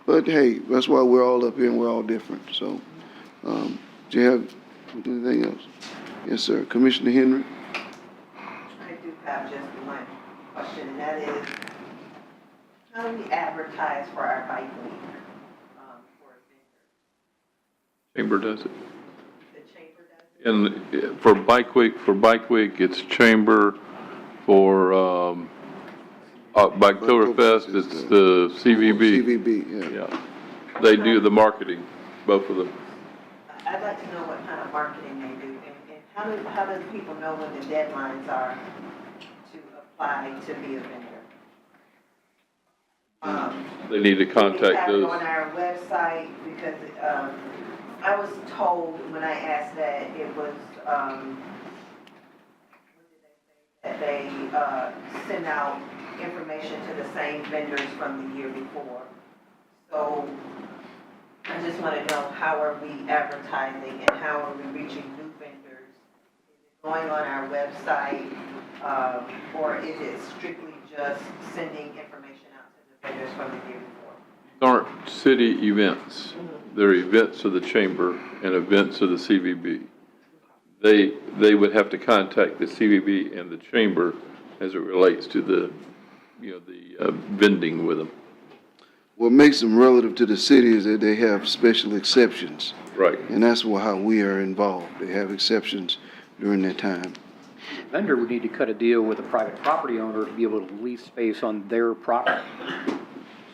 But hey, that's why we're all up here and we're all different. So, do you have anything else? Yes, sir. Commissioner Henry? I do have just one question, and that is, how do we advertise for our bike week? For a vendor? Chamber does it. The chamber does it? And for Bike Week, it's Chamber. For Biketoberfest, it's the CVB. CVB, yeah. They do the marketing, both of them. I'd like to know what kind of marketing they do, and how do people know when the deadlines are to apply to be a vendor? They need to contact have it us. on our website, because I was told when I asked that it was, that they send out information to the same vendors from the year before. So I just want to know, how are we advertising and how are we reaching new vendors? Is it going on our website, or is it strictly just sending information out to the vendors from the year before? aren't city events. They're events of the chamber and events of the CVB. They would have to contact the CVB and the chamber as it relates to the, vending with them. What makes them relative to the city is that they have special exceptions. Right. And that's how we are involved. They have exceptions during that time. Vendor would need to cut a deal with a private property owner to be able to lease space on their property.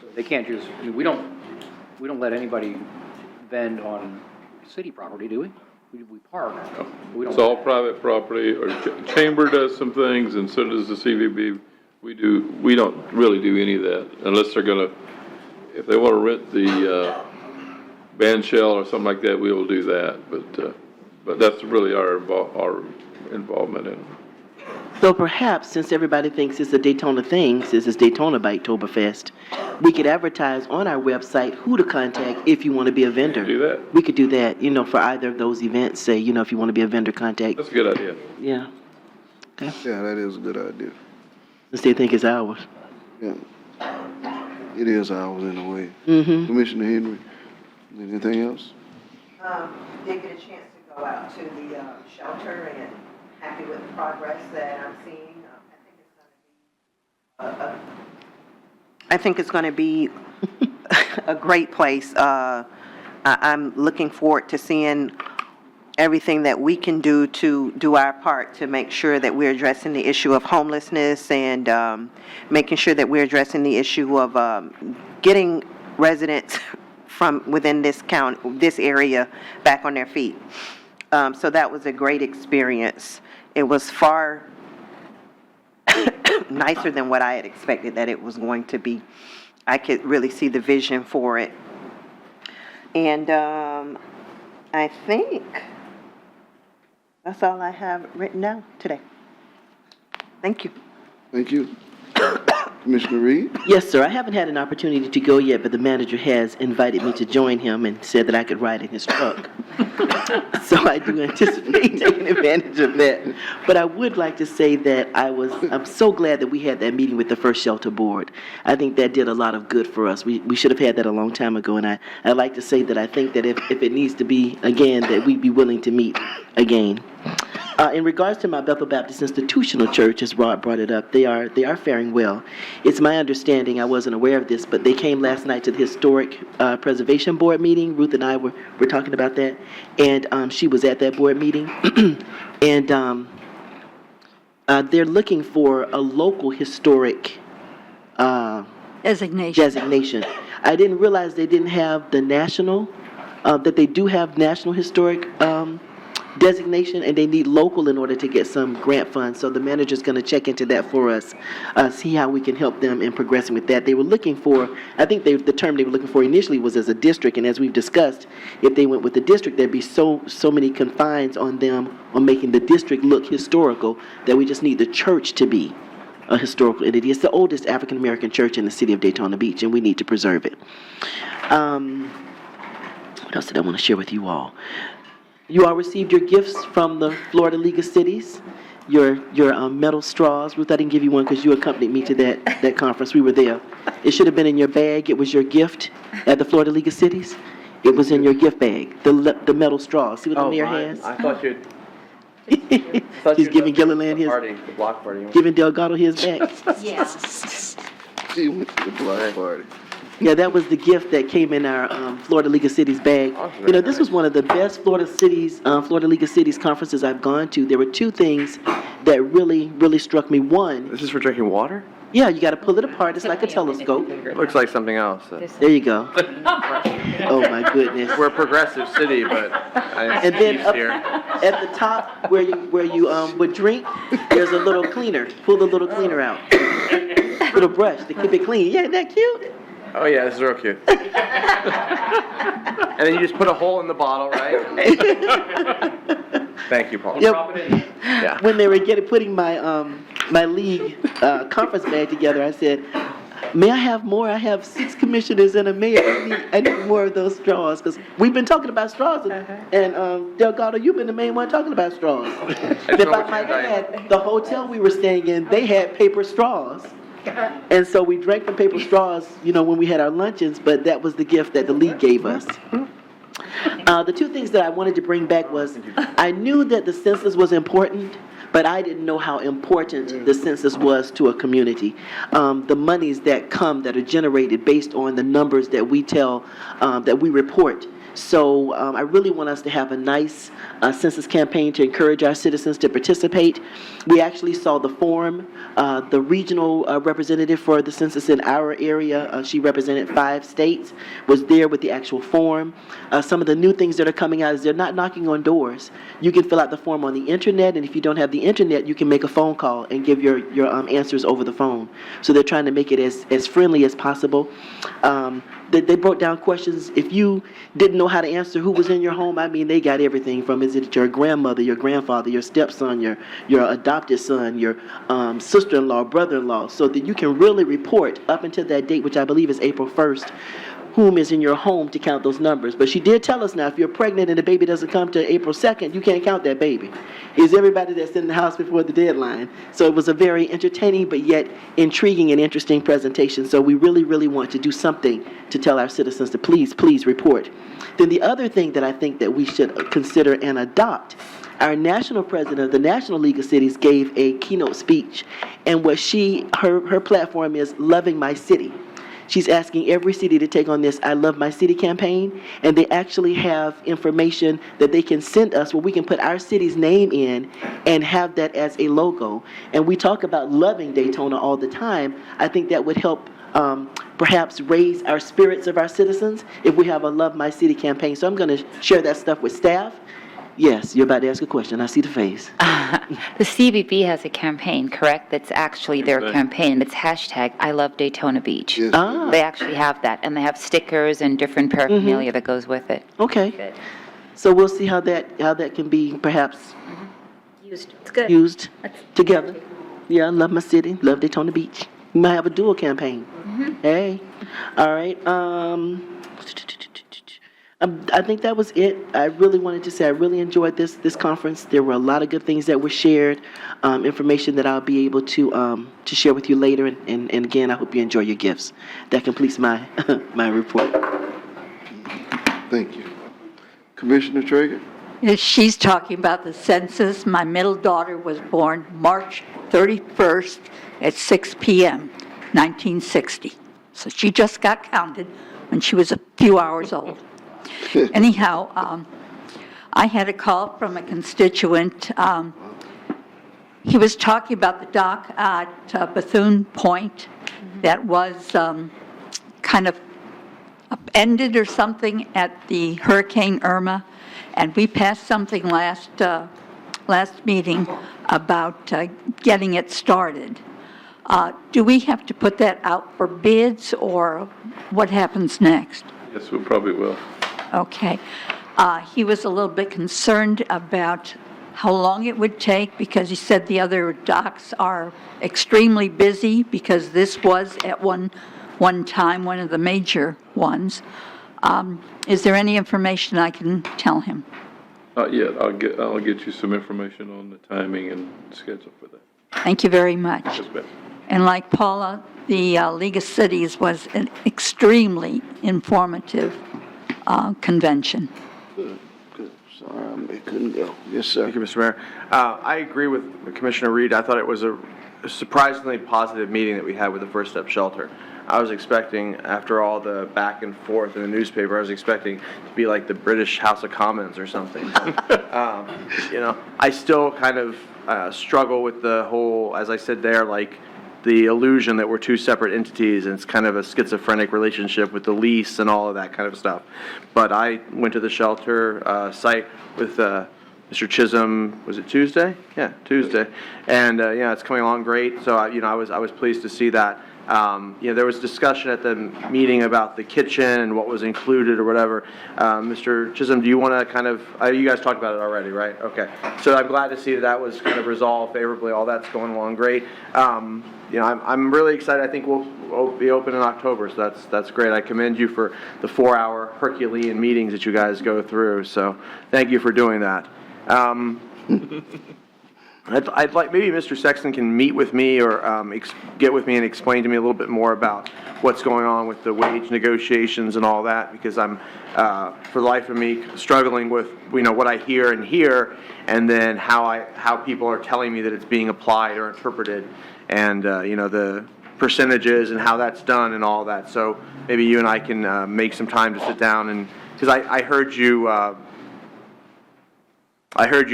So they can't just, we don't let anybody vend on city property, do we? We park. But we don't. It's all private property, or chamber does some things, and so does the CVB. We don't really do any of that, unless they're gonna, if they wanna rent the, band shell or something like that, we will do that, but that's really our involvement in it. So perhaps, since everybody thinks it's a Daytona thing, since it's Daytona Biketoberfest, we could advertise on our website who to contact if you want to be a vendor. Do that. We could do that, for either of those events, say, if you want to be a vendor, contact. That's a good idea. Yeah. Okay. Yeah, that is a good idea. Since they think it's ours. Yeah. It is ours in a way. Mm-hmm. Commissioner Henry, anything else? Did get a chance to go out to the shelter and happy with the progress that I'm seeing. I think it's going to be a great place. I'm looking forward to seeing everything that we can do to do our part to make sure that we're addressing the issue of homelessness and making sure that we're addressing the issue of getting residents from within this county, this area, back on their feet. So that was a great experience. It was far nicer than what I had expected that it was going to be. I could really see the vision for it. And I think that's all I have written down today. Thank you. Thank you. Commissioner Reed? Yes, sir. I haven't had an opportunity to go yet, but the manager has invited me to join him and said that I could ride in his truck. So I do anticipate taking advantage of that. But I would like to say that I'm so glad that we had that meeting with the First Shelter Board. I think that did a lot of good for us. We should have had that a long time ago, and I'd like to say that I think that if it needs to be again, that we'd be willing to meet again. In regards to my Bethel Baptist Institutional Church, as Rod brought it up, they are faring well. It's my understanding, I wasn't aware of this, but they came last night to the Historic Preservation Board meeting. Ruth and I were talking about that, and she was at that board meeting. And they're looking for a local historic designation. I didn't realize they didn't have the national, that they do have national historic designation, and they need local in order to get some grant funds. So the manager's going to check into that for us, see how we can help them in progressing with that. They were looking for, I think the term they were looking for initially was as a district, and as we've discussed, if they went with the district, there'd be so many confines on them on making the district look historical that we just need the church to be a historical entity. It's the oldest African-American church in the city of Daytona Beach, and we need to preserve it. What else did I want to share with you all? You all received your gifts from the Florida League of Cities, your metal straws. Ruth, I didn't give you one because you accompanied me to that conference. We were there. It should have been in your bag. It was your gift at the Florida League of Cities. It was in your gift bag, the metal straws. See what the mayor has? I thought you'd... He's giving Gilliland his... The block party. Giving Delgado his bag. Yeah. She went to the block party. Yeah, that was the gift that came in our Florida League of Cities bag. This was one of the best Florida League of Cities conferences I've gone to. There were two things that really struck me. One, This is for drinking water? yeah, you got to pull it apart. It's like a telescope. Looks like something else. There you go. Oh my goodness. We're a progressive city, but And then up here. at the top where you would drink, there's a little cleaner. Pull the little cleaner out. Little brush to keep it clean. Yeah, isn't that cute? Oh yeah, this is real cute. And then you just put a hole in the bottle, right? Thank you, Paul. Yep. Yeah. When they were putting my my league conference bag together, I said, "May I have more? I have 6 commissioners and a mayor. I need more of those straws because we've been talking about straws, and Delgado, you've been the main one talking about straws. If I might add, the hotel we were staying in, they had paper straws And so we drank from paper straws, when we had our luncheons, but that was the gift that the league gave us. The two things that I wanted to bring back was, I knew that the census was important, but I didn't know how important the census was to a community. The monies that are generated based on the numbers that we tell, that we report. So I really want us to have a nice census campaign to encourage our citizens to participate. We actually saw the form. The regional representative for the census in our area, she represented 5 states, was there with the actual form. Some of the new things that are coming out is they're not knocking on doors. You can fill out the form on the internet, and if you don't have the internet, you can make a phone call and give your answers over the phone. So they're trying to make it as friendly as possible. They broke down questions. If you didn't know how to answer who was in your home, they got everything from, is it your grandmother, your grandfather, your stepson, your adopted son, your sister-in-law, brother-in-law, so that you can really report up until that date, which I believe is April 1st, whom is in your home to count those numbers. But she did tell us now, if you're pregnant and the baby doesn't come to April 2nd, you can't count that baby. It's everybody that's in the house before the deadline. So it was a very entertaining but yet intriguing and interesting presentation. So we really, really want to do something to tell our citizens to please, please report. Then the other thing that I think that we should consider and adopt, our national president of the National League of Cities gave a keynote speech, and what her platform is Loving My City. She's asking every city to take on this I Love My City campaign, and they actually have information that they can send us where we can put our city's name in and have that as a logo. And we talk about loving Daytona all the time. I think that would help perhaps raise our spirits of our citizens if we have a Love My City campaign. So I'm going to share that stuff with staff. Yes, you're about to ask a question. I see the face. The CVB has a campaign, correct? That's actually their campaign. It's hashtag I Love Daytona Beach. Yes. They actually have that, and they have stickers and different paraphernalia that goes with it. Okay. Good. So we'll see how that can be perhaps Used. It's good. used together. Yeah, I love my city, love Daytona Beach. We might have a dual campaign. Hey. All right. I think that was it. I really wanted to say I really enjoyed this conference. There were a lot of good things that were shared, information that I'll be able to share with you later. And again, I hope you enjoy your gifts. That completes my my report. Thank you. Commissioner Traeger? She's talking about the census. My middle daughter was born March 31st at 6 p.m., 1960. So she just got counted when she was a few hours old. Anyhow, I had a call from a constituent. He was talking about the dock at Bethune Point that was kind of upended or something at the Hurricane Irma, and we passed something last meeting about getting it started. Do we have to put that out for bids, or what happens next? Yes, we probably will. Okay. He was a little bit concerned about how long it would take, because he said the other docks are extremely busy, because this was at one time one of the major ones. Is there any information I can tell him? Yeah, I'll get you some information on the timing and schedule for that. Thank you very much. Yes, ma'am. And like Paula, the League of Cities was an extremely informative convention. Good. Sorry, I couldn't go. Yes, sir. Thank you, Mr. Mayor. I agree with Commissioner Reed. I thought it was a surprisingly positive meeting that we had with the First Step Shelter. I was expecting, after all the back and forth in the newspaper, I was expecting to be like the British House of Commons or something. I still kind of struggle with the whole, as I said there, like the illusion that we're two separate entities, and it's kind of a schizophrenic relationship with the lease and all of that kind of stuff. But I went to the shelter site with Mr. Chisholm, was it Tuesday? Yeah, Tuesday. And it's coming along great. So I was pleased to see that. There was discussion at the meeting about the kitchen and what was included or whatever. Mr. Chisholm, do you want to kind of, you guys talked about it already, right? Okay. So I'm glad to see that was kind of resolved favorably. All that's going along great. I'm really excited. I think we'll be open in October, so that's great. I commend you for the 4-hour Herculean meetings that you guys go through. So thank you for doing that. I'd like, maybe Mr. Sexton can meet with me or get with me and explain to me a little bit more about what's going on with the wage negotiations and all that, because I'm, for the life of me, struggling with, what I hear and hear, and then how people are telling me that it's being applied or interpreted, and, the percentages and how that's done and all that. So maybe you and I can make some time to sit down and, because I heard you,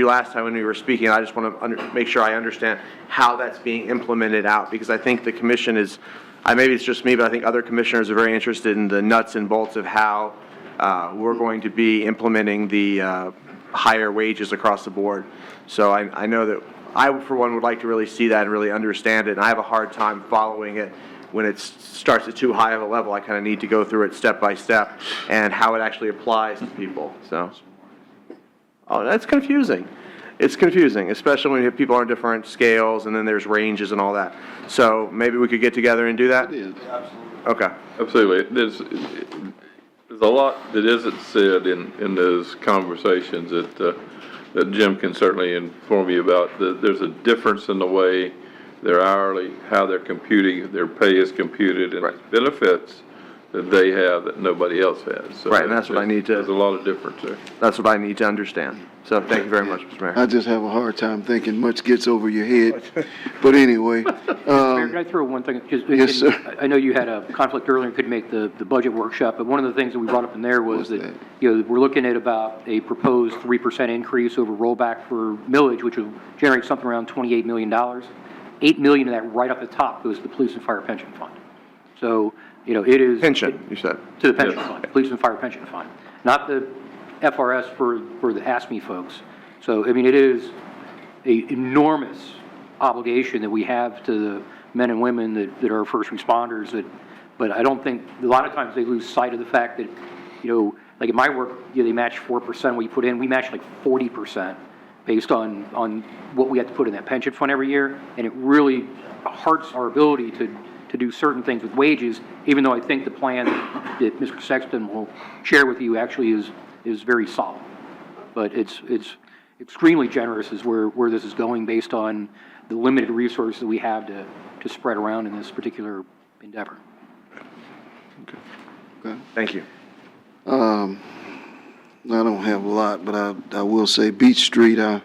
last time when we were speaking. I just want to make sure I understand how that's being implemented out, because I think the commission is, maybe it's just me, but I think other commissioners are very interested in the nuts and bolts of how we're going to be implementing the higher wages across the board. So I know that I, for one, would like to really see that and really understand it, and I have a hard time following it when it starts at too high of a level. I kind of need to go through it step by step and how it actually applies to people. So. Oh, that's confusing. It's confusing, especially when you have people on different scales and then there's ranges and all that. So maybe we could get together and do that? Absolutely. Okay. Absolutely. There's a lot that isn't said in those conversations that Jim can certainly inform you about. There's a difference in the way their hourly, how they're computing, their pay is computed, and right. Benefits that they have that nobody else has. So right, and that's what I need to... There's a lot of difference there. That's what I need to understand. So thank you very much, Mr. Mayor. I just have a hard time thinking much gets over your head. But anyway. Mayor, can I throw one thing? Yes, sir. I know you had a conflict earlier and couldn't make the budget workshop, but one of the things that we brought up in there was that, we're looking at about a proposed 3% increase over rollback for millage, which will generate something around $28 million. $8 million of that right off the top goes to the police and fire pension fund. So, it is... Pension, you said. To the pension fund, police and fire pension fund, not the FRS for the ASME folks. So, it is an enormous obligation that we have to the men and women that are first responders, but I don't think, a lot of times they lose sight of the fact that, like in my work, they match 4% what you put in, we match like 40% based on what we have to put in that pension fund every year, and it really hurts our ability to do certain things with wages, even though I think the plan that Mr. Sexton will share with you actually is very solid. But it's extremely generous is where this is going based on the limited resources that we have to spread around in this particular endeavor. Okay. Thank you. I don't have a lot, but I will say Beach Street, I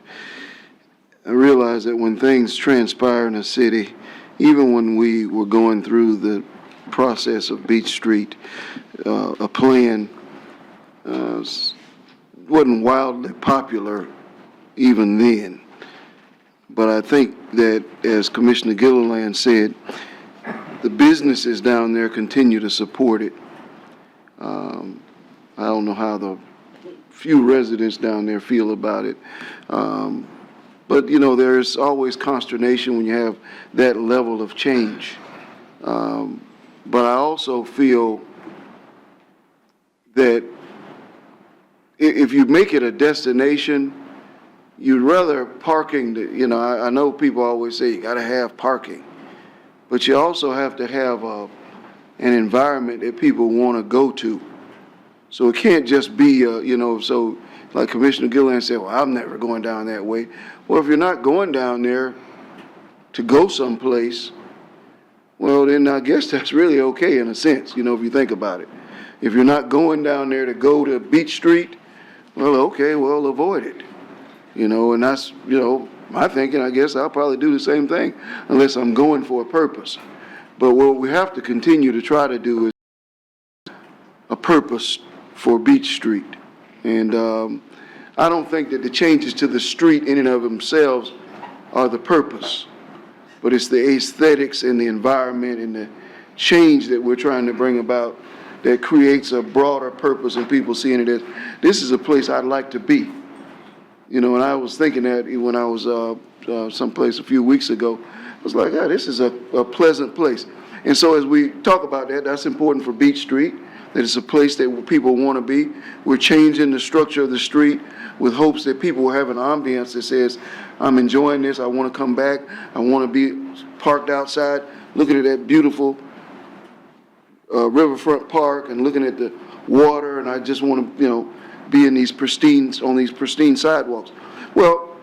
realize that when things transpire in a city, even when we were going through the process of Beach Street, a plan wasn't wildly popular even then. But I think that, as Commissioner Gilliland said, the businesses down there continue to support it. I don't know how the few residents down there feel about it. But, there's always consternation when you have that level of change. But I also feel that if you make it a destination, you'd rather parking, I know people always say you got to have parking, but you also have to have an environment that people want to go to. So it can't just be, so like Commissioner Gilliland said, well, I'm never going down that way. Well, if you're not going down there to go someplace, well, then I guess that's really okay in a sense, if you think about it. If you're not going down there to go to Beach Street, well, okay, well, avoid it. And that's, my thinking. I guess I'll probably do the same thing unless I'm going for a purpose. But what we have to continue to try to do is a purpose for Beach Street. And I don't think that the changes to the street in and of themselves are the purpose, but it's the aesthetics and the environment and the change that we're trying to bring about that creates a broader purpose and people seeing it as, this is a place I'd like to be. And I was thinking that when I was someplace a few weeks ago, I was like, this is a pleasant place. And so as we talk about that, that's important for Beach Street, that it's a place that people want to be. We're changing the structure of the street with hopes that people will have an ambiance that says, I'm enjoying this, I want to come back, I want to be parked outside, looking at that beautiful riverfront park and looking at the water, and I just want to, be in on these pristine sidewalks. Well,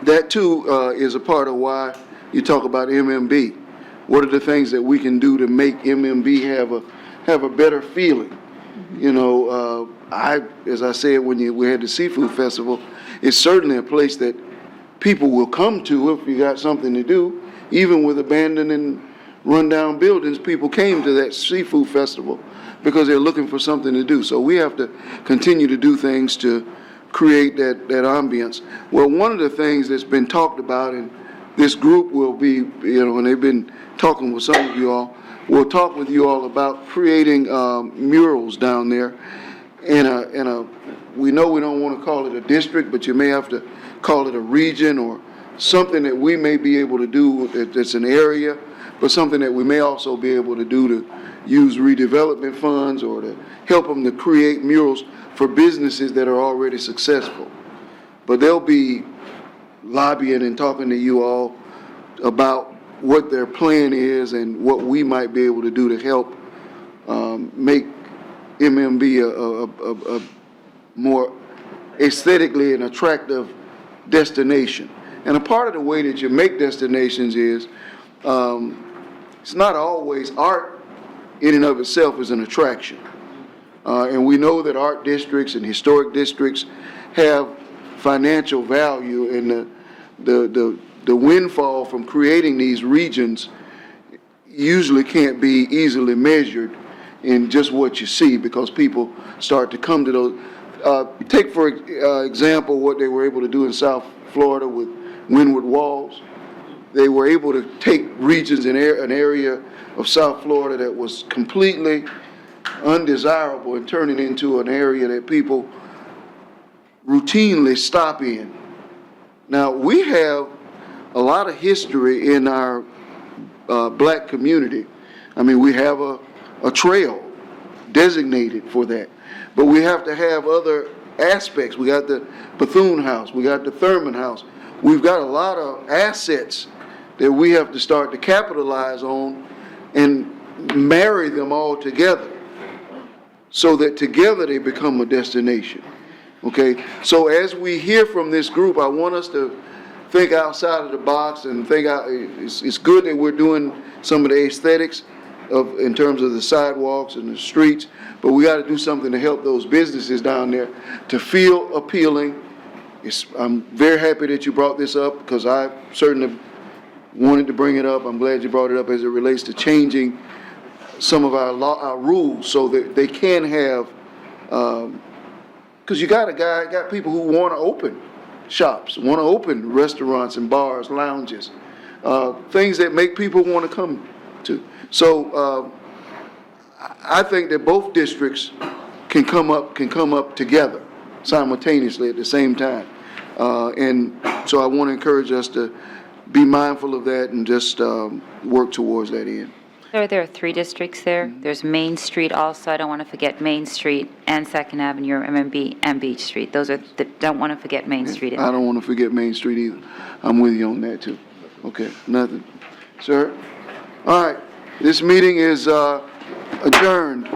that too is a part of why you talk about MMB. What are the things that we can do to make MMB have a better feeling? You know, as I said when we had the seafood festival, it's certainly a place that people will come to if you got something to do. Even with abandoned and rundown buildings, people came to that seafood festival because they're looking for something to do. So we have to continue to do things to create that ambience. Well, one of the things that's been talked about, and this group will be, you know, and they've been talking with some of you all, we'll talk with you all about creating murals down there in a, we know we don't want to call it a district, but you may have to call it a region or something that we may be able to do that's an area, but something that we may also be able to do to use redevelopment funds or to help them to create murals for businesses that are already successful. But they'll be lobbying and talking to you all about what their plan is and what we might be able to do to help make MMB a more aesthetically and attractive destination. And a part of the way that you make destinations is it's not always art in and of itself is an attraction. And we know that art districts and historic districts have financial value, and the windfall from creating these regions usually can't be easily measured in just what you see, because people start to come to those. Take for example what they were able to do in South Florida with Windward Walls. They were able to take regions in an area of South Florida that was completely undesirable and turn it into an area that people routinely stop in. Now, we have a lot of history in our black community. I mean, we have a trail designated for that, but we have to have other aspects. We got the Bethune House, we got the Thurman House. We've got a lot of assets that we have to start to capitalize on and marry them all together so that together they become a destination. Okay, so as we hear from this group, I want us to think outside of the box and think out. It's good that we're doing some of the aesthetics in terms of the sidewalks and the streets, but we got to do something to help those businesses down there to feel appealing. I'm very happy that you brought this up, because I certainly wanted to bring it up. I'm glad you brought it up as it relates to changing some of our rules so that they can have, because you got people who want to open shops, want to open restaurants and bars, lounges, things that make people want to come to. So I think that both districts can come up together simultaneously at the same time. And so I want to encourage us to be mindful of that and just work towards that end. There are 3 districts there. There's Main Street also. I don't want to forget Main Street and 2nd Avenue, MMB, and Beach Street. Those are, don't want to forget Main Street. I don't want to forget Main Street either. I'm with you on that too. Okay, nothing. Sir? All right, this meeting is adjourned.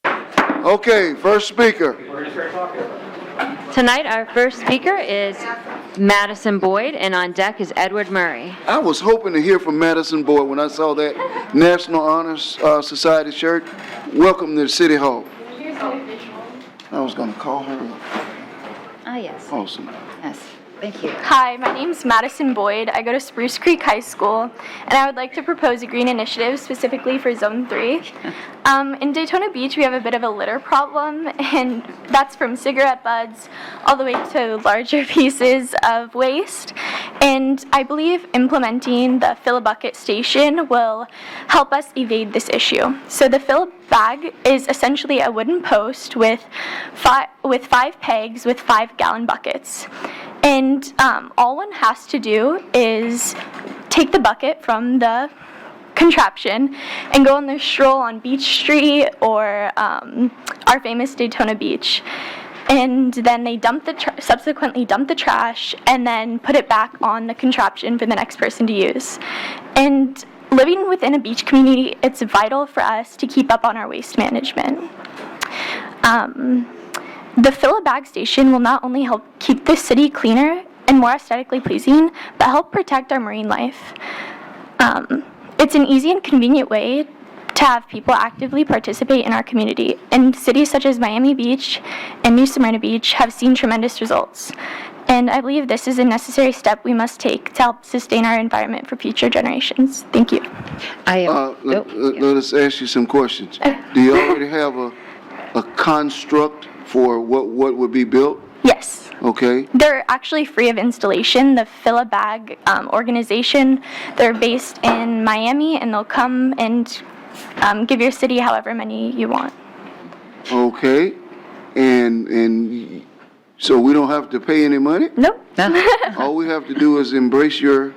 Okay, first speaker. Tonight, our first speaker is Madison Boyd, and on deck is Edward Murray. I was hoping to hear from Madison Boyd when I saw that National Honor Society shirt. Welcome to the City Hall. I was going to call her. Ah, yes. Awesome. Yes. Thank you. Hi, my name's Madison Boyd. I go to Spruce Creek High School, and I would like to propose a green initiative specifically for Zone 3. In Daytona Beach, we have a bit of a litter problem, and that's from cigarette butts all the way to larger pieces of waste. And I believe implementing the Fill-A-Bucket station will help us evade this issue. So the Fill-A-Bag is essentially a wooden post with 5 pegs with 5-gallon buckets. And all one has to do is take the bucket from the contraption and go on their stroll on Beach Street or our famous Daytona Beach. And then they subsequently dump the trash and then put it back on the contraption for the next person to use. And living within a beach community, it's vital for us to keep up on our waste management. The Fill-A-Bag station will not only help keep the city cleaner, and more aesthetically pleasing that help protect our marine life. It's an easy and convenient way to have people actively participate in our community, and cities such as Miami Beach and New Smyrna Beach have seen tremendous results. And I believe this is a necessary step we must take to help sustain our environment for future generations. Thank you. Let us ask you some questions. Do you already have a construct for what would be built? Yes. Okay. They're actually free of installation. The Fill a Bag organization, they're based in Miami, and they'll come and give your city however many you want. Okay. And so we don't have to pay any money? Nope. All we have to do is embrace your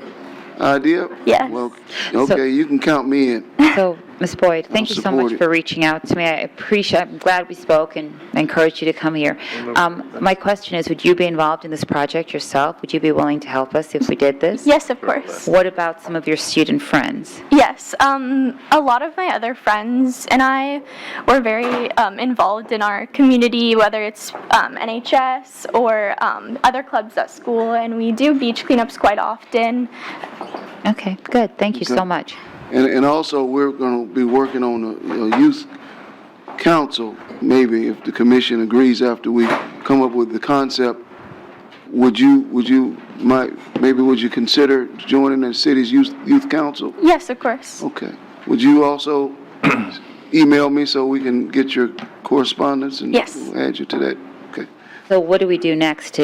idea? Yes. Well, okay, you can count me in. So, Ms. Boyd, thank you so much support it. for reaching out to me. I'm glad we spoke, and I encourage you to come here. My question is, would you be involved in this project yourself? Would you be willing to help us if we did this? Yes, of course. What about some of your student friends? Yes, a lot of my other friends and I were very involved in our community, whether it's NHS or other clubs at school, and we do beach cleanups quite often. Okay, good. Thank you so Okay. much. And also, we're going to be working on a youth council, maybe, if the commission agrees after we come up with the concept. Would you consider joining the city's youth council? Yes, of course. Okay. Would you also email me so we can get your correspondence and Yes. we'll add you to that? Okay. So what do we do next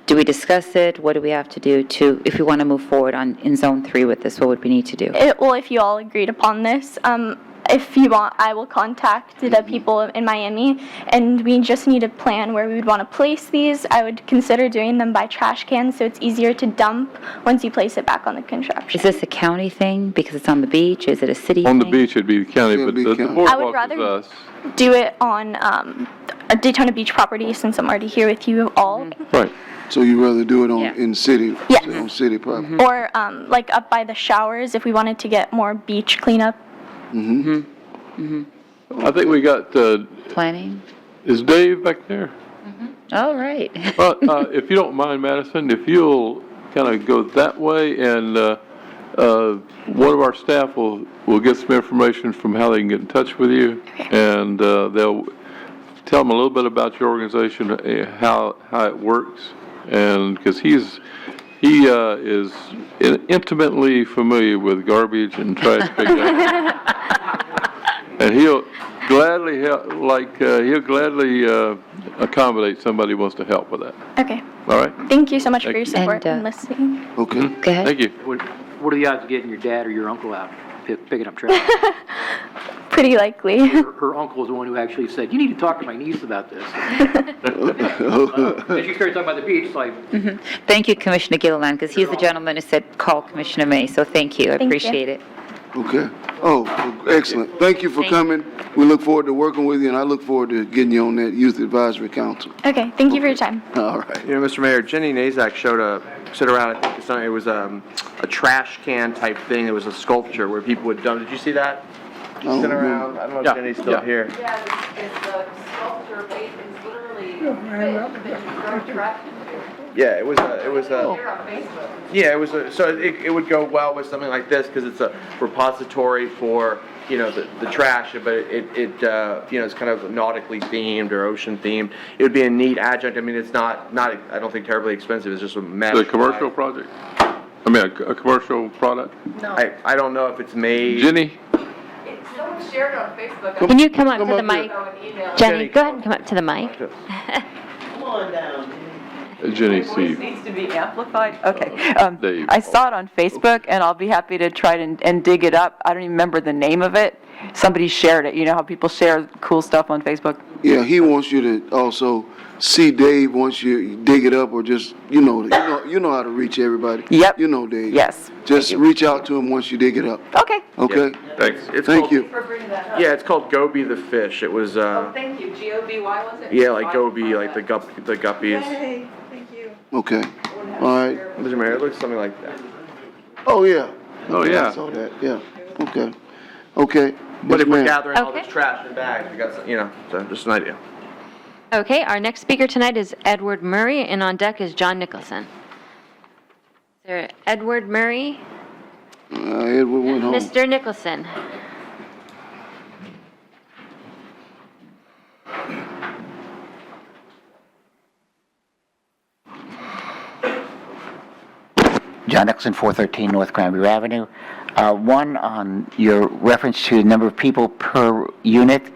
do we discuss it? What do we have to do if we want to move forward in Zone 3 with this? What would we need to do? Well, if you all agreed upon this, if you want, I will contact the people in Miami, and we just need a plan where we would want to place these. I would consider doing them by trash cans, so it's easier to dump once you place it back on the contraption. Is this a county thing because it's on the beach? Is it a city On the thing? beach, it'd be the county, but the I would boardwalk rather is us. do it on a Daytona Beach property, since I'm already here with you all. Right. So you'd rather do it Yeah. in city? Yes. On city property? Or like up by the showers if we wanted to get more beach cleanup. I think we got, Planning? is Dave back there? All right. Well, if you don't mind, Madison, if you'll kind of go that way, and one of our staff will get some information from how they can get in touch with you, and they'll tell them a little bit about your organization, how it works, and because he is intimately familiar with garbage and trash pickup, and he'll gladly help, he'll gladly accommodate somebody who wants to help with that. Okay. All right? Thank you so much for Thank your you. support and listening. Okay. Go ahead. Thank you. What are the odds of getting your dad or your uncle out picking up trash? Pretty likely. Her uncle was the one who actually said, "You need to talk to my niece about this." And she started talking about the beach, like, Thank you, Commissioner Gilliland, because he's the gentleman who said, call Commissioner May, so thank you. I Thank you. appreciate it. Okay. Oh, excellent. Thank you for coming. We look forward to working with you, and I look forward to getting you on that Youth Advisory Council. Okay, thank you for your time. All right. You know, Mr. Mayor, Jenny Nazak showed around, I think it was a trash can type thing. It was a sculpture where people would dump. Did you see that? Oh, Sit around. I don't know if Yeah, Jenny's still yeah. here. Yeah, it's a sculpture made, it's literally fish that you throw trash into. Yeah, it was Here on Facebook. Yeah, so it would go well with something like this because it's a repository for, the trash, but it's kind of nautically themed or ocean themed. It would be a neat adjunct. I mean, it's not I don't think terribly expensive. It's just a mesh. The commercial project? I mean, a commercial product? No. I don't know if it's made. Jenny? Someone shared it on Facebook. Can you come up to the up mic? Email. Jenny, go ahead and come up to the mic. Come on down. Jenny Voice C. needs to be amplified. Okay. Dave. I saw it on Facebook, and I'll be happy to try and dig it up. I don't even remember the name of it. Somebody shared it. You know how people share cool stuff on Facebook? Yeah, he wants you to also see Dave once you dig it up, or just, you know how to reach everybody. Yep. You know Dave. Yes. Just reach out to him once you dig it up. Okay. Okay? Thanks. Thank you. For bringing that up. Yeah, it's called Goby the Fish. It was Thank you. GOBY was it? yeah, like Goby, like the guppies. Yay, thank you. Okay. All right. Mr. Mayor, it looks something like that. Oh, yeah. Oh, Okay, yeah. I saw that, yeah. Okay. Okay. But Yes, if we're ma'am. gathering all this Okay. trash in bags, we got some, so just an idea. Okay, our next speaker tonight is Edward Murray, and on deck is John Nicholson. Sir Edward Murray, Edward went home. Mr. Nicholson. John Nicholson, 413 North Cranberry Avenue. One, on your reference to the number of people per unit,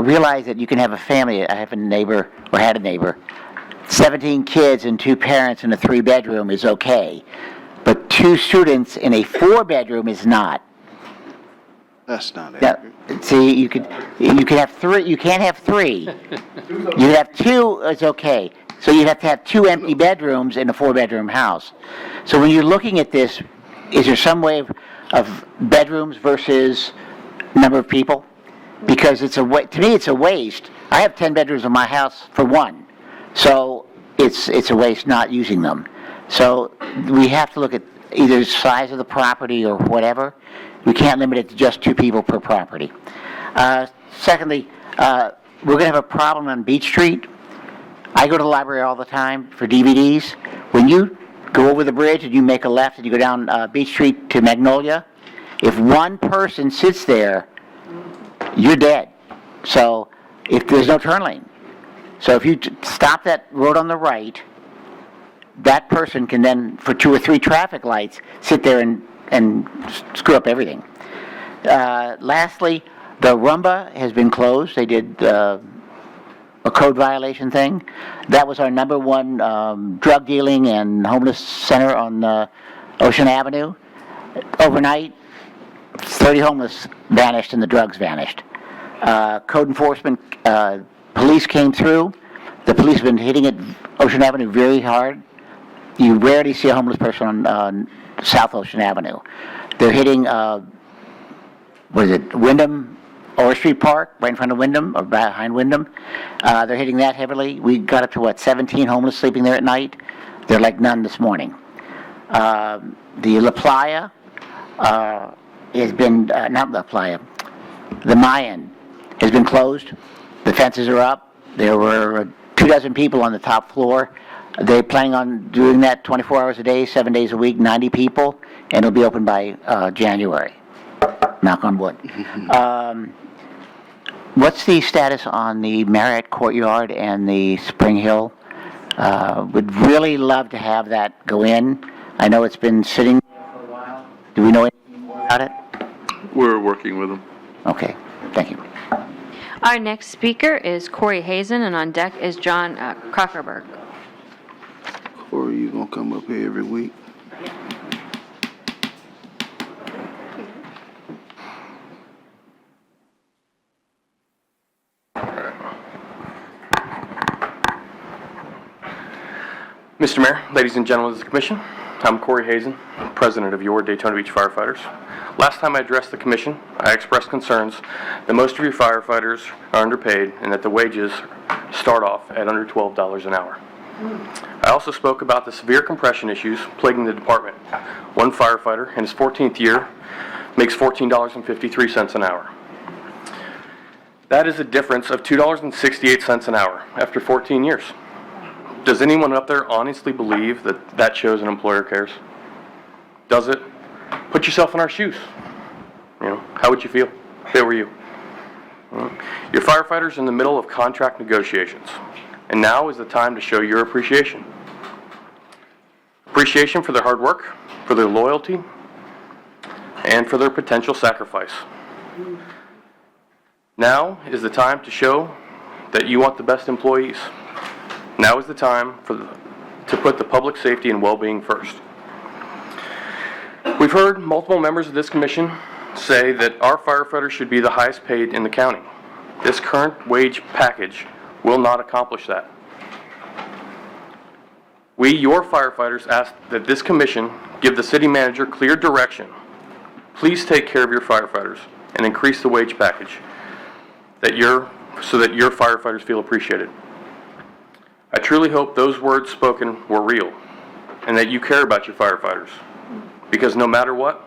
realize that you can have a family. I have a neighbor, or had a neighbor, 17 kids and 2 parents in a 3-bedroom is okay, but 2 students in a 4-bedroom is not. That's not Now, accurate. see, you could have 3, you can't have 3. You have 2, it's okay. So you'd have to have 2 empty bedrooms in a 4-bedroom house. So when you're looking at this, is there some way of bedrooms versus number of people? Because it's to me, it's a waste. I have 10 bedrooms in my house for 1. So it's a waste not using them. So we have to look at either size of the property or whatever. We can't limit it to just 2 people per property. Secondly, we're going to have a problem on Beach Street. I go to the library all the time for DVDs. When you go over the bridge and you make a left and you go down Beach Street to Magnolia, if 1 person sits there, you're dead. So if there's no turn lane. So if you stop that road on the right, that person can then, for 2 or 3 traffic lights, sit there and screw up everything. Lastly, the Rumba has been closed. They did a code violation thing. That was our #1 drug dealing and homeless center on Ocean Avenue. Overnight, 30 homeless vanished and the drugs vanished. Code enforcement, police came through. The police have been hitting it Ocean Avenue very hard. You rarely see a homeless person on South Ocean Avenue. They're hitting, Wyndham, Orr Street Park, right in front of Wyndham, or behind Wyndham. They're hitting that heavily. We got up to, 17 homeless sleeping there at night? They're like none this morning. The La Playa has been, not La Playa, the Mayan has been closed. The fences are up. There were 24 people on the top floor. They're planning on doing that 24 hours a day, 7 days a week, 90 people, and it'll be open by January. Knock on wood. What's the status on the Marriott Courtyard and the Spring Hill? Would really love to have that go in. I know it's been sitting there for a while. Do we know anything more about it? We're working with them. Okay, thank you. Our next speaker is Corey Hazen, and on deck is John Crockerberg. Or you gonna come up here every week? Mr. Mayor, ladies and gentlemen of the commission, I'm Corey Hazen, president of your Daytona Beach Firefighters. Last time I addressed the commission, I expressed concerns that most of your firefighters are underpaid and that the wages start off at under $12 an hour. I also spoke about the severe compression issues plaguing the department. One firefighter in his 14th year makes $14.53 an hour. That is a difference of $2.68 an hour after 14 years. Does anyone up there honestly believe that that shows an employer cares? Does it? Put yourself in our shoes. How would you feel if they were you? Your firefighters are in the middle of contract negotiations, and now is the time to show your appreciation. Appreciation for their hard work, for their loyalty, and for their potential sacrifice. Now is the time to show that you want the best employees. Now is the time to put the public safety and well-being first. We've heard multiple members of this commission say that our firefighters should be the highest paid in the county. This current wage package will not accomplish that. We, your firefighters, ask that this commission give the city manager clear direction. Please take care of your firefighters and increase the wage package so that your firefighters feel appreciated. I truly hope those words spoken were real and that you care about your firefighters, because no matter what,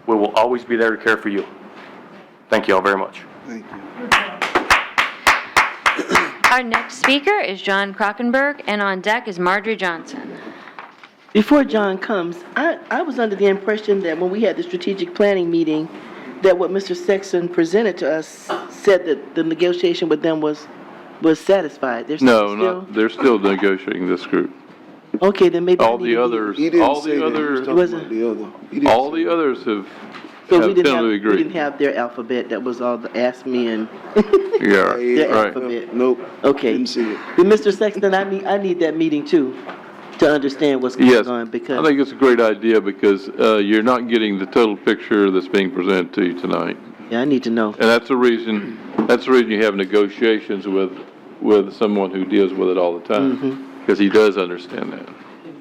we will always be there to care for you. Thank you all very much. Thank you. Our next speaker is John Crockenberg, and on deck is Marjorie Johnson. Before John comes, I was under the impression that when we had the strategic planning meeting, that what Mr. Sexton presented to us said that the negotiation with them was satisfied. They're No, still- not, they're still negotiating this group. Okay, then maybe. I All need the to be- others, He didn't all say the that. He was others, talking about the other. He didn't all say the others have So we didn't tentatively we didn't agreed. have their alphabet, that was all the Ask Me and Yeah, their right. alphabet. Nope. Okay. Didn't see it. Then Mr. Sexton, I need that meeting too, to understand what's Yes, going on, I because, think it's a great idea because you're not getting the total picture that's being presented to you tonight. yeah, I need to know. And that's the reason you have negotiations with someone who deals with it all the time, because he does understand that.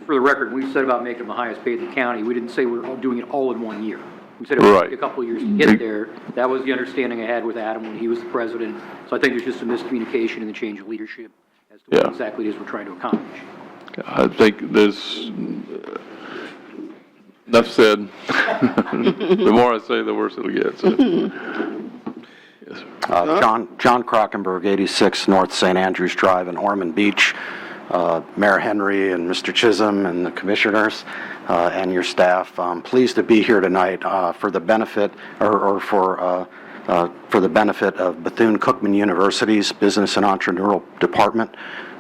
For the record, we said about making them the highest paid in the county, we didn't say we're all doing it all in 1 year. We said it would take a couple of years to get there. That was the understanding I had with Adam when he was the president. So I think there's just a miscommunication in the change of leadership as to what exactly it is we're trying to accomplish. I think there's, enough said. The more I say, the worse it'll get, so. Yes, sir. John Krockenberg, 86 North St. Andrews Drive in Ormond Beach. Mayor Henry and Mr. Chisholm and the commissioners and your staff, I'm pleased to be here tonight for the benefit for the benefit of Bethune-Cookman University's Business and Entrepreneurial Department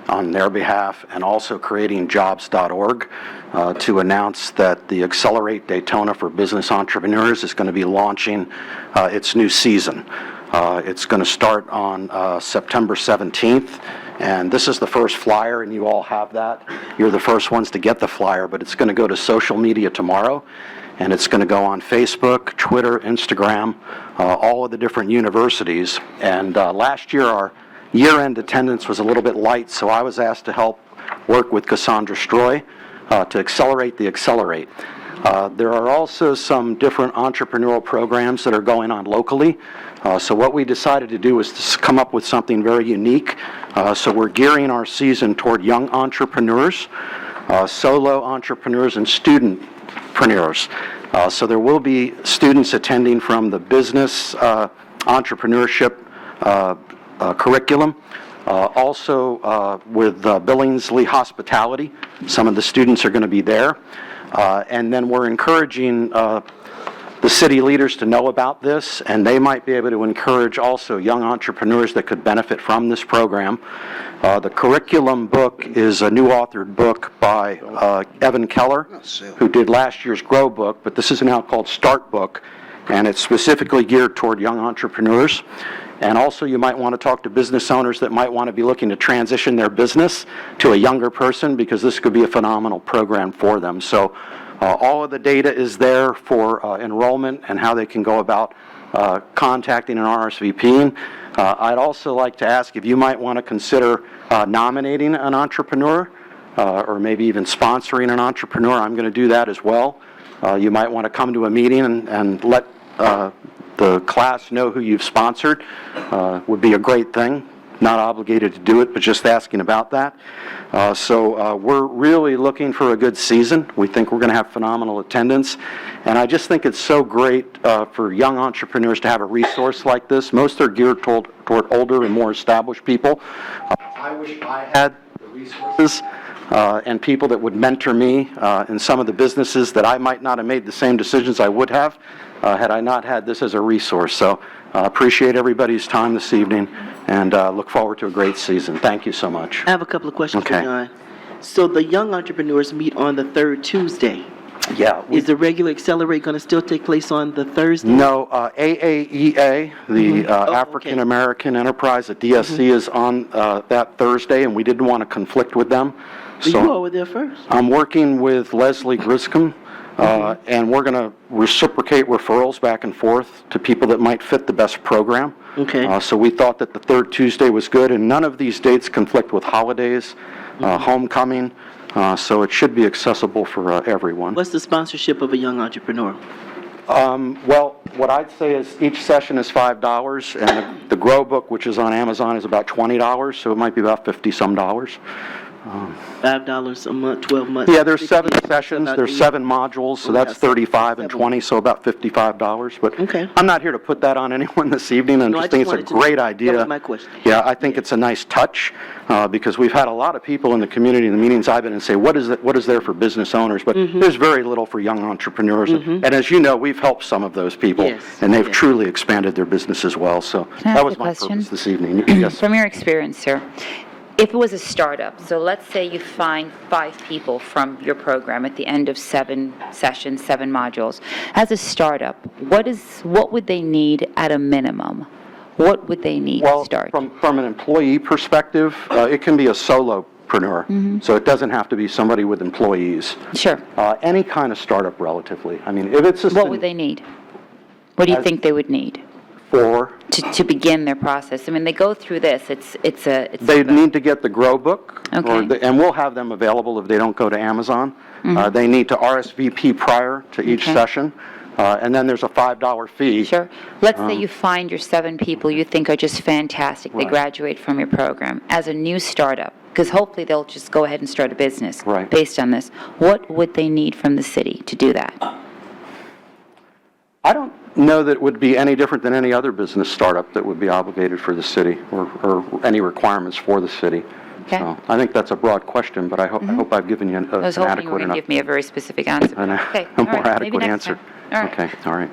on their behalf, and also creating jobs.org to announce that the Accelerate Daytona for Business Entrepreneurs is going to be launching its new season. It's going to start on September 17th, and this is the first flyer, and you all have that. You're the first ones to get the flyer, but it's going to go to social media tomorrow, and it's going to go on Facebook, Twitter, Instagram, all of the different universities. And last year, our year-end attendance was a little bit light, so I was asked to help work with Cassandra Stroy to accelerate the Accelerate. There are also some different entrepreneurial programs that are going on locally. So what we decided to do was to come up with something very unique. So we're gearing our season toward young entrepreneurs, solo entrepreneurs, and studentpreneurs. So there will be students attending from the business entrepreneurship curriculum. Also with Billingsley Hospitality, some of the students are going to be there. And then we're encouraging the city leaders to know about this, and they might be able to encourage also young entrepreneurs that could benefit from this program. The curriculum book is a new authored book by Evan Keller, who did last year's Grow book, but this is now called Start Book, and it's specifically geared toward young entrepreneurs. And also you might want to talk to business owners that might want to be looking to transition their business to a younger person, because this could be a phenomenal program for them. So all of the data is there for enrollment and how they can go about contacting and RSVPing. I'd also like to ask if you might want to consider nominating an entrepreneur or maybe even sponsoring an entrepreneur. I'm going to do that as well. You might want to come to a meeting and let the class know who you've sponsored. Would be a great thing. Not obligated to do it, but just asking about that. So we're really looking for a good season. We think we're going to have phenomenal attendance. And I just think it's so great for young entrepreneurs to have a resource like this. Most are geared toward older and more established people. I wish I had the resources and people that would mentor me in some of the businesses that I might not have made the same decisions I would have had I not had this as a resource. So appreciate everybody's time this evening, and look forward to a great season. Thank you so much. I have a couple of questions for Okay. John. So the young entrepreneurs meet on the third Tuesday. Yeah. Is the regular Accelerate going to still take place on the Thursday? No, AAEA, the African American Enterprise at DSC, is on that Thursday, and we didn't want to conflict with them. So you all were there first. I'm working with Leslie Griscom, and we're going to reciprocate referrals back and forth to people that might fit the best program. Okay. So we thought that the third Tuesday was good, and none of these dates conflict with holidays, homecoming, so it should be accessible for everyone. What's the sponsorship of a young entrepreneur? Well, what I'd say is each session is $5, and the Grow book, which is on Amazon, is about $20, so it might be about $50-some. $5 a month, 12 months. Yeah, there's 7 $68, sessions, about there's $80. 7 modules, so that's 35 and 20, so about $55. But Okay. I'm not here to put that on anyone this evening. I No, I just think just it's a wanted to know. great That idea. was my question. Yeah, I think it's a nice touch, because we've had a lot of people in the community, in the meetings I've been in, say, what is there for business owners? But Mm-hmm. there's very little for young entrepreneurs. And as you know, we've helped some of those people, Yes, and they've yes. truly expanded their business as well. So Can I that ask was a my question? purpose this evening. Yes. From your experience, sir, if it was a startup, so let's say you find 5 people from your program at the end of 7 sessions, 7 modules. As a startup, what would they need at a minimum? What would they need to Well, start? from an employee perspective, it can be a solopreneur, so it doesn't have to be somebody with employees. Sure. Any kind of startup, relatively. I mean, if it's a What would they need? What do you As- think they would need for, to begin their process? I mean, they go through this, it's they need to get the Grow Book, Okay. and we'll have them available if they don't go to Amazon. Mhm. They need to RSVP prior to each Okay. session, and then there's a $5 fee. Sure. Let's say you find your 7 people you think are just fantastic. They Right. graduate from your program. As a new startup, because hopefully they'll just go ahead and start a business Right. based on this. What would they need from the city to do that? I don't know that it would be any different than any other business startup that would be obligated for the city, or any requirements for the city. Okay. So I think that's a broad question, but I hope I've given you an I was an hoping you were adequate going to enough, give me a very specific answer. Okay, a all more right, maybe adequate next answer. time. All right. Okay, all right.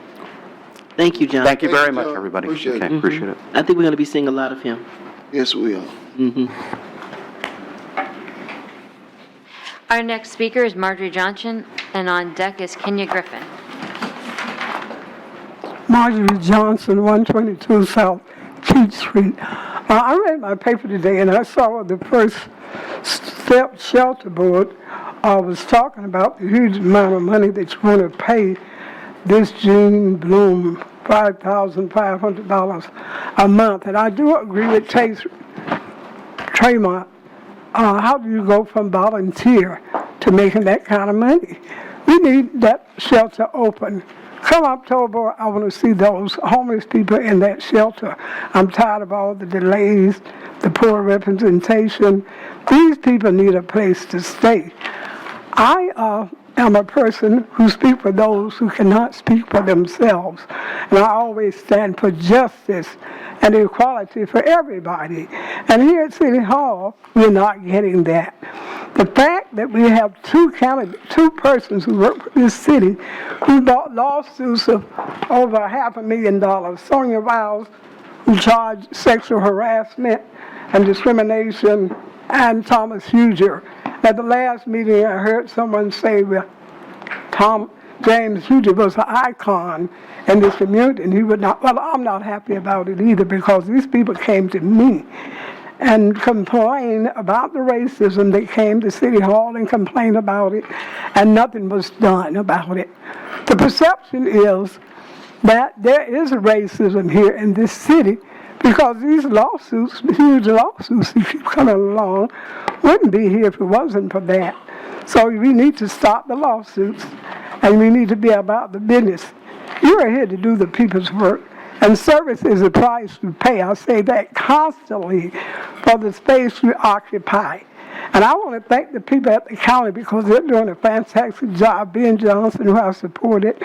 Thank you, John. Thank you very Thank you, much, John. everybody. Appreciate it. Okay, appreciate it. I think we're going to be seeing a lot of him. Yes, we are. Mm-hmm. Our next speaker is Marjorie Johnson, and on deck is Kenya Griffin. Marjorie Johnson, 122 South Peach Street. I read my paper today and I saw the first step shelter board was talking about the huge amount of money that you're going to pay this Jean Bloom, $5,500 a month. And I do agree with Tremont. How do you go from volunteer to making that kind of money? We need that shelter open. Come October, I want to see those homeless people in that shelter. I'm tired of all the delays, the poor representation. These people need a place to stay. I am a person who speaks for those who cannot speak for themselves. And I always stand for justice and equality for everybody. And here at City Hall, we're not getting that. The fact that we have two persons who work for this city who bought lawsuits of over $500,000, Sonia Wiles, who charged sexual harassment and discrimination, and Thomas Huger. At the last meeting, I heard someone say, well, James Huger was an icon in this community, and he would not. Well, I'm not happy about it either, because these people came to me and complained about the racism. They came to City Hall and complained about it, and nothing was done about it. The perception is that there is racism here in this city, because these lawsuits, huge lawsuits that keep coming along, wouldn't be here if it wasn't for that. So we need to stop the lawsuits, and we need to be about the business. You are here to do the people's work, and service is a price you pay. I say that constantly for the space we occupy. And I want to thank the people at the county, because they're doing a fantastic job. Ben Johnson, who I supported,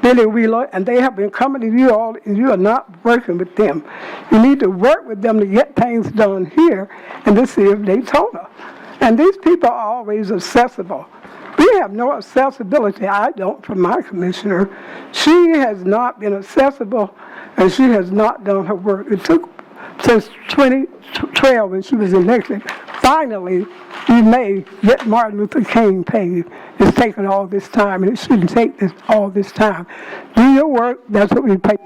Billy Wheeler, and they have been coming to you all, and you are not working with them. You need to work with them to get things done here in the city of Daytona. And these people are always accessible. We have no accessibility. I don't, from my commissioner. She has not been accessible, and she has not done her work. It took since 2012, when she was elected. Finally, we may get Martin Luther King paid. It's taken all this time, and it shouldn't take all this time. Do your work. That's what we pay.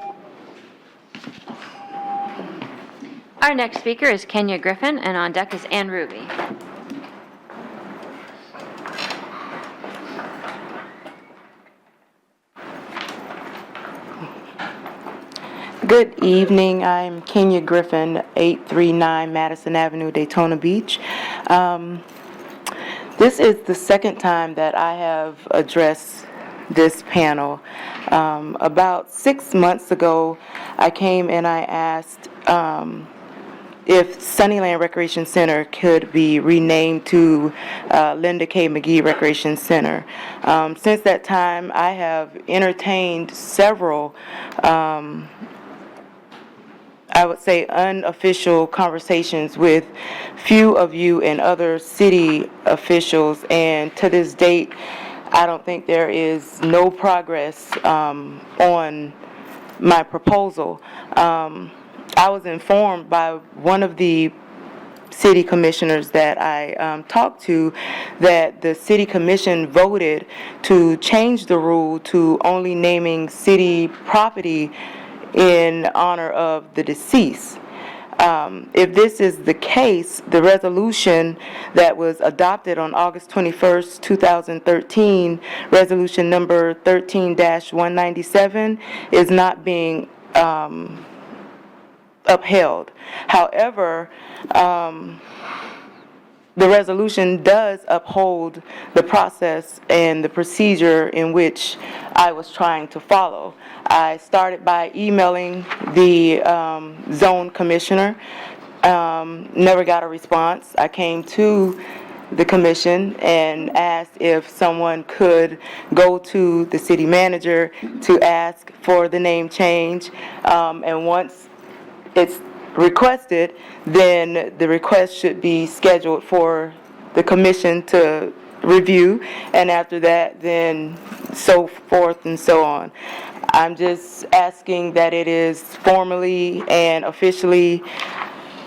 Our next speaker is Kenya Griffin, and on deck is Ann Ruby. Good evening. I'm Kenya Griffin, 839 Madison Avenue, Daytona Beach. This is the second time that I have addressed this panel. About 6 months ago, I came and I asked if Sunnyland Recreation Center could be renamed to Linda K. McGee Recreation Center. Since that time, I have entertained several, I would say, unofficial conversations with few of you and other city officials, and to this date, I don't think there is no progress on my proposal. I was informed by one of the city commissioners that I talked to that the city commission voted to change the rule to only naming city property in honor of the deceased. If this is the case, the resolution that was adopted on August 21st, 2013, resolution number 13-197, is not being upheld. However, the resolution does uphold the process and the procedure in which I was trying to follow. I started by emailing the zone commissioner, never got a response. I came to the commission and asked if someone could go to the city manager to ask for the name change, and once it's requested, then the request should be scheduled for the commission to review, and after that, then so forth and so on. I'm just asking that it is formally and officially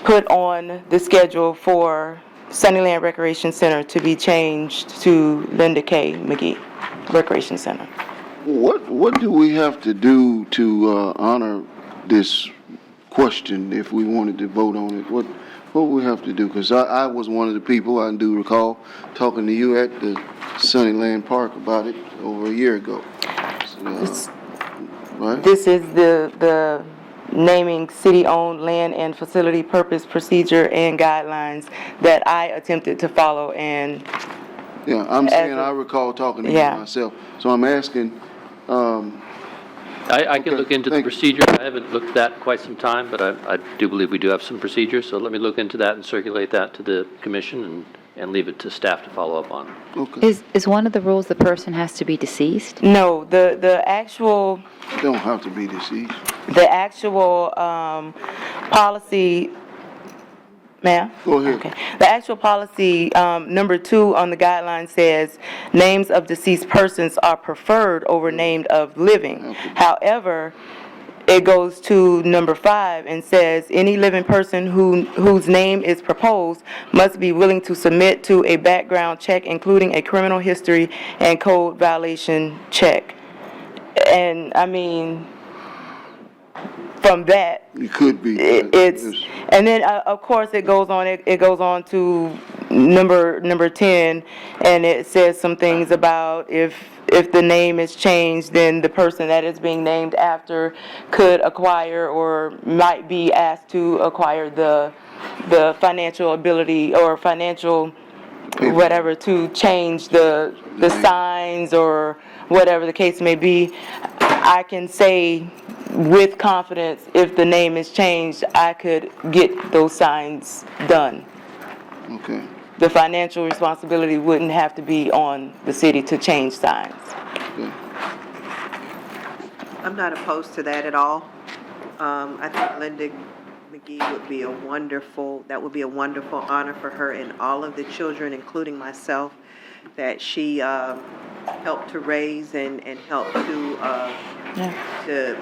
put on the schedule for Sunnyland Recreation Center to be changed to Linda K. McGee Recreation Center. What do we have to do to honor this question if we wanted to vote on it? What we have to do? Because I was one of the people, I do recall, talking to you at the Sunnyland Park about it over a year ago. Right? This is the naming city-owned land and facility purpose, procedure, and guidelines that I attempted to follow, and Yeah, I'm saying I recall talking to you myself. So I'm asking, I can look into the procedure. I haven't looked at that quite some time, but I do believe we do have some procedures, so let me look into that and circulate that to the commission and leave it to staff to follow up on. Okay. Is one of the rules the person has to be deceased? No, the actual You don't have to be deceased. the actual policy. Ma'am? Go ahead. Okay. The actual policy, number 2 on the guideline says, names of deceased persons are preferred over named of living. However, it goes to number 5 and says, any living person whose name is proposed must be willing to submit to a background check, including a criminal history and code violation check. And, I mean, from that, it could be. And then of course it goes on. It goes on to number 10, and it says some things about if the name is changed, then the person that is being named after could acquire or might be asked to acquire the financial ability or financial whatever to change the signs or whatever the case may be. I can say with confidence, if the name is changed, I could get those signs done. Okay. The financial responsibility wouldn't have to be on the city to change signs. Okay. I'm not opposed to that at all. I think Linda McGee would be that would be a wonderful honor for her and all of the children, including myself, that she helped to raise and help to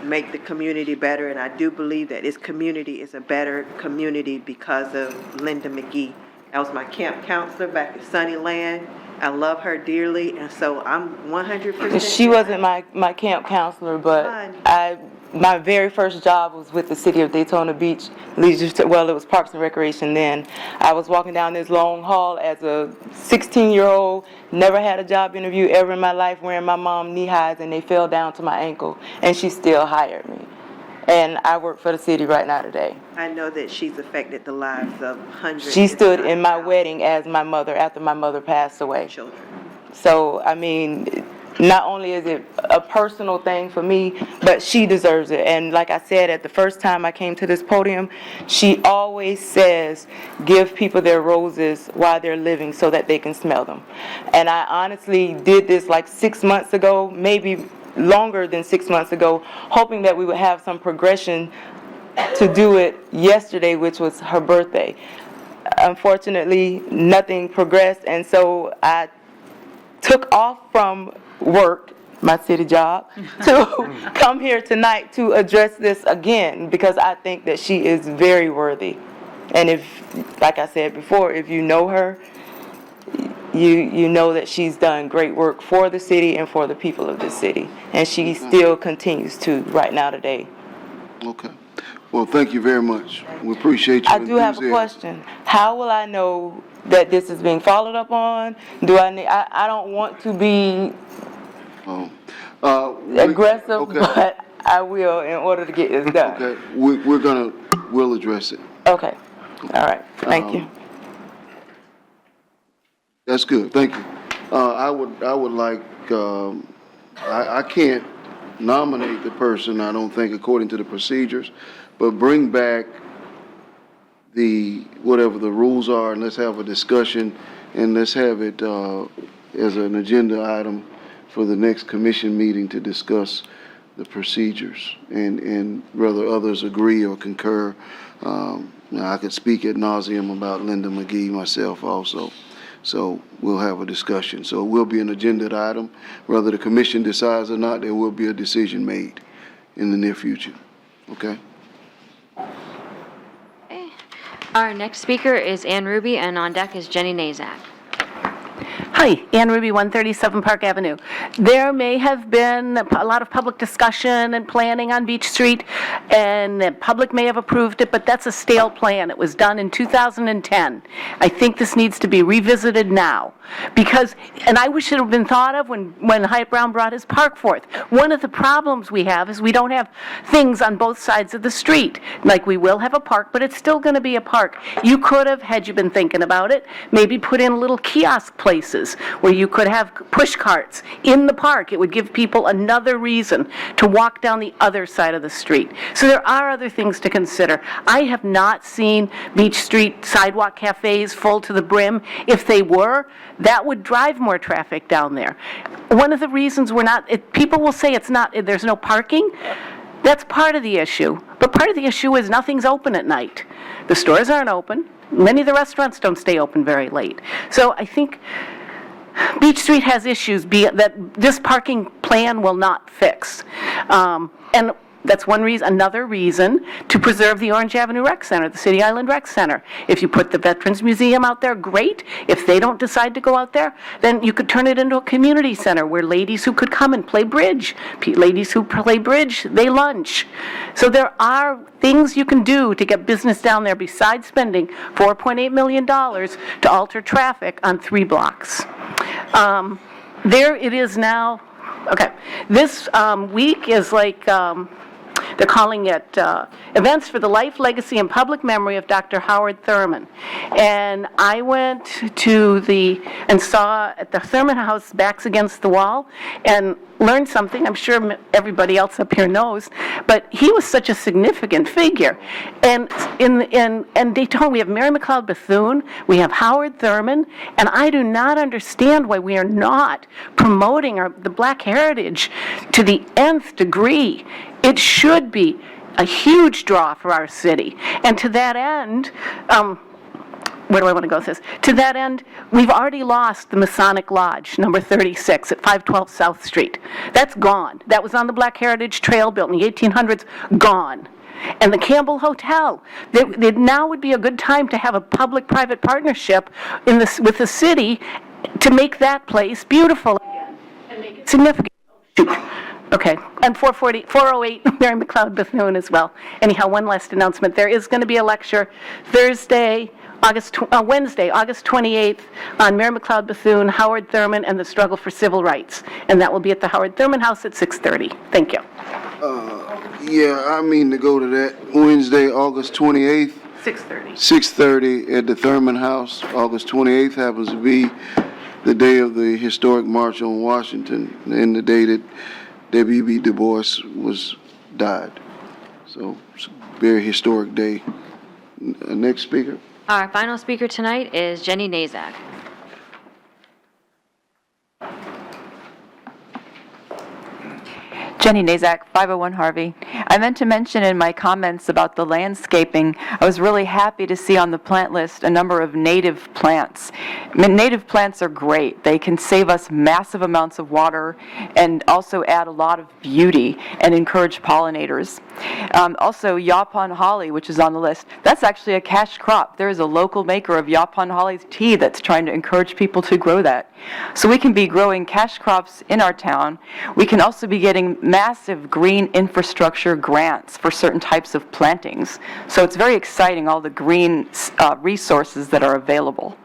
make the community better. And I do believe that this community is a better community because of Linda McGee. That was my camp counselor back at Sunnyland. I love her dearly, and so I'm 100%. She wasn't my camp counselor, but my very first job was with the city of Daytona Beach. Well, it was Parks and Recreation then. I was walking down this long hall as a 16-year-old, never had a job interview ever in my life, wearing my mom knee highs, and they fell down to my ankle, and she still hired me. And I work for the city right now today. I know that she's affected the lives of hundreds. She stood in my wedding as my mother after my mother passed away. Children. So, I mean, not only is it a personal thing for me, but she deserves it. And like I said, at the first time I came to this podium, she always says, give people their roses while they're living so that they can smell them. And I honestly did this like 6 months ago, maybe longer than 6 months ago, hoping that we would have some progression to do it yesterday, which was her birthday. Unfortunately, nothing progressed, and so I took off from work, my city job, to come here tonight to address this again, because I think that she is very worthy. And if, like I said before, if you know her, you know that she's done great work for the city and for the people of the city, and she still continues to right now today. Okay. Well, thank you very much. We appreciate you. I do have a question. How will I know that this is being followed up on? Do I need, I don't want to be aggressive, okay. but I will in order to get this done. Okay, we'll address it. Okay. All right. Thank you. That's good, thank you. I would like, I can't nominate the person, I don't think, according to the procedures, but bring back whatever the rules are, and let's have a discussion, and let's have it as an agenda item for the next commission meeting to discuss the procedures, and whether others agree or concur. Now, I could speak ad nauseum about Linda McGee myself also. So we'll have a discussion. So it will be an agenda item. Whether the commission decides or not, there will be a decision made in the near future. Okay? Our next speaker is Ann Ruby, and on deck is Jenny Nazak. Hi, Ann Ruby, 137 Park Avenue. There may have been a lot of public discussion and planning on Beach Street, and the public may have approved it, but that's a stale plan. It was done in 2010. I think this needs to be revisited now, because, and I wish it had been thought of when Hyatt Brown brought his park forth. One of the problems we have is we don't have things on both sides of the street. Like, we will have a park, but it's still going to be a park. You could have, had you been thinking about it, maybe put in little kiosk places where you could have push carts in the park. It would give people another reason to walk down the other side of the street. So there are other things to consider. I have not seen Beach Street sidewalk cafes full to the brim. If they were, that would drive more traffic down there. One of the reasons we're not, people will say there's no parking. That's part of the issue. But part of the issue is nothing's open at night. The stores aren't open. Many of the restaurants don't stay open very late. So I think Beach Street has issues that this parking plan will not fix. And that's one reason. Another reason to preserve the Orange Avenue Rec Center, the City Island Rec Center. If you put the Veterans Museum out there, great. If they don't decide to go out there, then you could turn it into a community center where ladies who could come and play bridge. Ladies who play bridge, they lunch. So there are things you can do to get business down there besides spending $4.8 million to alter traffic on 3 blocks. There it is now. Okay, this week is like, they're calling it Events for the Life, Legacy, and Public Memory of Dr. Howard Thurman. And I went to and saw at the Thurman House, backs against the wall, and learned something. I'm sure everybody else up here knows, but he was such a significant figure. And in Daytona, we have Mary McLeod Bethune, we have Howard Thurman, and I do not understand why we are not promoting the Black heritage to the nth degree. It should be a huge draw for our city. And to that end, where do I want to go with this? To that end, we've already lost the Masonic Lodge, number 36, at 512 South Street. That's gone. That was on the Black Heritage Trail built in the 1800s, gone. And the Campbell Hotel, now would be a good time to have a public-private partnership with the city to make that place beautiful again and make it significant. Okay, and 408 Mary McLeod Bethune as well. Anyhow, one last announcement. There is going to be a lecture Wednesday, August 28th on Mary McLeod Bethune, Howard Thurman, and the struggle for civil rights. And that will be at the Howard Thurman House at 6:30. Thank you. Yeah, I mean to go to that Wednesday, August 28th. 6:30. 6:30 at the Thurman House. August 28th happens to be the day of the historic March on Washington and the day that W.B. Du Bois died. So it's a very historic day. Next speaker. Our final speaker tonight is Jenny Nazak. Jenny Nazak, 501 Harvey. I meant to mention in my comments about the landscaping, I was really happy to see on the plant list a number of native plants. I mean, native plants are great. They can save us massive amounts of water and also add a lot of beauty and encourage pollinators. Also, Yaupon holly, which is on the list, that's actually a cash crop. There is a local maker of Yaupon holly tea that's trying to encourage people to grow that. So we can be growing cash crops in our town. We can also be getting massive green infrastructure grants for certain types of plantings. So it's very exciting, all the green resources that are available.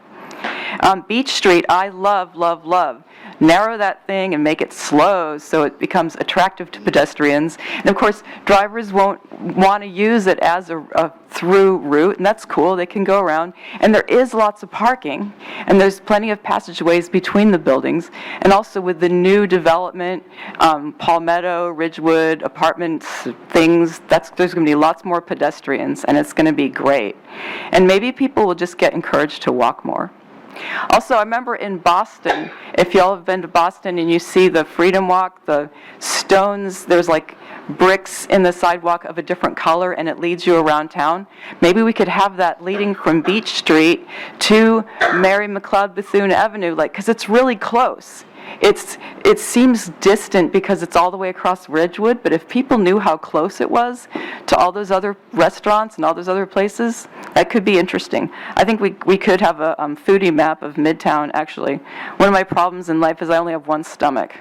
Beach Street, I love, love, love. Narrow that thing and make it slow so it becomes attractive to pedestrians. And of course, drivers won't want to use it as a through route, and that's cool. They can go around. And there is lots of parking, and there's plenty of passageways between the buildings. And also with the new development, Palmetto, Ridgewood, apartments, things, there's going to be lots more pedestrians, and it's going to be great. And maybe people will just get encouraged to walk more. Also, I remember in Boston, if y'all have been to Boston and you see the Freedom Walk, the stones, there's like bricks in the sidewalk of a different color and it leads you around town. Maybe we could have that leading from Beach Street to Mary McLeod Bethune Avenue, because it's really close. It seems distant because it's all the way across Ridgewood, but if people knew how close it was to all those other restaurants and all those other places, that could be interesting. I think we could have a foodie map of Midtown, actually. One of my problems in life is I only have one stomach.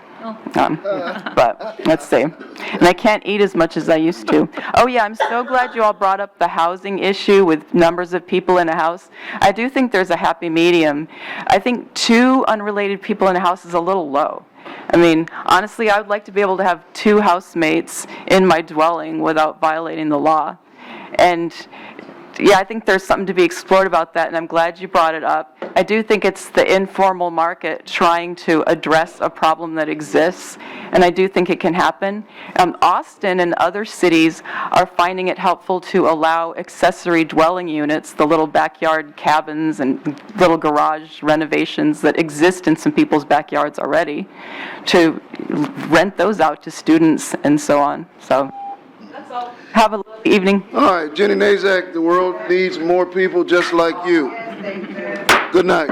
But let's see. And I can't eat as much as I used to. Oh yeah, I'm so glad you all brought up the housing issue with numbers of people in a house. I do think there's a happy medium. I think 2 unrelated people in a house is a little low. I mean, honestly, I would like to be able to have 2 housemates in my dwelling without violating the law. And yeah, I think there's something to be explored about that, and I'm glad you brought it up. I do think it's the informal market trying to address a problem that exists, and I do think it can happen. Austin and other cities are finding it helpful to allow accessory dwelling units, the little backyard cabins and little garage renovations that exist in some people's backyards already, to rent those out to students and so on. So that's all. Have a lovely evening. All right, Jenny Nazak, the world needs more people just like you. Good night.